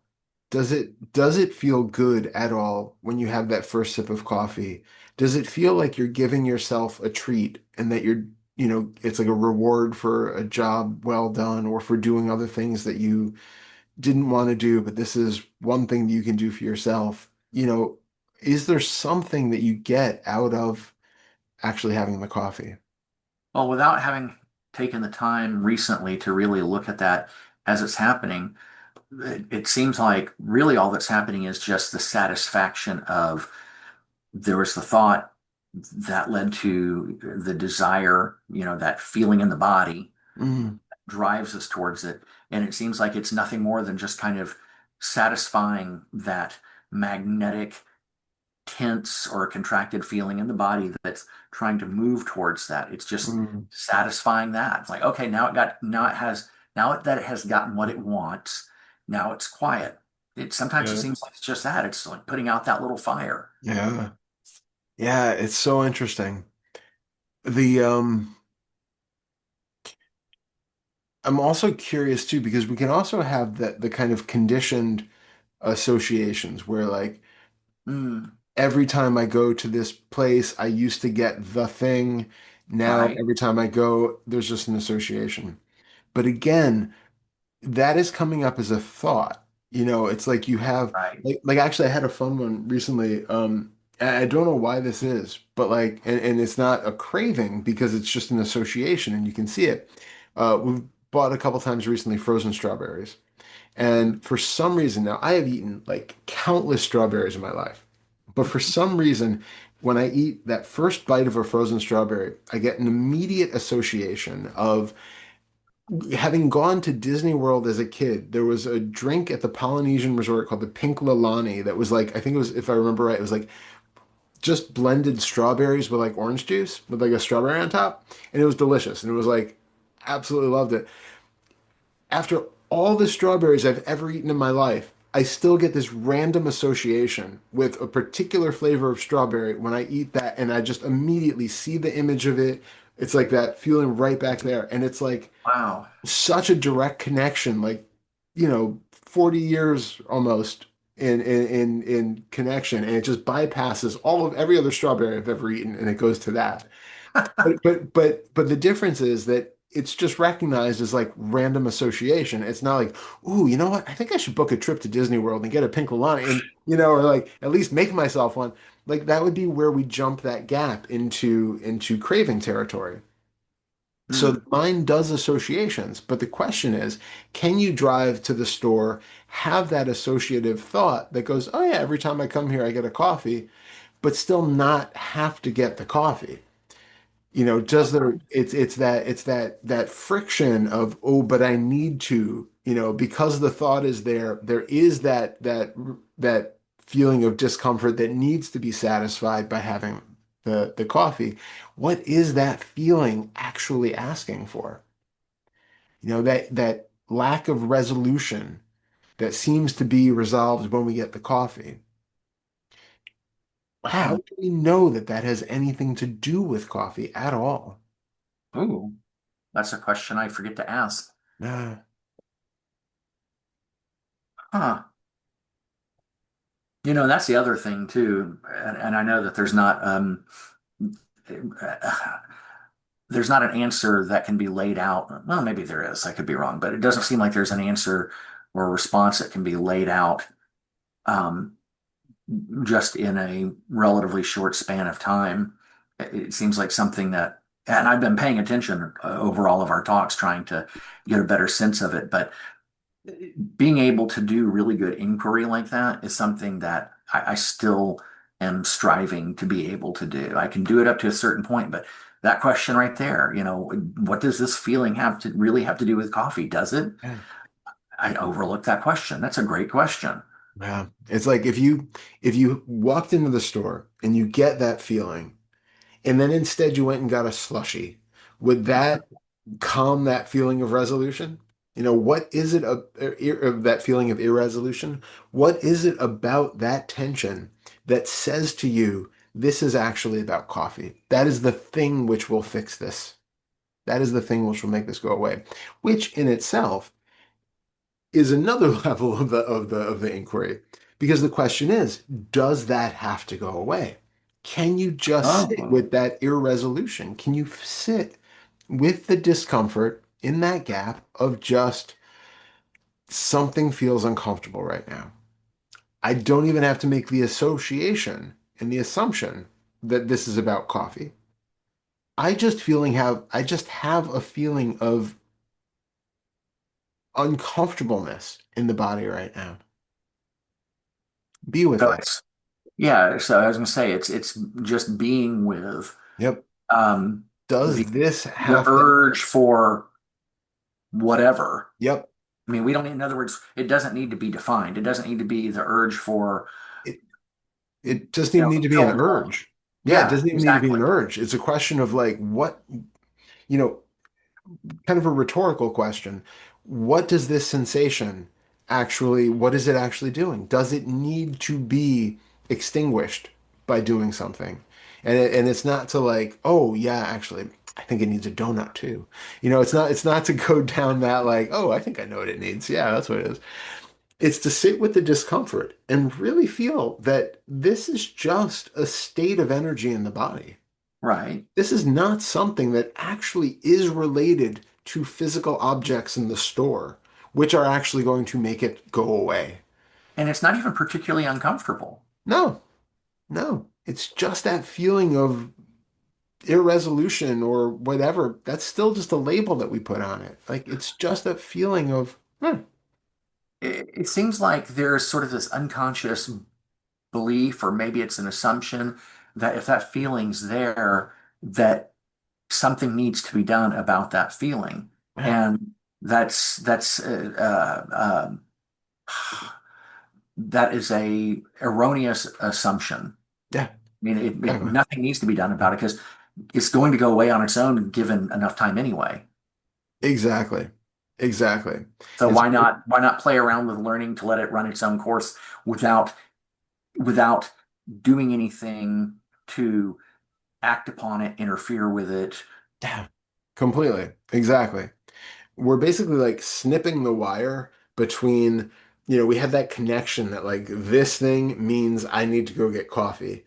Does it feel good at all when you have that first sip of coffee? Does it feel like you're giving yourself a treat and that you're, you know, it's like a reward for a job well done or for doing other things that you didn't want to do, but this is one thing that you can do for yourself. You know, is there something that you get out of actually having the coffee? Well, without having taken the time recently to really look at that as it's happening, it seems like really all that's happening is just the satisfaction of there was the thought that led to the desire, that feeling in the body Mm, drives us towards it. And it seems like it's nothing more than just kind of satisfying that magnetic, tense, or contracted feeling in the body that's trying to move towards that. It's just mm, satisfying that. It's like, okay, now that it has gotten what it wants, now it's quiet. Sometimes it yeah. seems like it's just that. It's like putting out that little fire. Yeah. Yeah, it's so interesting. The I'm also curious too because we can also have the kind of conditioned associations where like Mm, every time I go to this place, I used to get the thing. Now right, every time I go, there's just an association. But again, that is coming up as a thought. You know, it's like you have right. like actually I had a fun one recently. I don't know why this is, but like and it's not a craving because it's just an association and you can see it. We've bought a couple times recently frozen strawberries. And for some reason now I have eaten like countless strawberries in my life. But for some reason, when I eat that first bite of a frozen strawberry, I get an immediate association of having gone to Disney World as a kid. There was a drink at the Polynesian resort called the Pink Lalani that was like, I think it was, if I remember right, it was like just blended strawberries with like orange juice with like a strawberry on top. And it was delicious. And it was like, absolutely loved it. After all the strawberries I've ever eaten in my life, I still get this random association with a particular flavor of strawberry when I eat that, and I just immediately see the image of it. It's like that feeling right back there. And it's like Wow. such a direct connection, like, you know, 40 years almost in connection, and it just bypasses all of every other strawberry I've ever eaten, and it goes to that. But the difference is that it's just recognized as like random association. It's not like, ooh, you know what? I think I should book a trip to Disney World and get a pink Lilani and you know, or like at least make myself one. Like that would be where we jump that gap into craving territory. So the Mm, mind does associations, but the question is, can you drive to the store, have that associative thought that goes, oh yeah, every time I come here I get a coffee, but still not have to get the coffee? You know, does there it's that friction of, oh, but I need to, you know, because the thought is there, there is that feeling of discomfort that needs to be satisfied by having the coffee, what is that feeling actually asking for? That lack of resolution that seems to be resolved when we get the coffee. How Huh. do we know that that has anything to do with coffee at all? Ooh, that's a question I forget to ask. Nah. Huh. That's the other thing too, and I know that there's not an answer that can be laid out. Well, maybe there is. I could be wrong, but it doesn't seem like there's an answer or a response that can be laid out um, just in a relatively short span of time. It seems like something that, and I've been paying attention over all of our talks, trying to get a better sense of it, but being able to do really good inquiry like that is something that I still am striving to be able to do. I can do it up to a certain point, but that question right there, what does this feeling have to do with coffee? Does it? Yeah. I overlooked that question. That's a great question. Yeah. It's like if you walked into the store and you get that feeling, and then instead you went and got a slushie, would that calm that feeling of resolution? What is it of that feeling of irresolution? What is it about that tension that says to you, this is actually about coffee? That is the thing which will fix this. That is the thing which will make this go away, which in itself is another level of the inquiry. Because the question is, does that have to go away? Can you just sit Oh, with that irresolution? Can you sit with the discomfort in that gap of just something feels uncomfortable right now? I don't even have to make the association and the assumption that this is about coffee. I just have a feeling of uncomfortableness in the body right now. Be with so that. it's yeah. So I was gonna say it's just being with Yep. um, Does the this the have to? urge for whatever. Yep. I mean, we don't need, in other words, it doesn't need to be defined. It doesn't need to be the urge for, It it doesn't even need to be an control. urge. Yeah, it Yeah, doesn't even need to be an exactly. urge. It's a question of like what, you know, kind of a rhetorical question. What does this sensation what is it actually doing? Does it need to be extinguished by doing something? And it's not to like, oh yeah, actually, I think it needs a donut too. It's not to go down that like, oh, I think I know what it needs. Yeah, that's what it is. It's to sit with the discomfort and really feel that this is just a state of energy in the body. Right. This is not something that actually is related to physical objects in the store, which are actually going to make it go away. And it's not even particularly uncomfortable. No, no. It's just that feeling of irresolution or whatever. That's still just a label that we put on it. Like it's just that feeling of, It seems like there's sort of this unconscious belief, or maybe it's an assumption, that if that feeling's there, that something needs to be done about that feeling. yeah, And that's that is a erroneous assumption. yeah, I mean, exactly. nothing needs to be done about it because it's going to go away on its own given enough time anyway. Exactly. Exactly. So And so, why not play around with learning to let it run its own course without without doing anything to act upon it, interfere with it. yeah, completely. Exactly. We're basically like snipping the wire between, we have that connection that like this thing means I need to go get coffee.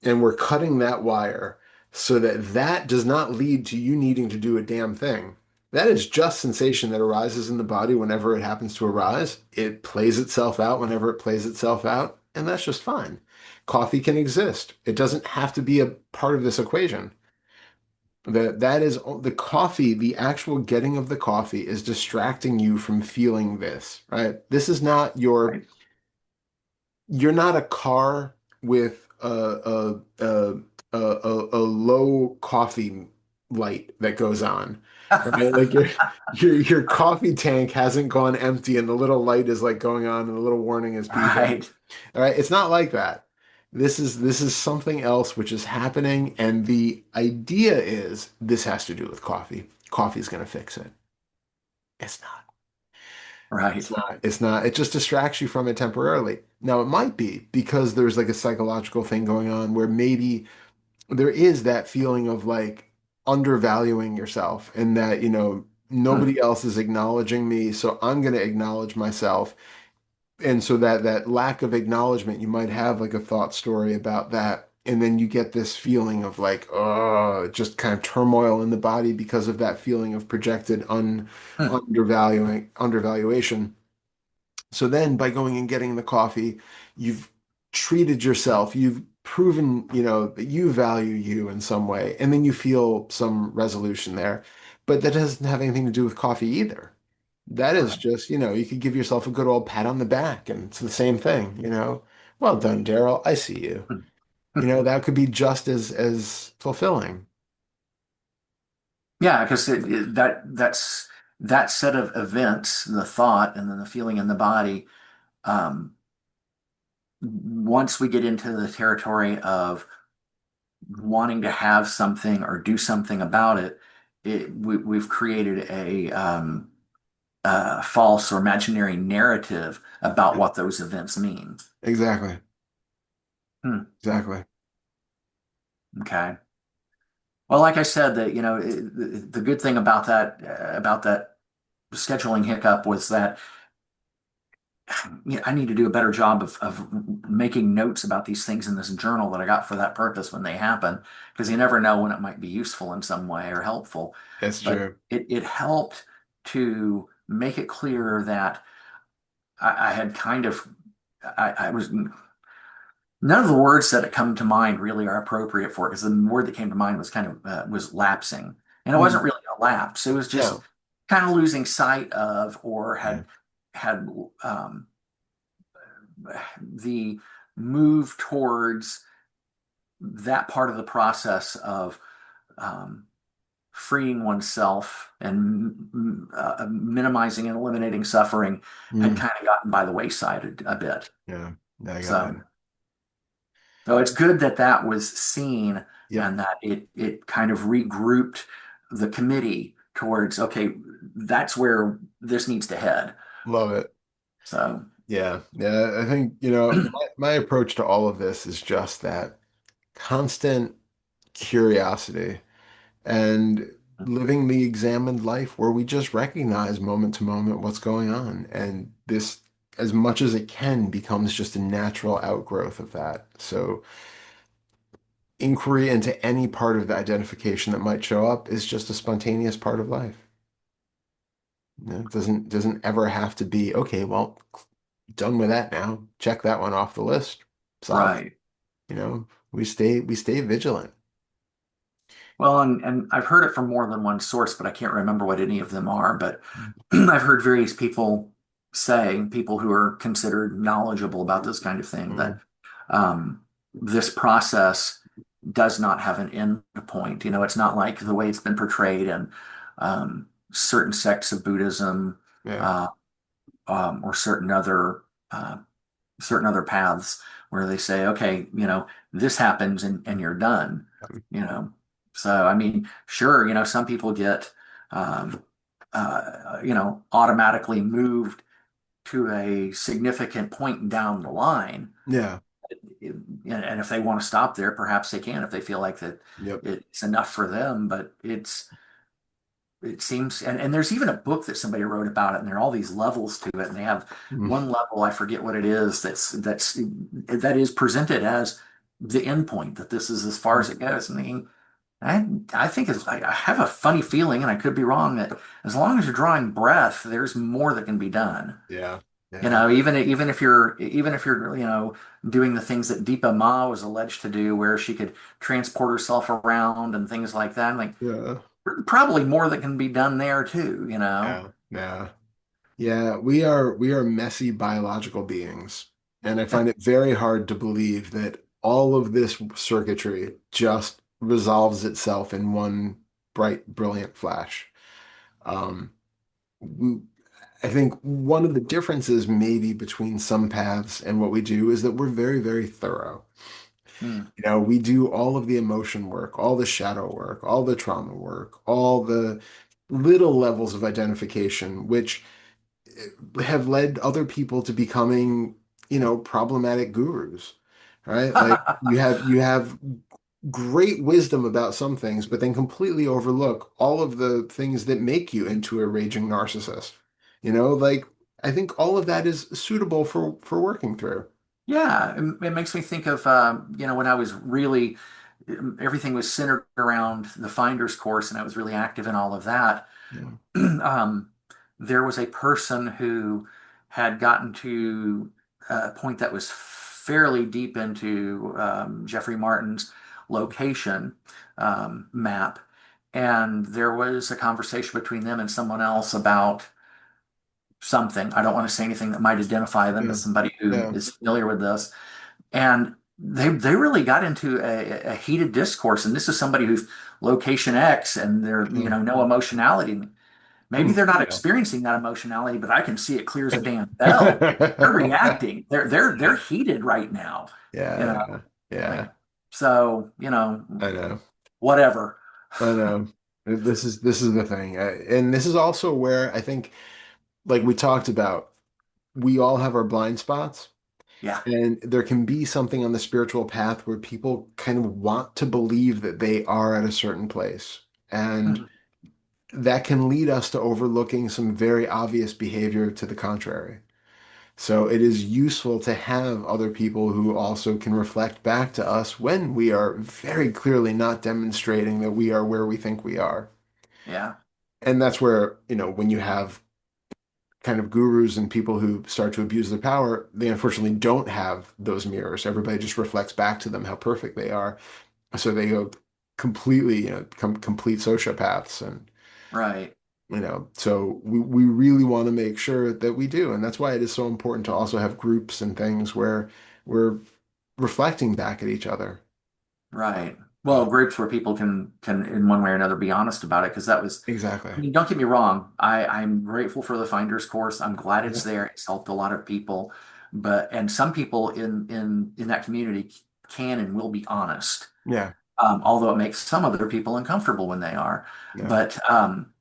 And we're cutting that wire so that that does not lead to you needing to do a damn thing. That is just sensation that arises in the body whenever it happens to arise. It plays itself out whenever it plays itself out, and that's just fine. Coffee can exist. It doesn't have to be a part of this equation. That is the coffee, the actual getting of the coffee is distracting you from feeling this, right? This is not Right. you're not a car with a low coffee light that goes on, right? Like your coffee tank hasn't gone empty and the little light is like going on and the little warning is beeping. Right. All right, it's not like that. This is something else which is happening, and the idea is this has to do with coffee. Coffee's going to fix it. It's not. It's Right. not. It's not. It just distracts you from it temporarily. Now, it might be because there's like a psychological thing going on where maybe there is that feeling of like undervaluing yourself and that, Hmm. nobody else is acknowledging me, so I'm going to acknowledge myself. And so that lack of acknowledgement, you might have like a thought story about that. And then you get this feeling of like, oh, just kind of turmoil in the body because of that feeling of projected Hmm. undervaluation. So then by going and getting the coffee, you've treated yourself, you've proven, that you value you in some way, and then you feel some resolution there. But that doesn't have anything to do with coffee either. That is Right. just, you could give yourself a good old pat on the back, and it's the same thing. Well done, Darrell. I see you. That could be just as fulfilling. Yeah, because that's that set of events, the thought and then the feeling in the body. Um, Once we get into the territory of wanting to have something or do something about it, we've created a false or imaginary narrative about what those events mean. Exactly. Hmm. Exactly. Okay. Well, like I said, that the good thing about that scheduling hiccup was that I need to do a better job of making notes about these things in this journal that I got for that purpose when they happen, because you never know when it might be useful in some way or helpful. It's But true. it helped to make it clear that I had kind of I was none of the words that come to mind really are appropriate for it, because the word that came to mind was kind of was lapsing, and it wasn't Mhm. really a lapse. It was just No. kind of losing sight of, or Yeah. had um, the move towards that part of the process of um, freeing oneself and minimizing and eliminating suffering had Mm. kind of gotten by the wayside a bit. Yeah. I got So, it. so it's good that that was seen Yep. and that it kind of regrouped the committee towards, okay, that's where this needs to head. Love it. So, Yeah. Yeah. I think, my approach to all of this is just that constant curiosity and living the examined life where we just recognize moment to moment what's going on. And this, as much as it can, becomes just a natural outgrowth of that. So inquiry into any part of the identification that might show up is just a spontaneous part of life. It doesn't ever have to be, okay, well, done with that now. Check that one off the list. Solved. right. We stay vigilant. Well, and I've heard it from more than one source, but I can't remember what any of them are. But I've heard various people say, people who are considered knowledgeable about this kind of thing, that Mm. um, this process does not have an end point. It's not like the way it's been portrayed in certain sects of Buddhism, Yeah. uh, or uh, certain other paths where they say, okay, this happens and you're done, you know. So, I mean, sure, some people get, um, automatically moved to a significant point down the line. Yeah. And if they want to stop there, perhaps they can if they feel like that Yep. it's enough for them. But it seems, and there's even a book that somebody wrote about it, and there are all these levels to it, and they have Mm. one level, I forget what it is, that is presented as the end point, that this is as far as it goes. And I think I have a funny feeling, and I could be wrong, that as long as you're drawing breath, there's more that can be done. Yeah. Yeah. Even if you're doing the things that Deepa Ma was alleged to do, where she could transport herself around and things like that. Like, Yeah. probably more that can be done there too. Yeah. Yeah. Yeah. We are messy biological beings. And I find it very hard to believe that all of this circuitry just resolves itself in one. bright, brilliant flash. Um, w- I think one of the differences maybe between some paths and what we do is that we're very, very thorough. Mm. You know, we do all of the emotion work, all the shadow work, all the trauma work, all the little levels of identification, which have led other people to becoming, problematic gurus, right? Like you have great wisdom about some things, but then completely overlook all of the things that make you into a raging narcissist. Like I think all of that is suitable for working through. Yeah, it makes me think of when I was really everything was centered around the Finder's course, and I was really active in all of that. Yeah. um, there was a person who had gotten to a point that was fairly deep into Jeffrey Martin's location map, and there was a conversation between them and someone else about something. I don't want to say anything that might identify them Yeah. as somebody who Yeah. is familiar with this. And they really got into a heated discourse. And this is somebody who's location X, and they're Yeah. no emotionality. Maybe Hmm. they're not Yeah. experiencing that emotionality, but I can see it clear as a damn bell. They're reacting. They're heated right now. You Yeah. know, Yeah. like Yeah. so. I know. Whatever. I know. This is the thing. And this is also where I think, like we talked about, we all have our blind spots. Yeah. And there can be something on the spiritual path where people kind of want to believe that they are at a certain place. And Mhm. that can lead us to overlooking some very obvious behavior to the contrary. So it is useful to have other people who also can reflect back to us when we are very clearly not demonstrating that we are where we think we are. Yeah. And that's where, when you have kind of gurus and people who start to abuse their power, they unfortunately don't have those mirrors. Everybody just reflects back to them how perfect they are. So they go completely, become complete sociopaths. And, Right. so we really want to make sure that we do. And that's why it is so important to also have groups and things where we're reflecting back at each other. Right. Uh, Well, groups where people can in one way or another be honest about it, because that was, exactly. I mean, don't get me wrong. I'm grateful for the Finder's course. I'm glad it's Yeah. there. It's helped a lot of people, and some people in that community can and will be honest. Yeah. Although it makes some other people uncomfortable when they are. Yeah. But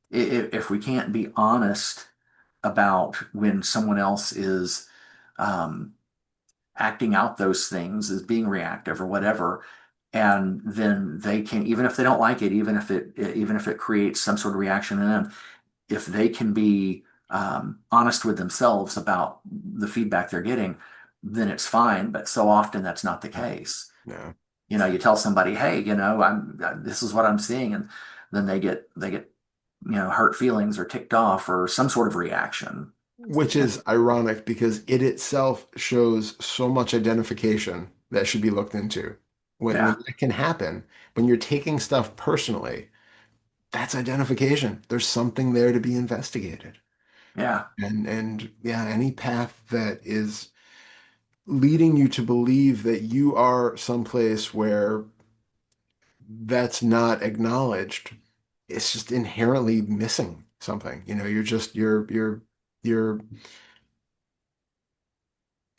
if we can't be honest about when someone else is um, acting out those things as being reactive or whatever, and then they can, even if they don't like it, even if it creates some sort of reaction in them, if they can be honest with themselves about the feedback they're getting, then it's fine. But so often that's not the case. Yeah. You tell somebody, hey, this is what I'm seeing, and then they get hurt feelings or ticked off or some sort of reaction. Which And is ironic because it itself shows so much identification that should be looked into. When yeah, that can happen, when you're taking stuff personally, that's identification. There's something there to be investigated. yeah, And yeah, any path that is leading you to believe that you are someplace where that's not acknowledged, it's just inherently missing something. You're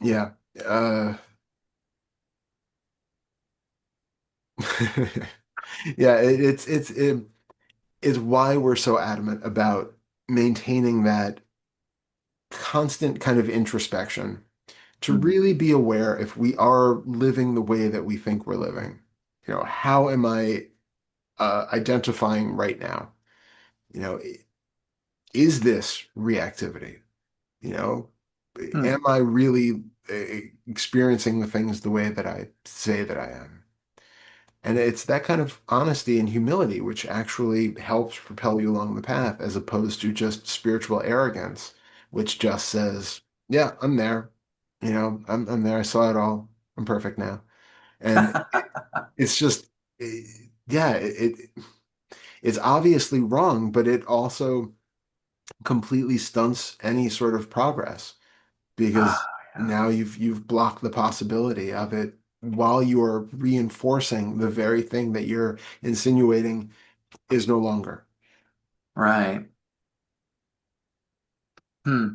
yeah. Uh Yeah, it's why we're so adamant about maintaining that constant kind of introspection to mhm, really be aware if we are living the way that we think we're living. How am I identifying right now? You know, is this reactivity? You know, mm, am I really experiencing the things the way that I say that I am? And it's that kind of honesty and humility which actually helps propel you along the path, as opposed to just spiritual arrogance, which just says, "Yeah, I'm there. I'm there. I saw it all. I'm perfect now." And it's just, yeah, it's obviously wrong, but it also completely stunts any sort of progress because ah, yeah, now you've blocked the possibility of it while you're reinforcing the very thing that you're insinuating is no longer. Right. Hmm.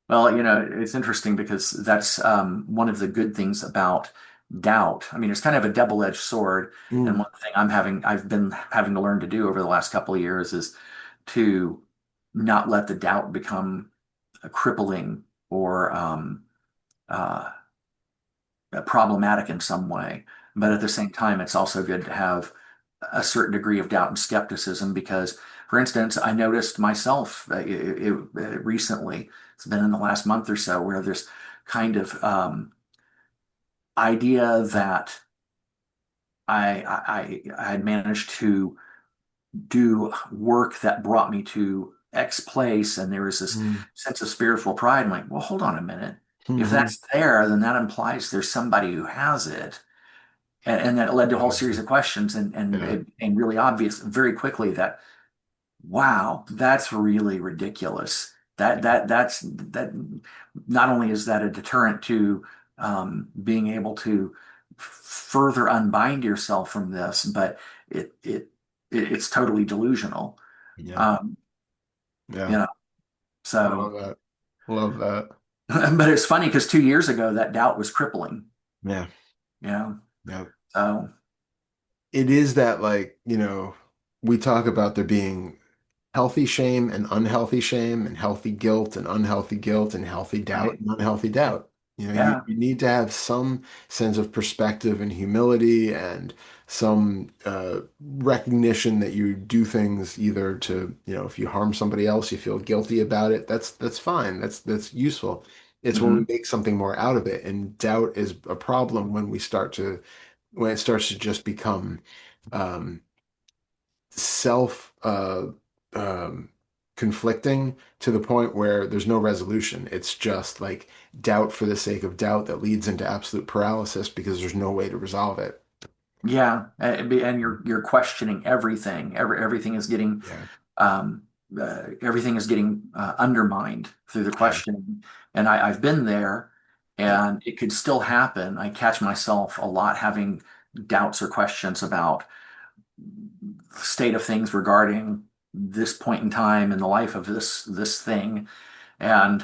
Well, it's interesting because that's one of the good things about doubt. I mean, it's kind of a double-edged sword, and Mm, one thing I've been having to learn to do over the last couple of years is to not let the doubt become a crippling or uh, problematic in some way. But at the same time, it's also good to have a certain degree of doubt and skepticism because, for instance, I noticed myself recently, it's been in the last month or so, where there's kind of idea that I had managed to do work that brought me to X place, and there was this mm, sense of spiritual pride. I'm like, well, hold on a minute. If mhm. that's there, then that implies there's somebody who has it. And that led to a whole series Exactly. of questions and Yeah. it became really obvious very quickly that wow, that's really ridiculous. That not only is that a deterrent to being able to further unbind yourself from this, but it it it's totally delusional. Yeah. Um, you Yeah. know, I love so that. Love that. but it's funny because 2 years ago that doubt was crippling, Yeah. you know. Yeah. So It is that, like, we talk about there being healthy shame and healthy guilt and unhealthy guilt and healthy doubt right. and unhealthy doubt. You, Yeah. you need to have some sense of perspective and humility and some recognition that you do things either to, if you harm somebody else, you feel guilty about it. That's fine. That's useful. It's when we Hmm. make something more out of it. And doubt is a problem when it starts to just become um, self conflicting to the point where there's no resolution. It's just like doubt for the sake of doubt that leads into absolute paralysis because there's no way to resolve it. Yeah, and you're questioning everything. Everything is getting Yeah. um, undermined through the Yeah. questioning. And I've been there, and it could still happen. I catch myself a lot having doubts or questions about the state of things regarding this point in time in the life of this thing, and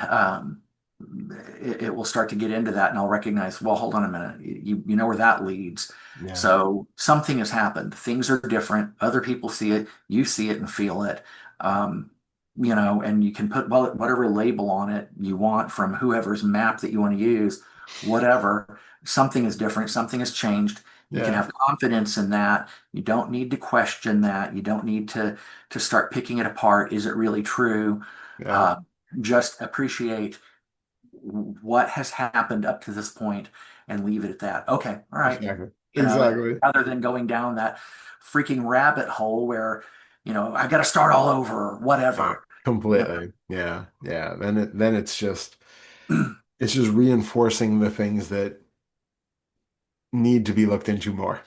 it will start to get into that, and I'll recognize, well, hold on a minute, you know where that leads. Yeah. So something has happened. Things are different. Other people see it. You see it and feel it. Um, and you can put whatever label on it you want from whoever's map that you want to use, whatever. Something is different. Something has changed. You can Yeah. have confidence in that. You don't need to question that. You don't need to start picking it apart. Is it really true? Yeah. Uh, just appreciate what has happened up to this point and leave it at that. Okay, all right. Exactly. Exactly. Rather than going down that freaking rabbit hole where, I got to start all over or Yeah. whatever. You Completely. Yeah. Yeah. Then it's just reinforcing the things that need to be looked into more.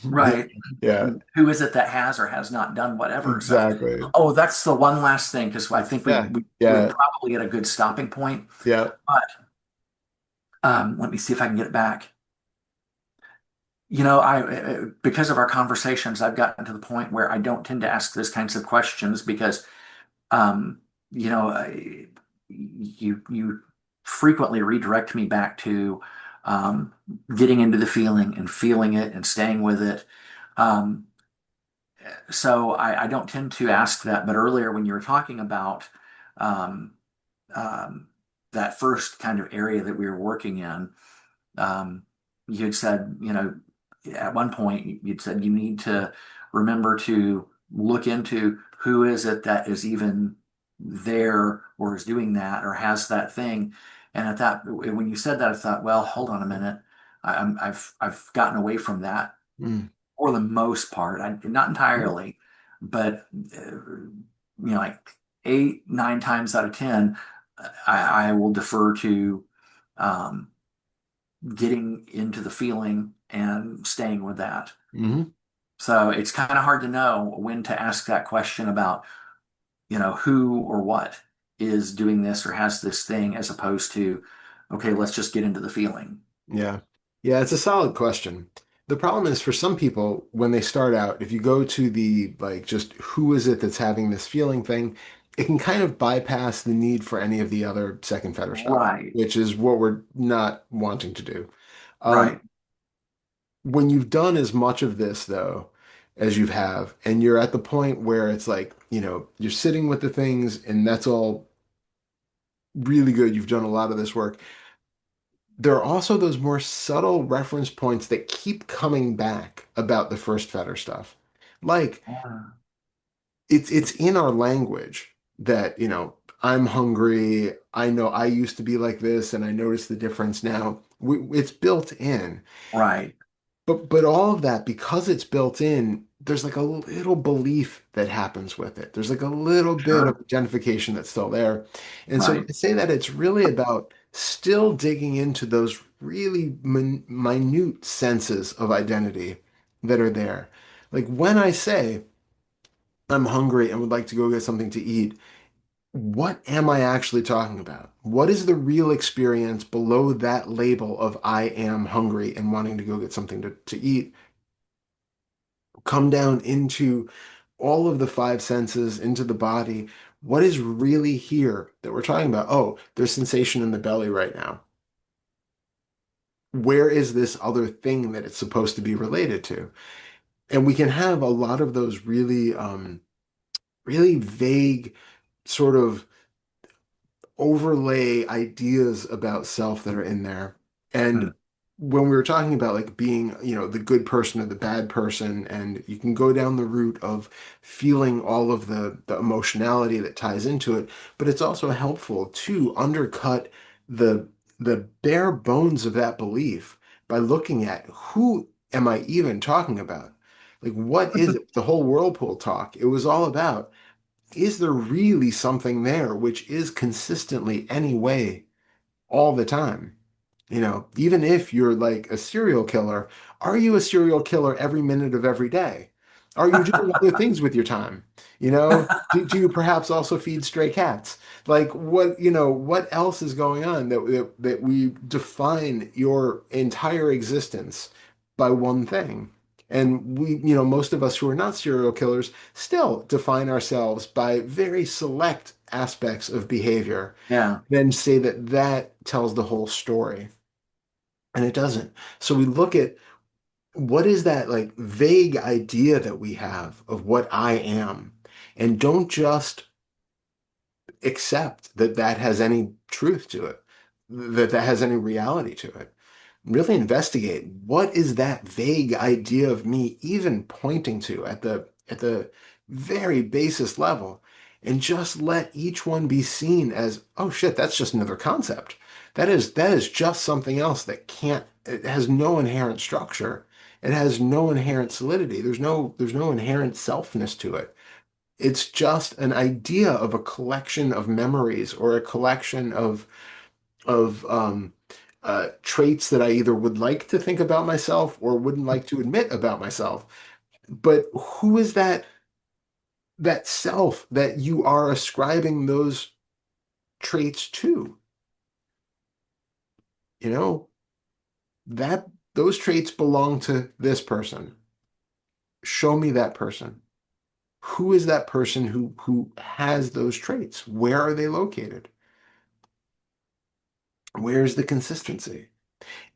Yeah. Right. Yeah. Who is it that has or has not done whatever? So, Exactly. oh, that's the one last thing because I think we, Yeah. we we're Yeah. probably at a good stopping point. Yeah. But let me see if I can get it back. Because of our conversations, I've gotten to the point where I don't tend to ask those kinds of questions because um, you know, you frequently redirect me back to um, getting into the feeling and feeling it and staying with it. Um, so I don't tend to ask that. But earlier, when you were talking about um, um, that first kind of area that we were working in, um, you had said, at one point, you'd said you need to remember to look into who is it that is even there or is doing that or has that thing. And when you said that, I thought, well, hold on a minute. I've gotten away from that Mm, for the most part. Not mm, entirely, but like 8, 9 times out of 10, I will defer to um, getting into the feeling and staying with that. mhm. So it's kind of hard to know when to ask that question about, who or what is doing this or has this thing as opposed to, okay, let's just get into the feeling. Yeah. Yeah, it's a solid question. The problem is for some people, when they start out, if you go to the like just who is it that's having this feeling thing, it can kind of bypass the need for any of the other second fetter stuff, Right, which is what we're not wanting to do. Um, right. when you've done as much of this though as you have, and you're at the point where it's like, you're sitting with the things and that's all really good. You've done a lot of this work. There are also those more subtle reference points that keep coming back about the first fetter stuff. Like Uh, it's in our language that, I'm hungry. I know I used to be like this and I notice the difference now. It's built in. right, But all of that, because it's built in, there's like a little belief that happens with it. There's like a little bit of sure, identification that's still there. And so when right. I say that, it's really about still digging into those really minute senses of identity that are there. Like when I say I'm hungry and would like to go get something to eat, what am I actually talking about? What is the real experience below that label of I am hungry and wanting to go get something to eat? Come down into all of the five senses, into the body. What is really here that we're talking about? Oh, there's sensation in the belly right now. Where is this other thing that it's supposed to be related to? And we can have a lot of those really, really vague sort of overlay ideas about self that are in there. And Mm, when we were talking about like being, the good person or the bad person, and you can go down the route of feeling all of the emotionality that ties into it, but it's also helpful to undercut the the bare bones of that belief by looking at who am I even talking about? Like what is it? The whole whirlpool talk. It was all about is there really something there which is consistently anyway all the time? Even if you're like a serial killer, are you a serial killer every minute of every day? Are you doing other things with your time? Do you perhaps also feed stray cats? Like what else is going on that we define your entire existence by one thing? And most of us who are not serial killers still define ourselves by very select aspects of behavior, yeah. then say that that tells the whole story. And it doesn't. So we look at what is that like vague idea that we have of what I am, and don't just accept that that has any truth to it, that that has any reality to it. Really investigate what is that vague idea of me even pointing to at the very basest level, and just let each one be seen as, oh shit, that's just another concept. That is just something else that can't, it has no inherent structure. It has no inherent solidity. There's no inherent selfness to it. It's just an idea of a collection of memories or a collection of traits that I either would like to think about myself or wouldn't like to admit about myself. But who is that self that you are ascribing those traits to? You know, that those traits belong to this person. Show me that person. Who is that person who has those traits? Where are they located? Where's the consistency?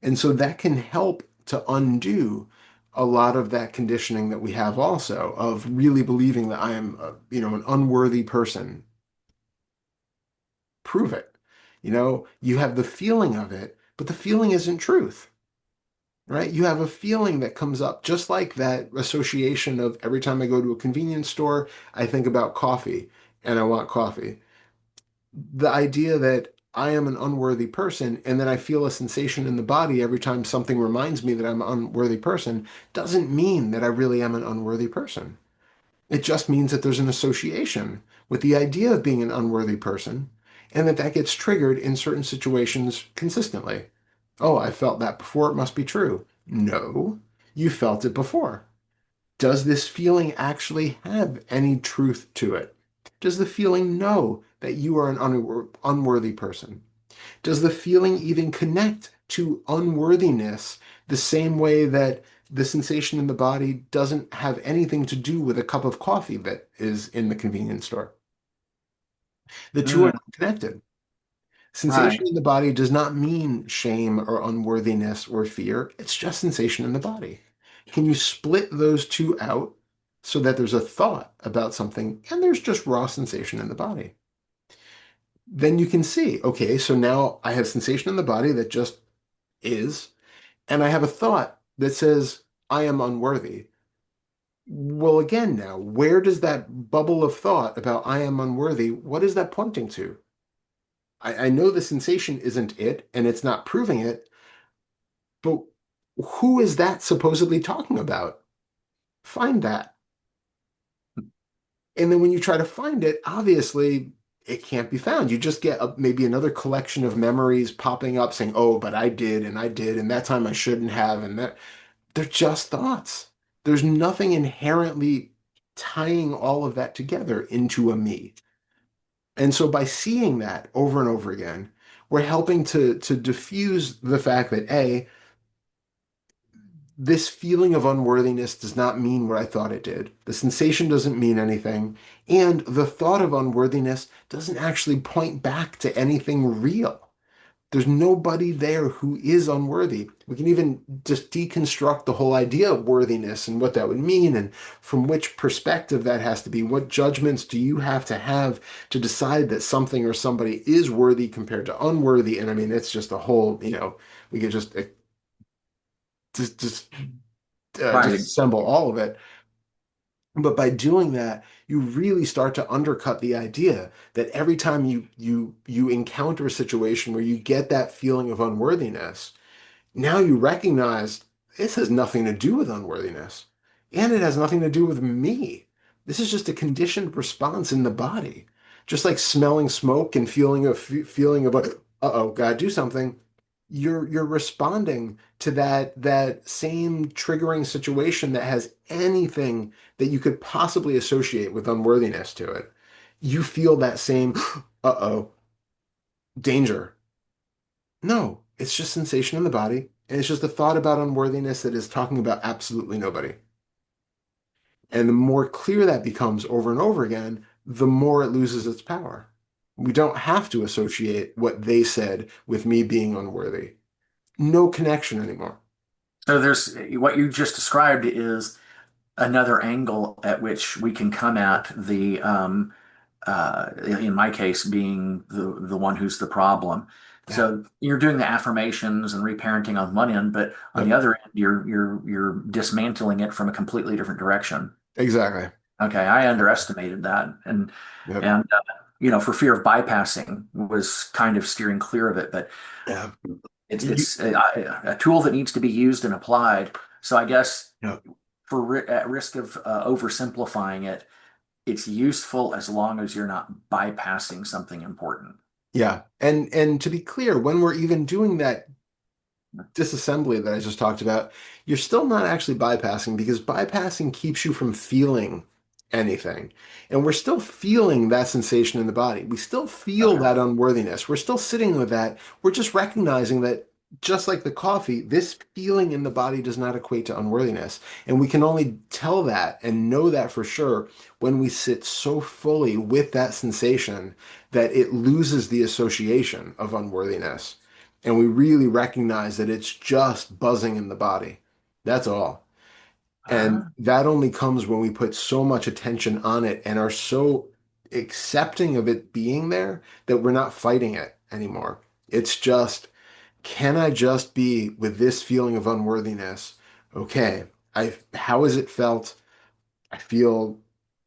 And so that can help to undo a lot of that conditioning that we have also of really believing that I am, an unworthy person. Prove it. You have the feeling of it, but the feeling isn't truth, right? You have a feeling that comes up just like that association of every time I go to a convenience store, I think about coffee and I want coffee. The idea that I am an unworthy person and then I feel a sensation in the body every time something reminds me that I'm an unworthy person doesn't mean that I really am an unworthy person. It just means that there's an association with the idea of being an unworthy person and that that gets triggered in certain situations consistently. Oh, I felt that before, it must be true. No, you felt it before. Does this feeling actually have any truth to it? Does the feeling know that you are an unworthy person? Does the feeling even connect to unworthiness the same way that the sensation in the body doesn't have anything to do with a cup of coffee that is in the convenience store. The two are Mm, not connected. right. Sensation in the body does not mean shame or unworthiness or fear. It's just sensation in the body. Can you split those two out so that there's a thought about something and there's just raw sensation in the body? Then you can see, okay, so now I have sensation in the body that just is, and I have a thought that says, I am unworthy. Well, again, now, where does that bubble of thought about I am unworthy, what is that pointing to? I know the sensation isn't it, and it's not proving it, but who is that supposedly talking about? Find that. And then when you try to find it, obviously it can't be found. You just get maybe another collection of memories popping up saying, oh, but I did, and that time I shouldn't have. And that they're just thoughts. There's nothing inherently tying all of that together into a me. And so by seeing that over and over again, we're helping to diffuse the fact that A, this feeling of unworthiness does not mean what I thought it did. The sensation doesn't mean anything. And the thought of unworthiness doesn't actually point back to anything real. There's nobody there who is unworthy. We can even just deconstruct the whole idea of worthiness and what that would mean and from which perspective that has to be. What judgments do you have to decide that something or somebody is worthy compared to unworthy? And I mean, it's just a whole, we could just Right. disassemble all of it. But by doing that, you really start to undercut the idea that every time you encounter a situation where you get that feeling of unworthiness, now you recognize this has nothing to do with unworthiness, and it has nothing to do with me. This is just a conditioned response in the body, just like smelling smoke and feeling of uh-oh, gotta do something. You're responding to that same triggering situation that has anything that you could possibly associate with unworthiness to it. You feel that same uh-oh, danger. No, it's just sensation in the body, and it's just a thought about unworthiness that is talking about absolutely nobody. And the more clear that becomes over and over again, the more it loses its power. We don't have to associate what they said with me being unworthy. No connection anymore. So there's what you just described is another angle at which we can come at in my case, being the one who's the problem. Yeah. So you're doing the affirmations and reparenting on one end, but on the Yep. other end, you're dismantling it from a completely different direction. Exactly. Okay, I underestimated that, and Yep. and for fear of bypassing, was kind of steering clear of it. But Yeah. You, it's a tool that needs to be used and applied. So I guess yep. at risk of oversimplifying it, it's useful as long as you're not bypassing something important. Yeah. And to be clear, when we're even doing that disassembly that I just talked about, you're still not actually bypassing because bypassing keeps you from feeling anything. And we're still feeling that sensation in the body. We still feel Okay. that unworthiness. We're still sitting with that. We're just recognizing that just like the coffee, this feeling in the body does not equate to unworthiness. And we can only tell that and know that for sure when we sit so fully with that sensation that it loses the association of unworthiness and we really recognize that it's just buzzing in the body. That's all. And Ah, that only comes when we put so much attention on it and are so accepting of it being there that we're not fighting it anymore. It's just, can I just be with this feeling of unworthiness? Okay, how has it felt? I feel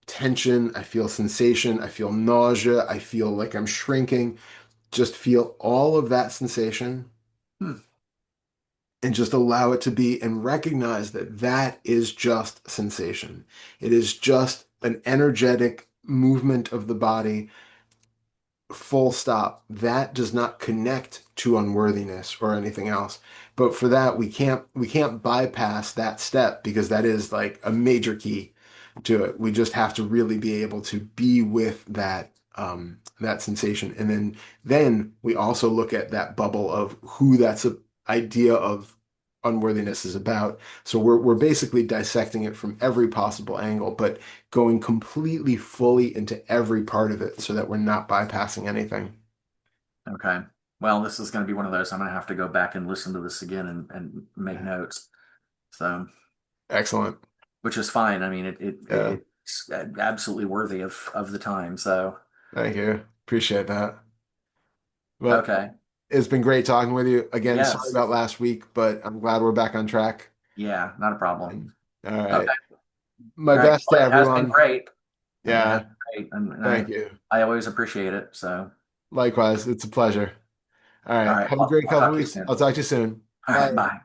tension, I feel sensation, I feel nausea, I feel like I'm shrinking. Just feel all of that sensation hmm. and just allow it to be and recognize that that is just sensation. It is just an energetic movement of the body, full stop. That does not connect to unworthiness or anything else. But for that, we can't bypass that step because that is like a major key to it. We just have to really be able to be with that sensation. And then we also look at that bubble of who that's a idea of unworthiness is about. So we're basically dissecting it from every possible angle, but going completely fully into every part of it so that we're not bypassing anything. Okay. Well, this is going to be one of those. I'm going to have to go back and listen to this again and make notes. So, Excellent. which is fine. I mean, Yeah. it's absolutely worthy of the time. So, Thank you. Appreciate that. Well, okay. it's been great talking with you. Again, sorry Yes. about last week, but I'm glad we're back on track. Yeah, not a problem. And all Okay. right. My All right. best to Well, it has been everyone. great. It has Yeah. been great. And Thank you. I always appreciate it. So, Likewise. It's a pleasure. All all right. right. Have a great I'll couple talk to you weeks. soon. I'll talk to you soon. All right. Bye. Bye.